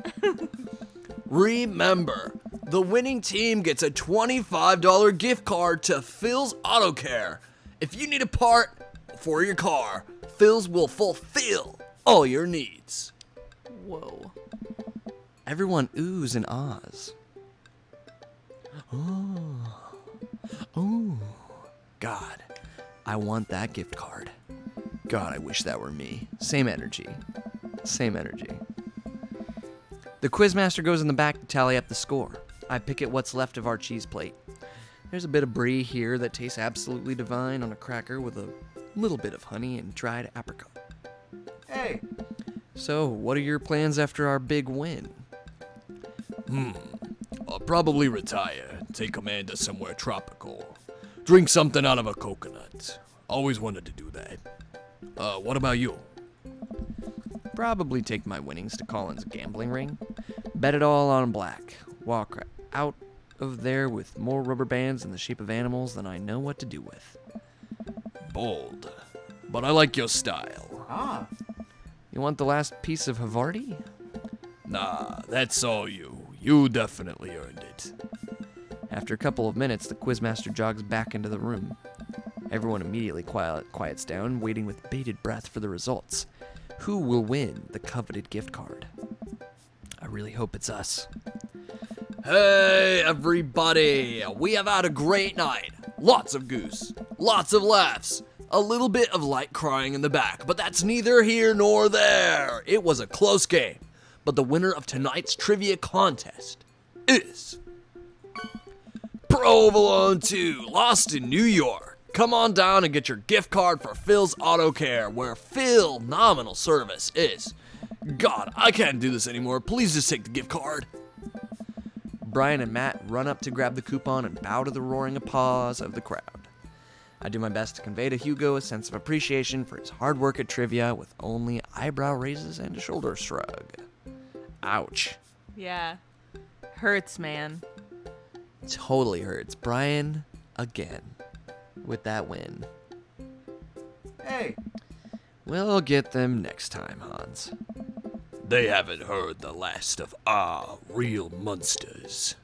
Speaker 3: Remember, the winning team gets a $25 gift card to Phil's Auto Care. If you need a part for your car, Phil's will fulfill all your needs.
Speaker 2: Whoa.
Speaker 1: Everyone oohs and ahs. Oh, God, I want that gift card. God, I wish that were me. Same energy. Same energy. The quizmaster goes in the back to tally up the score. I pick at what's left of our cheese plate. There's a bit of brie here that tastes absolutely divine on a cracker with a little bit of honey and dried apricot.
Speaker 4: Hey,
Speaker 1: So, what are your plans after our big win?
Speaker 3: I'll probably retire, take Amanda somewhere tropical, drink something out of a coconut. Always wanted to do that. What about you?
Speaker 1: Probably take my winnings to Colin's gambling ring, bet it all on black, walk out of there with more rubber bands in the shape of animals than I know what to do with.
Speaker 3: Bold, but I like your style.
Speaker 4: ah,
Speaker 1: You want the last piece of Havarti?
Speaker 3: Nah, that's all you. You definitely earned it.
Speaker 1: After a couple of minutes, the quizmaster jogs back into the room. Everyone immediately quiets down, waiting with bated breath for the results. Who will win the coveted gift card? I really hope it's us.
Speaker 3: Hey, everybody! We have had a great night. Lots of goose, lots of laughs, a little bit of light crying in the back, but that's neither here nor there. It was a close game, but the winner of tonight's trivia contest is Provolone 2, lost in New York. Come on down and get your gift card for Phil's Auto Care, where Phil nominal service is God, I can't do this anymore. Please just take the gift card.
Speaker 1: Brian and Matt run up to grab the coupon and bow to the roaring applause of the crowd. I do my best to convey to Hugo a sense of appreciation for his hard work at trivia with only eyebrow raises and a shoulder shrug. Ouch.
Speaker 2: Yeah. Hurts, man.
Speaker 1: Totally hurts. Brian, again, with that win.
Speaker 4: Hey,
Speaker 1: We'll get them next time, Hans.
Speaker 3: They haven't heard the last of our real monsters.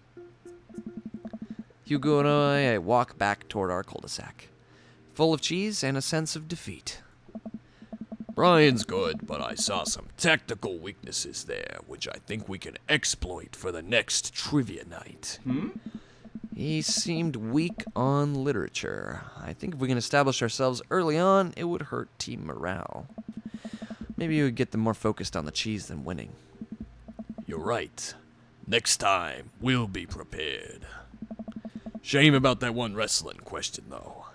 Speaker 1: Hugo and I walk back toward our cul-de-sac, full of cheese and a sense of defeat.
Speaker 3: Brian's good, but I saw some technical weaknesses there, which I think we can exploit for the next trivia night.
Speaker 1: He seemed weak on literature. I think if we can establish ourselves early on, it would hurt team morale. Maybe we would get them more focused on the cheese than winning.
Speaker 3: You're right. Next time, we'll be prepared. Shame about that one wrestling question, though.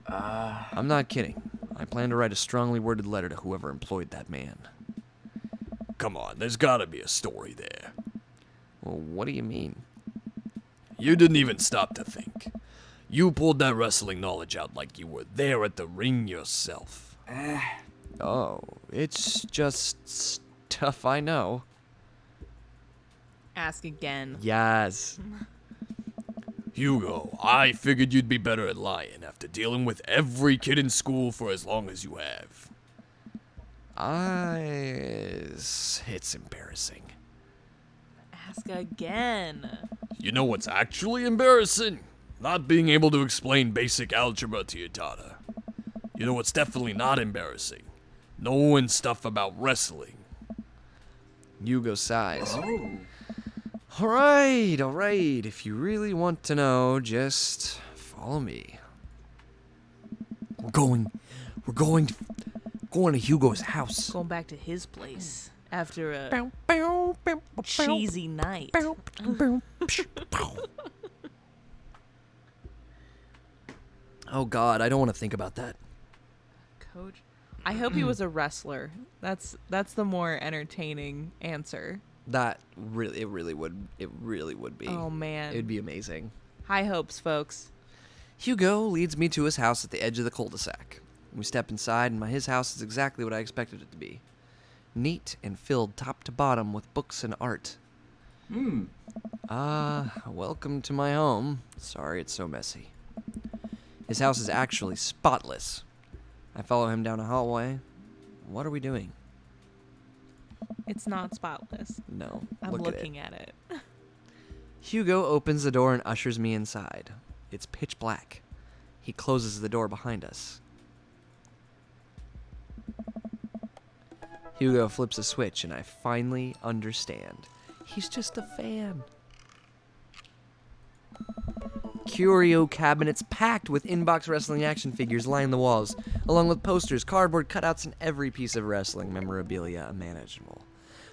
Speaker 1: I'm not kidding. I plan to write a strongly worded letter to whoever employed that man.
Speaker 3: Come on, there's gotta be a story there.
Speaker 1: Well, what do you mean?
Speaker 3: You didn't even stop to think. You pulled that wrestling knowledge out like you were there at the ring yourself.
Speaker 1: Oh, it's just stuff I know.
Speaker 2: Ask again.
Speaker 1: Yes.
Speaker 3: Hugo, I figured you'd be better at lying after dealing with every kid in school for as long as you have.
Speaker 1: It's embarrassing.
Speaker 2: Ask again.
Speaker 3: You know what's actually embarrassing? Not being able to explain basic algebra to your daughter. You know what's definitely not embarrassing? Knowing stuff about wrestling.
Speaker 1: Hugo sighs.
Speaker 4: oh,
Speaker 1: All right. If you really want to know, just follow me. We're going to Hugo's house.
Speaker 2: Going back to his place after a cheesy night.
Speaker 1: Oh God, I don't want to think about that.
Speaker 2: Coach, I hope he was a wrestler. That's the more entertaining answer.
Speaker 1: It really would be.
Speaker 2: Oh man.
Speaker 1: It would be amazing.
Speaker 2: High hopes, folks.
Speaker 1: Hugo leads me to his house at the edge of the cul-de-sac. We step inside, and his house is exactly what I expected it to be. Neat and filled top to bottom with books and art. Welcome to my home. Sorry it's so messy. His house is actually spotless. I follow him down a hallway. What are we doing?
Speaker 2: It's not spotless.
Speaker 1: No,
Speaker 2: I'm
Speaker 1: look
Speaker 2: looking
Speaker 1: at
Speaker 2: at it.
Speaker 1: Hugo opens the door and ushers me inside. It's pitch black. He closes the door behind us. Hugo flips a switch and I finally understand. He's just a fan. Curio cabinets packed with in-box wrestling action figures line the walls, along with posters, cardboard cutouts, and every piece of wrestling memorabilia imaginable.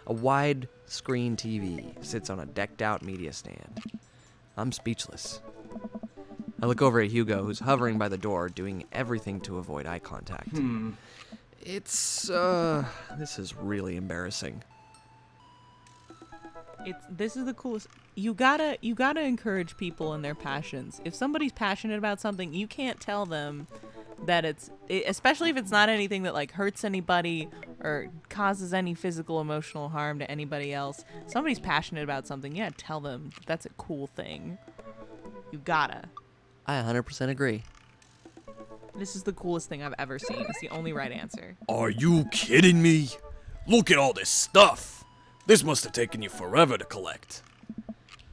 Speaker 1: A wide-screen TV sits on a decked-out media stand. I'm speechless. I look over at Hugo, who's hovering by the door, doing everything to avoid eye contact. This is really embarrassing.
Speaker 2: This is the coolest. You gotta encourage people in their passions. If somebody's passionate about something, you can't tell them that especially if it's not anything that like hurts anybody or causes any physical emotional harm to anybody else. If somebody's passionate about something, you gotta tell them that's a cool thing. You gotta.
Speaker 1: I 100% agree.
Speaker 2: This is the coolest thing I've ever seen. It's the only right answer.
Speaker 3: Are you kidding me? Look at all this stuff. This must have taken you forever to collect.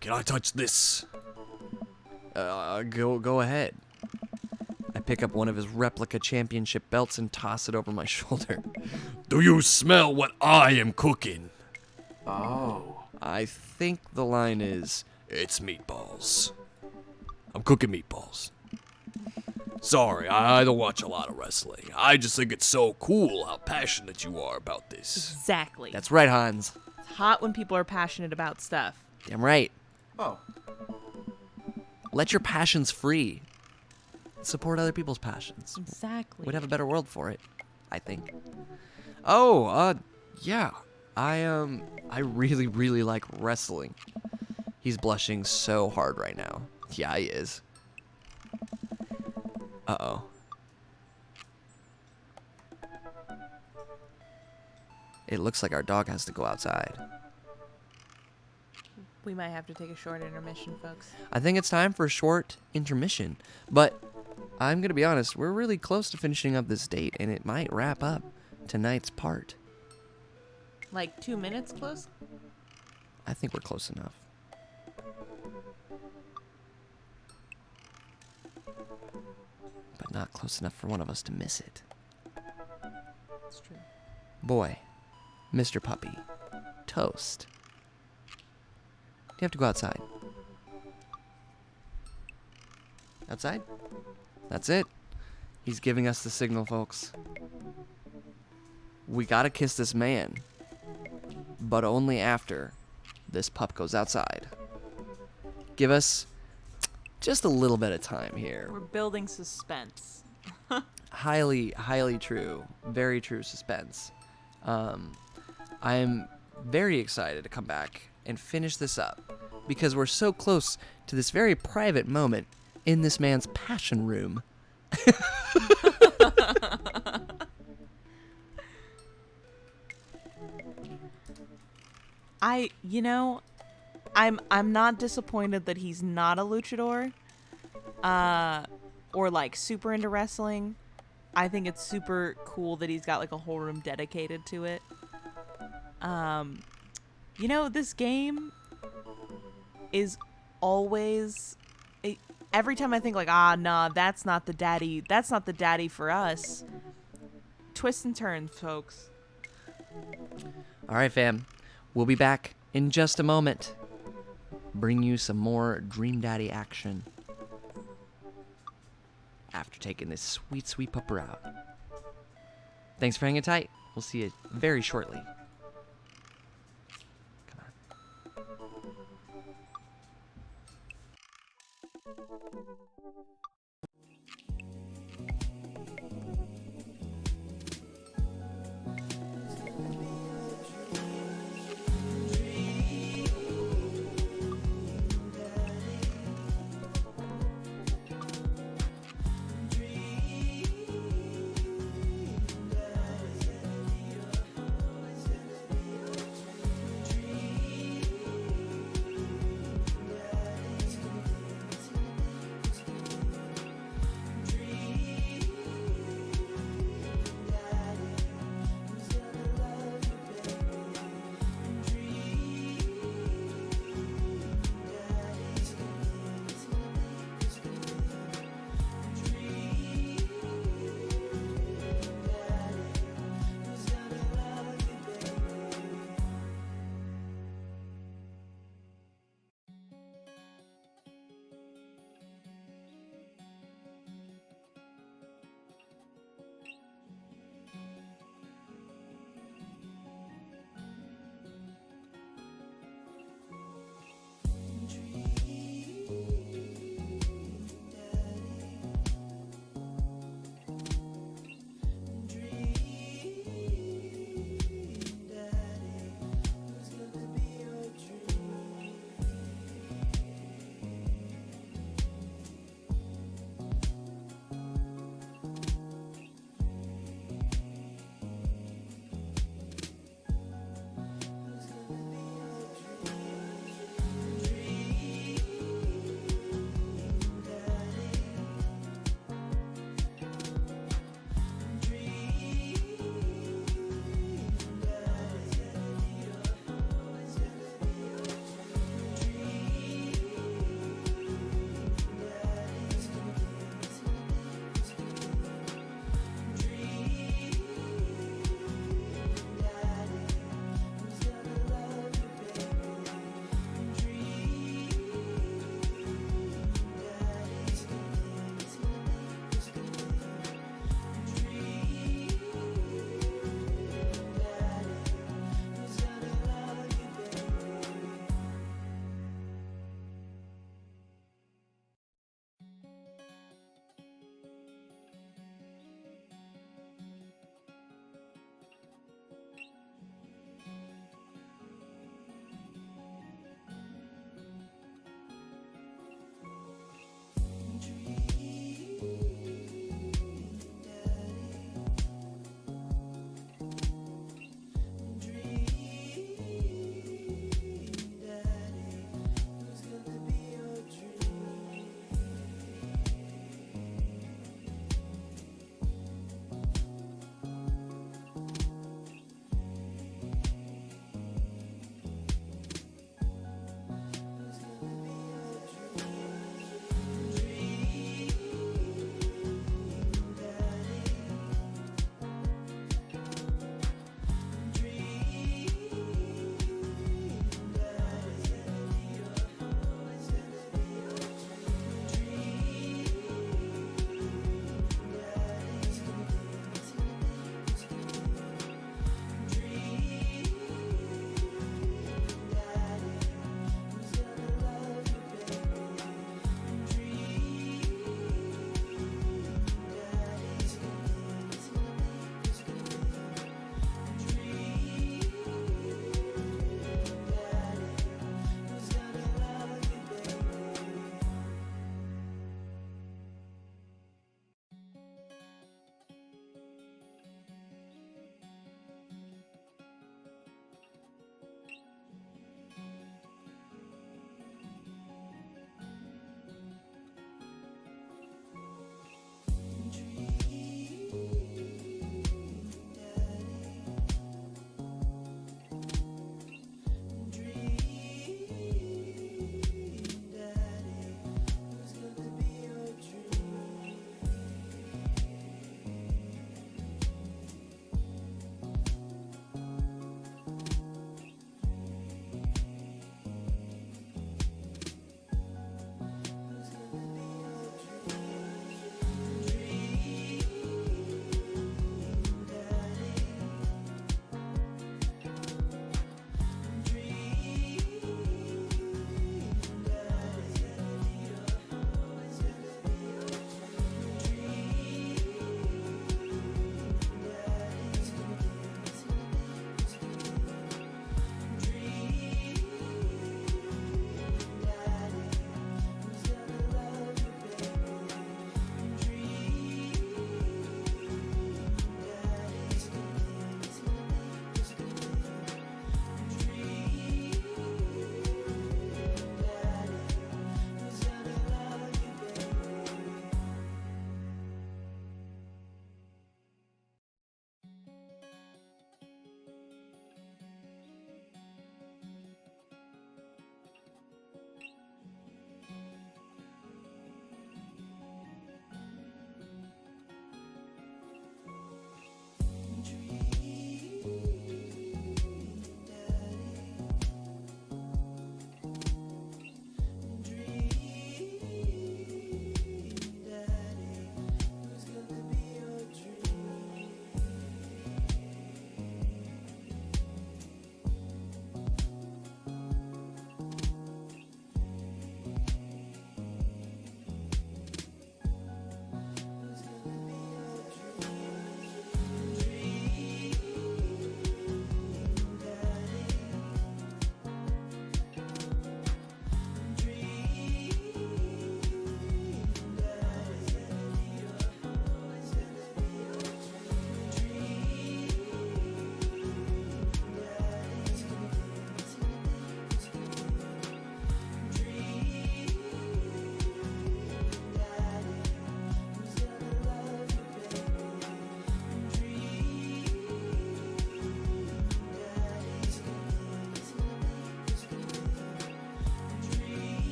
Speaker 3: Can I touch this?
Speaker 1: Go ahead. I pick up one of his replica championship belts and toss it over my shoulder.
Speaker 3: Do you smell what I am cooking?
Speaker 4: oh.
Speaker 1: I think the line is,
Speaker 3: It's meatballs. I'm cooking meatballs. Sorry, I don't watch a lot of wrestling. I just think it's so cool how passionate you are about this.
Speaker 2: Exactly.
Speaker 1: that's right, Hans.
Speaker 2: It's hot when people are passionate about stuff.
Speaker 1: Damn right.
Speaker 4: Oh.
Speaker 1: Let your passions free. Support other people's passions.
Speaker 2: Exactly.
Speaker 1: We'd have a better world for it, I think. Oh, yeah. I really, really like wrestling. He's blushing so hard right now. Yeah, he is. Uh-oh. It looks like our dog has to go outside.
Speaker 2: We might have to take a short intermission, folks.
Speaker 1: I think it's time for a short intermission. But I'm going to be honest, we're really close to finishing up this date, and it might wrap up tonight's part.
Speaker 2: Like 2 minutes close?
Speaker 1: I think we're close enough. But not close enough for one of us to miss it.
Speaker 2: That's true.
Speaker 1: Boy, Mr. Puppy, toast. You have to go outside. Outside? That's it. He's giving us the signal, folks. We gotta kiss this man. But only after this pup goes outside. Give us just a little bit of time here.
Speaker 2: We're building suspense.
Speaker 1: Highly, highly true. Very true suspense. I'm very excited to come back and finish this up because we're so close to this very private moment in this man's passion room.
Speaker 2: I'm not disappointed that he's not a luchador, or like super into wrestling. I think it's super cool that he's got like a whole room dedicated to it. This game is always every time I think like, nah, that's not the daddy for us. Twists and turns, folks.
Speaker 1: All right, fam. We'll be back in just a moment. Bring you some more Dream Daddy action after taking this sweet, sweet pupper out. Thanks for hanging tight. We'll see you very shortly. Come on.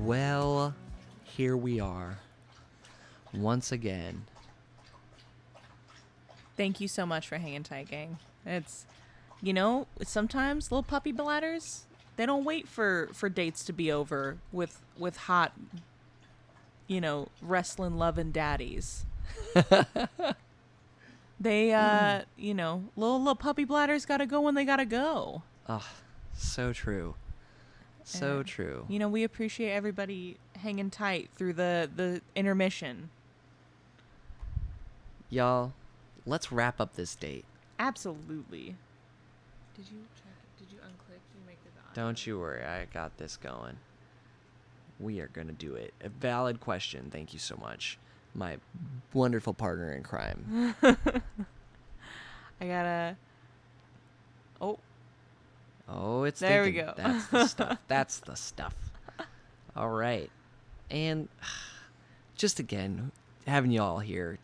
Speaker 1: Well, here we are. Once again.
Speaker 2: Thank you so much for hanging tight, gang. It's, sometimes little puppy bladders, they don't wait for dates to be over with hot, wrestling loving daddies. They, little puppy bladders gotta go when they gotta go.
Speaker 1: Oh, so true. So
Speaker 2: And,
Speaker 1: true.
Speaker 2: We appreciate everybody hanging tight through the intermission.
Speaker 1: Y'all, let's wrap up this date.
Speaker 2: Absolutely. Did you check? Did you unclick? Did you make the dot?
Speaker 1: Don't you worry, I got this going. We are going to do it. A valid question. Thank you so much. My wonderful partner in crime.
Speaker 2: I gotta. Oh,
Speaker 1: Oh, it's
Speaker 2: There we
Speaker 1: thinking.
Speaker 2: go.
Speaker 1: That's the stuff. That's the stuff. All right. And just again, having you all here.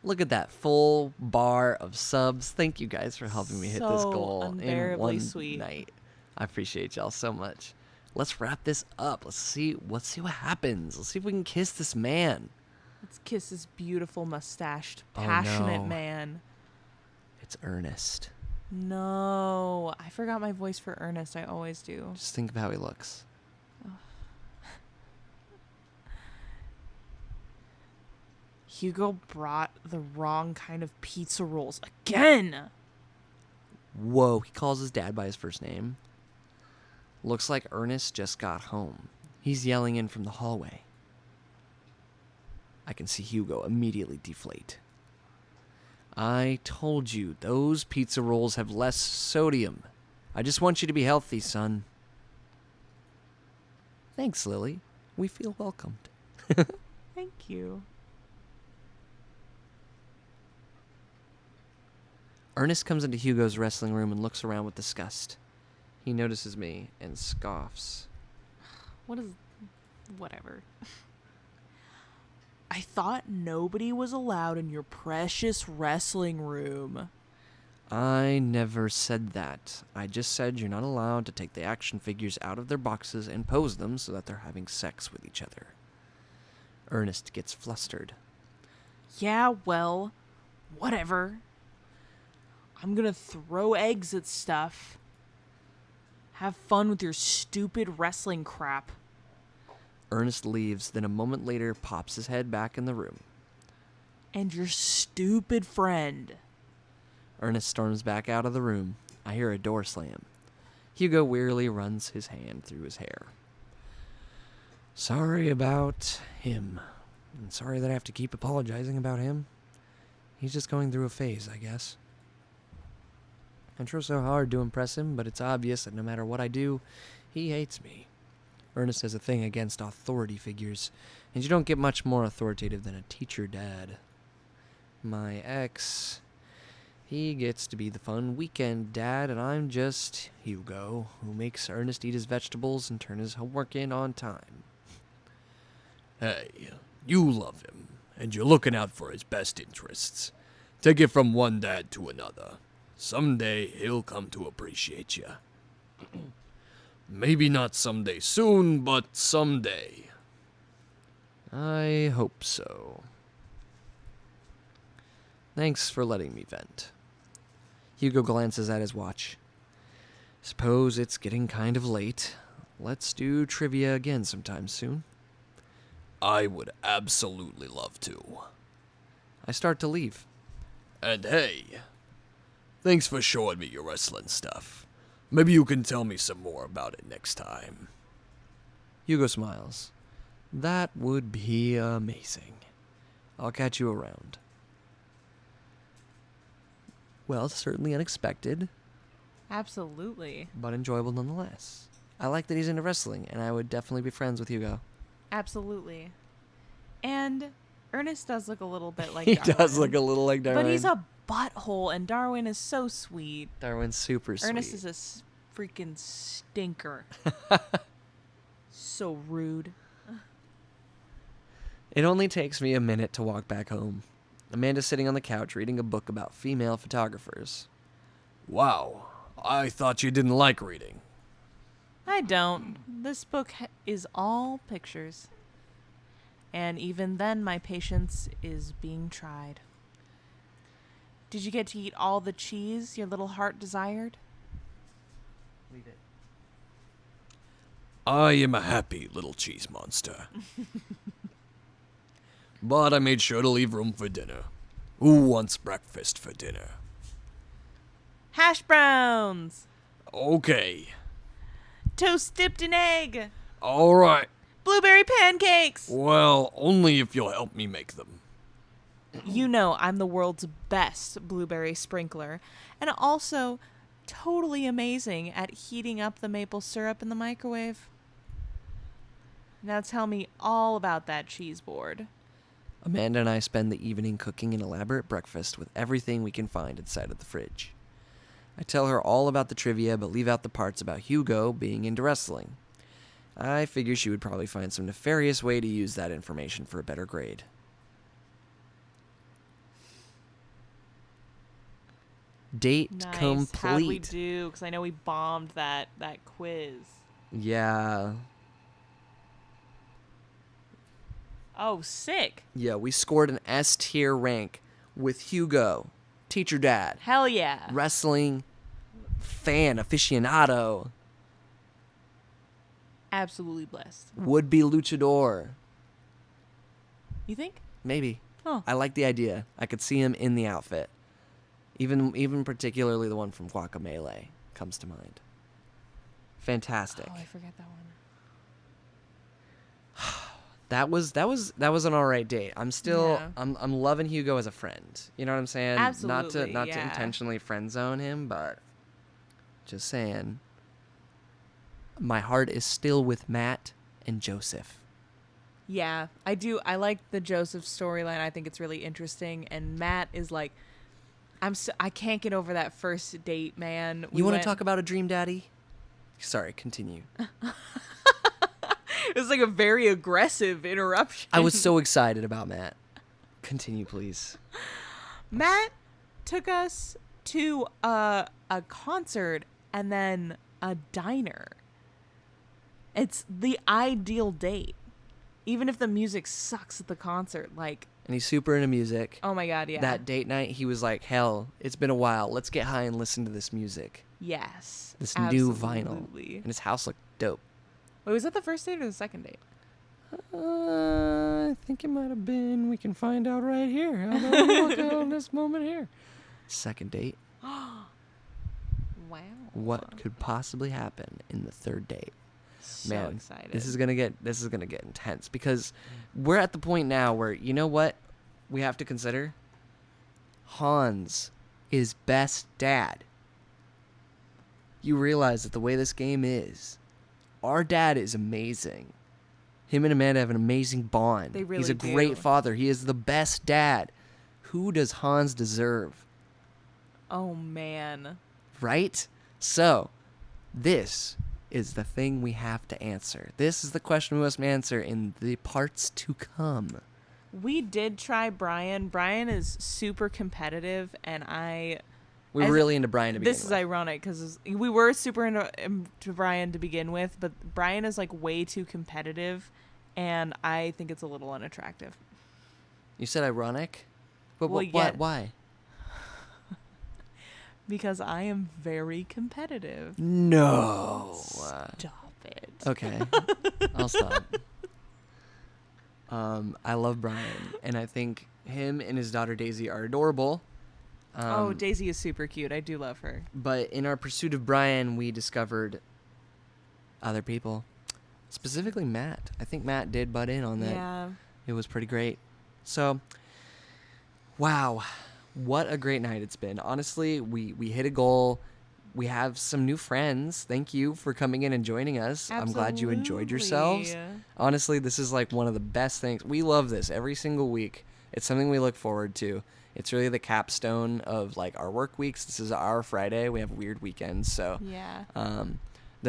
Speaker 1: Look at that full bar of subs. Thank you guys for helping me hit this
Speaker 2: So
Speaker 1: goal in
Speaker 2: unbearably
Speaker 1: one
Speaker 2: sweet.
Speaker 1: night. I appreciate y'all so much. Let's wrap this up. Let's see what happens. Let's see if we can kiss this man.
Speaker 2: let's kiss this beautiful mustached,
Speaker 1: Oh,
Speaker 2: passionate
Speaker 1: no.
Speaker 2: man.
Speaker 1: It's Ernest.
Speaker 2: No, I forgot my voice for Ernest. I always do.
Speaker 1: Just think of how he looks.
Speaker 2: Hugo brought the wrong kind of pizza rolls again.
Speaker 1: Whoa, he calls his dad by his first name. Looks like Ernest just got home. He's yelling in from the hallway. I can see Hugo immediately deflate. I told you, those pizza rolls have less sodium. I just want you to be healthy, son. Thanks, Lily. We feel welcomed.
Speaker 2: Thank you.
Speaker 1: Ernest comes into Hugo's wrestling room and looks around with disgust. He notices me and scoffs.
Speaker 2: Whatever. I thought nobody was allowed in your precious wrestling room.
Speaker 1: I never said that. I just said you're not allowed to take the action figures out of their boxes and pose them so that they're having sex with each other. Ernest gets flustered.
Speaker 2: Yeah, well, whatever. I'm gonna throw eggs at stuff. Have fun with your stupid wrestling crap.
Speaker 1: Ernest leaves, then a moment later pops his head back in the room.
Speaker 2: And your stupid friend.
Speaker 1: Ernest storms back out of the room. I hear a door slam. Hugo wearily runs his hand through his hair. Sorry about him. I'm sorry that I have to keep apologizing about him. He's just going through a phase, I guess. I try so hard to impress him, but it's obvious that no matter what I do, he hates me. Ernest has a thing against authority figures, and you don't get much more authoritative than a teacher dad. My ex, he gets to be the fun weekend dad, and I'm just Hugo, who makes Ernest eat his vegetables and turn his homework in on time.
Speaker 3: Hey, you love him, and you're looking out for his best interests. Take it from one dad to another. Someday he'll come to appreciate you. Maybe not someday soon, but someday.
Speaker 1: I hope so. Thanks for letting me vent. Hugo glances at his watch. Suppose it's getting kind of late. Let's do trivia again sometime soon.
Speaker 3: I would absolutely love to.
Speaker 1: I start to leave.
Speaker 3: And hey, thanks for showing me your wrestling stuff. Maybe you can tell me some more about it next time.
Speaker 1: Hugo smiles. That would be amazing. I'll catch you around. Well, certainly unexpected,
Speaker 2: Absolutely.
Speaker 1: but enjoyable nonetheless. I like that he's into wrestling, and I would definitely be friends with Hugo.
Speaker 2: Absolutely. And Ernest does look a little bit like
Speaker 1: He
Speaker 2: Darwin.
Speaker 1: does look a little like Darwin.
Speaker 2: But he's a butthole, and Darwin is so sweet.
Speaker 1: Darwin's super sweet.
Speaker 2: Ernest is a freaking stinker. So rude.
Speaker 1: It only takes me a minute to walk back home. Amanda's sitting on the couch reading a book about female photographers.
Speaker 3: Wow, I thought you didn't like reading.
Speaker 2: I don't. This book is all pictures. And even then, my patience is being tried. Did you get to eat all the cheese your little heart desired?
Speaker 1: Leave it.
Speaker 3: I am a happy little cheese monster. But I made sure to leave room for dinner. Who wants breakfast for dinner?
Speaker 2: Hash browns!
Speaker 3: Okay.
Speaker 2: Toast dipped in egg!
Speaker 3: Alright.
Speaker 2: Blueberry pancakes!
Speaker 3: Well, only if you'll help me make them.
Speaker 2: You know I'm the world's best blueberry sprinkler, and also totally amazing at heating up the maple syrup in the microwave. Now tell me all about that cheese board.
Speaker 1: Amanda and I spend the evening cooking an elaborate breakfast with everything we can find inside of the fridge. I tell her all about the trivia, but leave out the parts about Hugo being into wrestling. I figure she would probably find some nefarious way to use that information for a better grade. Date
Speaker 2: Nice.
Speaker 1: complete.
Speaker 2: How'd we do? Because I know we bombed that quiz.
Speaker 1: Yeah.
Speaker 2: Oh, sick.
Speaker 1: Yeah, we scored an S tier rank with Hugo, teacher dad,
Speaker 2: Hell yeah.
Speaker 1: wrestling fan aficionado,
Speaker 2: Absolutely blessed.
Speaker 1: would be luchador.
Speaker 2: You think?
Speaker 1: Maybe.
Speaker 2: Oh.
Speaker 1: I like the idea. I could see him in the outfit. Even particularly the one from Guacamelee comes to mind. Fantastic.
Speaker 2: Oh, I forget that one.
Speaker 1: That was an alright date. I'm still
Speaker 2: Yeah.
Speaker 1: I'm loving Hugo as a friend. You know what I'm saying?
Speaker 2: Absolutely,
Speaker 1: Not to
Speaker 2: yeah.
Speaker 1: intentionally friend zone him, but just saying. My heart is still with Matt and Joseph.
Speaker 2: Yeah, I do. I like the Joseph storyline. I think it's really interesting. And Matt is like, I can't get over that first date, man.
Speaker 1: You want to talk about a dream daddy? Sorry, continue.
Speaker 2: It was like a very aggressive interruption.
Speaker 1: I was so excited about Matt. Continue, please.
Speaker 2: Matt took us to a concert and then a diner. It's the ideal date. Even if the music sucks at the concert, like,
Speaker 1: And he's super into music.
Speaker 2: oh my god, yeah.
Speaker 1: That date night, he was like, hell, it's been a while. Let's get high and listen to this music.
Speaker 2: Yes.
Speaker 1: This new vinyl.
Speaker 2: absolutely.
Speaker 1: And his house looked dope.
Speaker 2: Wait, was that the first date or the second date?
Speaker 1: I think it might have been. We can find out right here. How about we look on this moment here? Second date.
Speaker 2: Wow.
Speaker 1: What could possibly happen in the third date?
Speaker 2: So
Speaker 1: Man,
Speaker 2: excited.
Speaker 1: this is gonna get intense because we're at the point now where, you know what we have to consider? Hans is best dad. You realize that the way this game is, our dad is amazing. Him and Amanda have an amazing bond.
Speaker 2: They
Speaker 1: He's a
Speaker 2: really
Speaker 1: great
Speaker 2: do.
Speaker 1: father. He is the best dad. Who does Hans deserve?
Speaker 2: Oh man.
Speaker 1: Right? So, this is the thing we have to answer. This is the question we must answer in the parts to come.
Speaker 2: We did try Brian. Brian is super competitive, and
Speaker 1: We're
Speaker 2: As-
Speaker 1: really into Brian to begin
Speaker 2: this is
Speaker 1: with.
Speaker 2: ironic because we were super into Brian to begin with, but Brian is like way too competitive, and I think it's a little unattractive.
Speaker 1: You said ironic? But
Speaker 2: Well,
Speaker 1: why?
Speaker 2: yeah.
Speaker 1: Why?
Speaker 2: Because I am very competitive.
Speaker 1: No.
Speaker 2: Stop it.
Speaker 1: Okay. I'll stop. I love Brian, and I think him and his daughter Daisy are adorable.
Speaker 2: Oh, Daisy is super cute. I do love her.
Speaker 1: But in our pursuit of Brian, we discovered other people. Specifically Matt. I think Matt did butt in on that.
Speaker 2: Yeah.
Speaker 1: It was pretty great. So, wow. What a great night it's been. Honestly, we hit a goal. We have some new friends. Thank you for coming in and joining us. I'm glad you enjoyed yourselves.
Speaker 2: Absolutely.
Speaker 1: Honestly, this is like one of the best things. We love this every single week. It's something we look forward to. It's really the capstone of like our work weeks. This is our Friday. We have weird weekends. So,
Speaker 2: Yeah.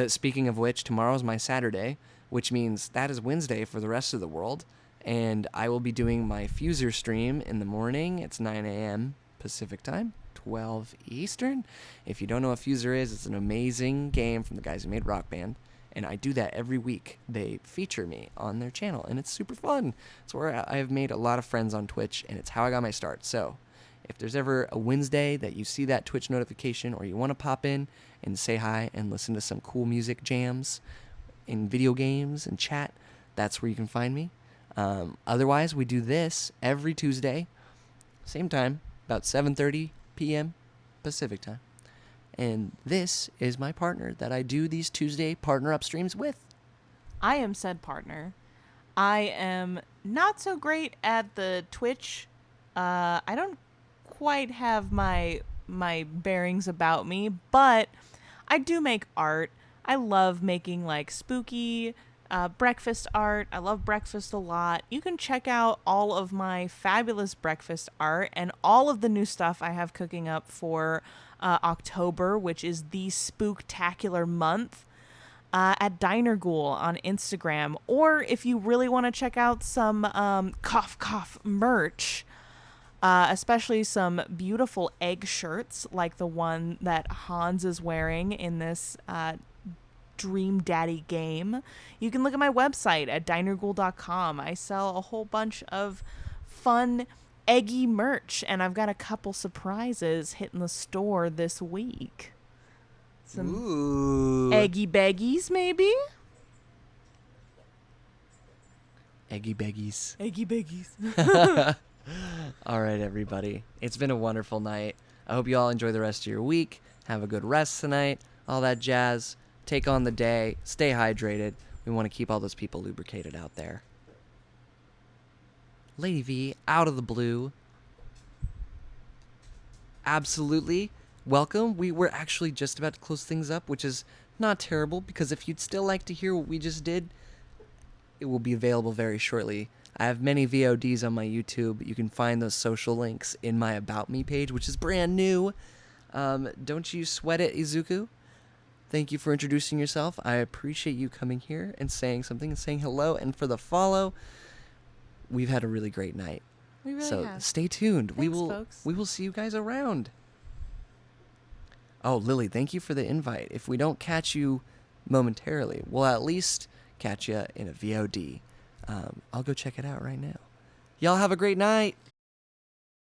Speaker 1: speaking of which, tomorrow's my Saturday, which means that is Wednesday for the rest of the world. And I will be doing my Fuser stream in the morning. It's 9 a.m. Pacific time, 12 Eastern. If you don't know what Fuser is, it's an amazing game from the guys who made Rock Band. And I do that every week. They feature me on their channel, and it's super fun. It's where I have made a lot of friends on Twitch, and it's how I got my start. So if there's ever a Wednesday that you see that Twitch notification, or you want to pop in and say hi and listen to some cool music jams in video games and chat, that's where you can find me. Otherwise, we do this every Tuesday, same time, about 7:30 p.m. Pacific time. And this is my partner that I do these Tuesday partner up streams with.
Speaker 2: I am said partner. I am not so great at the Twitch. I don't quite have my bearings about me, but I do make art. I love making like spooky breakfast art. I love breakfast a lot. You can check out all of my fabulous breakfast art and all of the new stuff I have cooking up for October, which is the spooktacular month, at DinerGhoul on Instagram. Or if you really want to check out some cough cough merch, especially some beautiful egg shirts like the one that Hans is wearing in this Dream Daddy game, you can look at my website at dinerghoul.com. I sell a whole bunch of fun eggy merch, and I've got a couple surprises hitting the store this week. Some
Speaker 1: Ooh.
Speaker 2: eggy beggies, maybe?
Speaker 1: Eggy beggies.
Speaker 2: Eggy beggies.
Speaker 1: All right, everybody. It's been a wonderful night. I hope you all enjoy the rest of your week. Have a good rest tonight. All that jazz. Take on the day. Stay hydrated. We want to keep all those people lubricated out there. Lady V, out of the blue. Absolutely. Welcome. We were actually just about to close things up, which is not terrible, because if you'd still like to hear what we just did, it will be available very shortly. I have many VODs on my YouTube. You can find those social links in my About Me page, which is brand new. Don't you sweat it, Izuku. Thank you for introducing yourself. I appreciate you coming here and saying something and saying hello. And for the follow, we've had a really great night.
Speaker 2: We really
Speaker 1: So
Speaker 2: have.
Speaker 1: stay tuned.
Speaker 2: Thanks, folks.
Speaker 1: We will see you guys around. Oh, Lily, thank you for the invite. If we don't catch you momentarily, we'll at least catch you in a VOD. I'll go check it out right now. Y'all have a great night.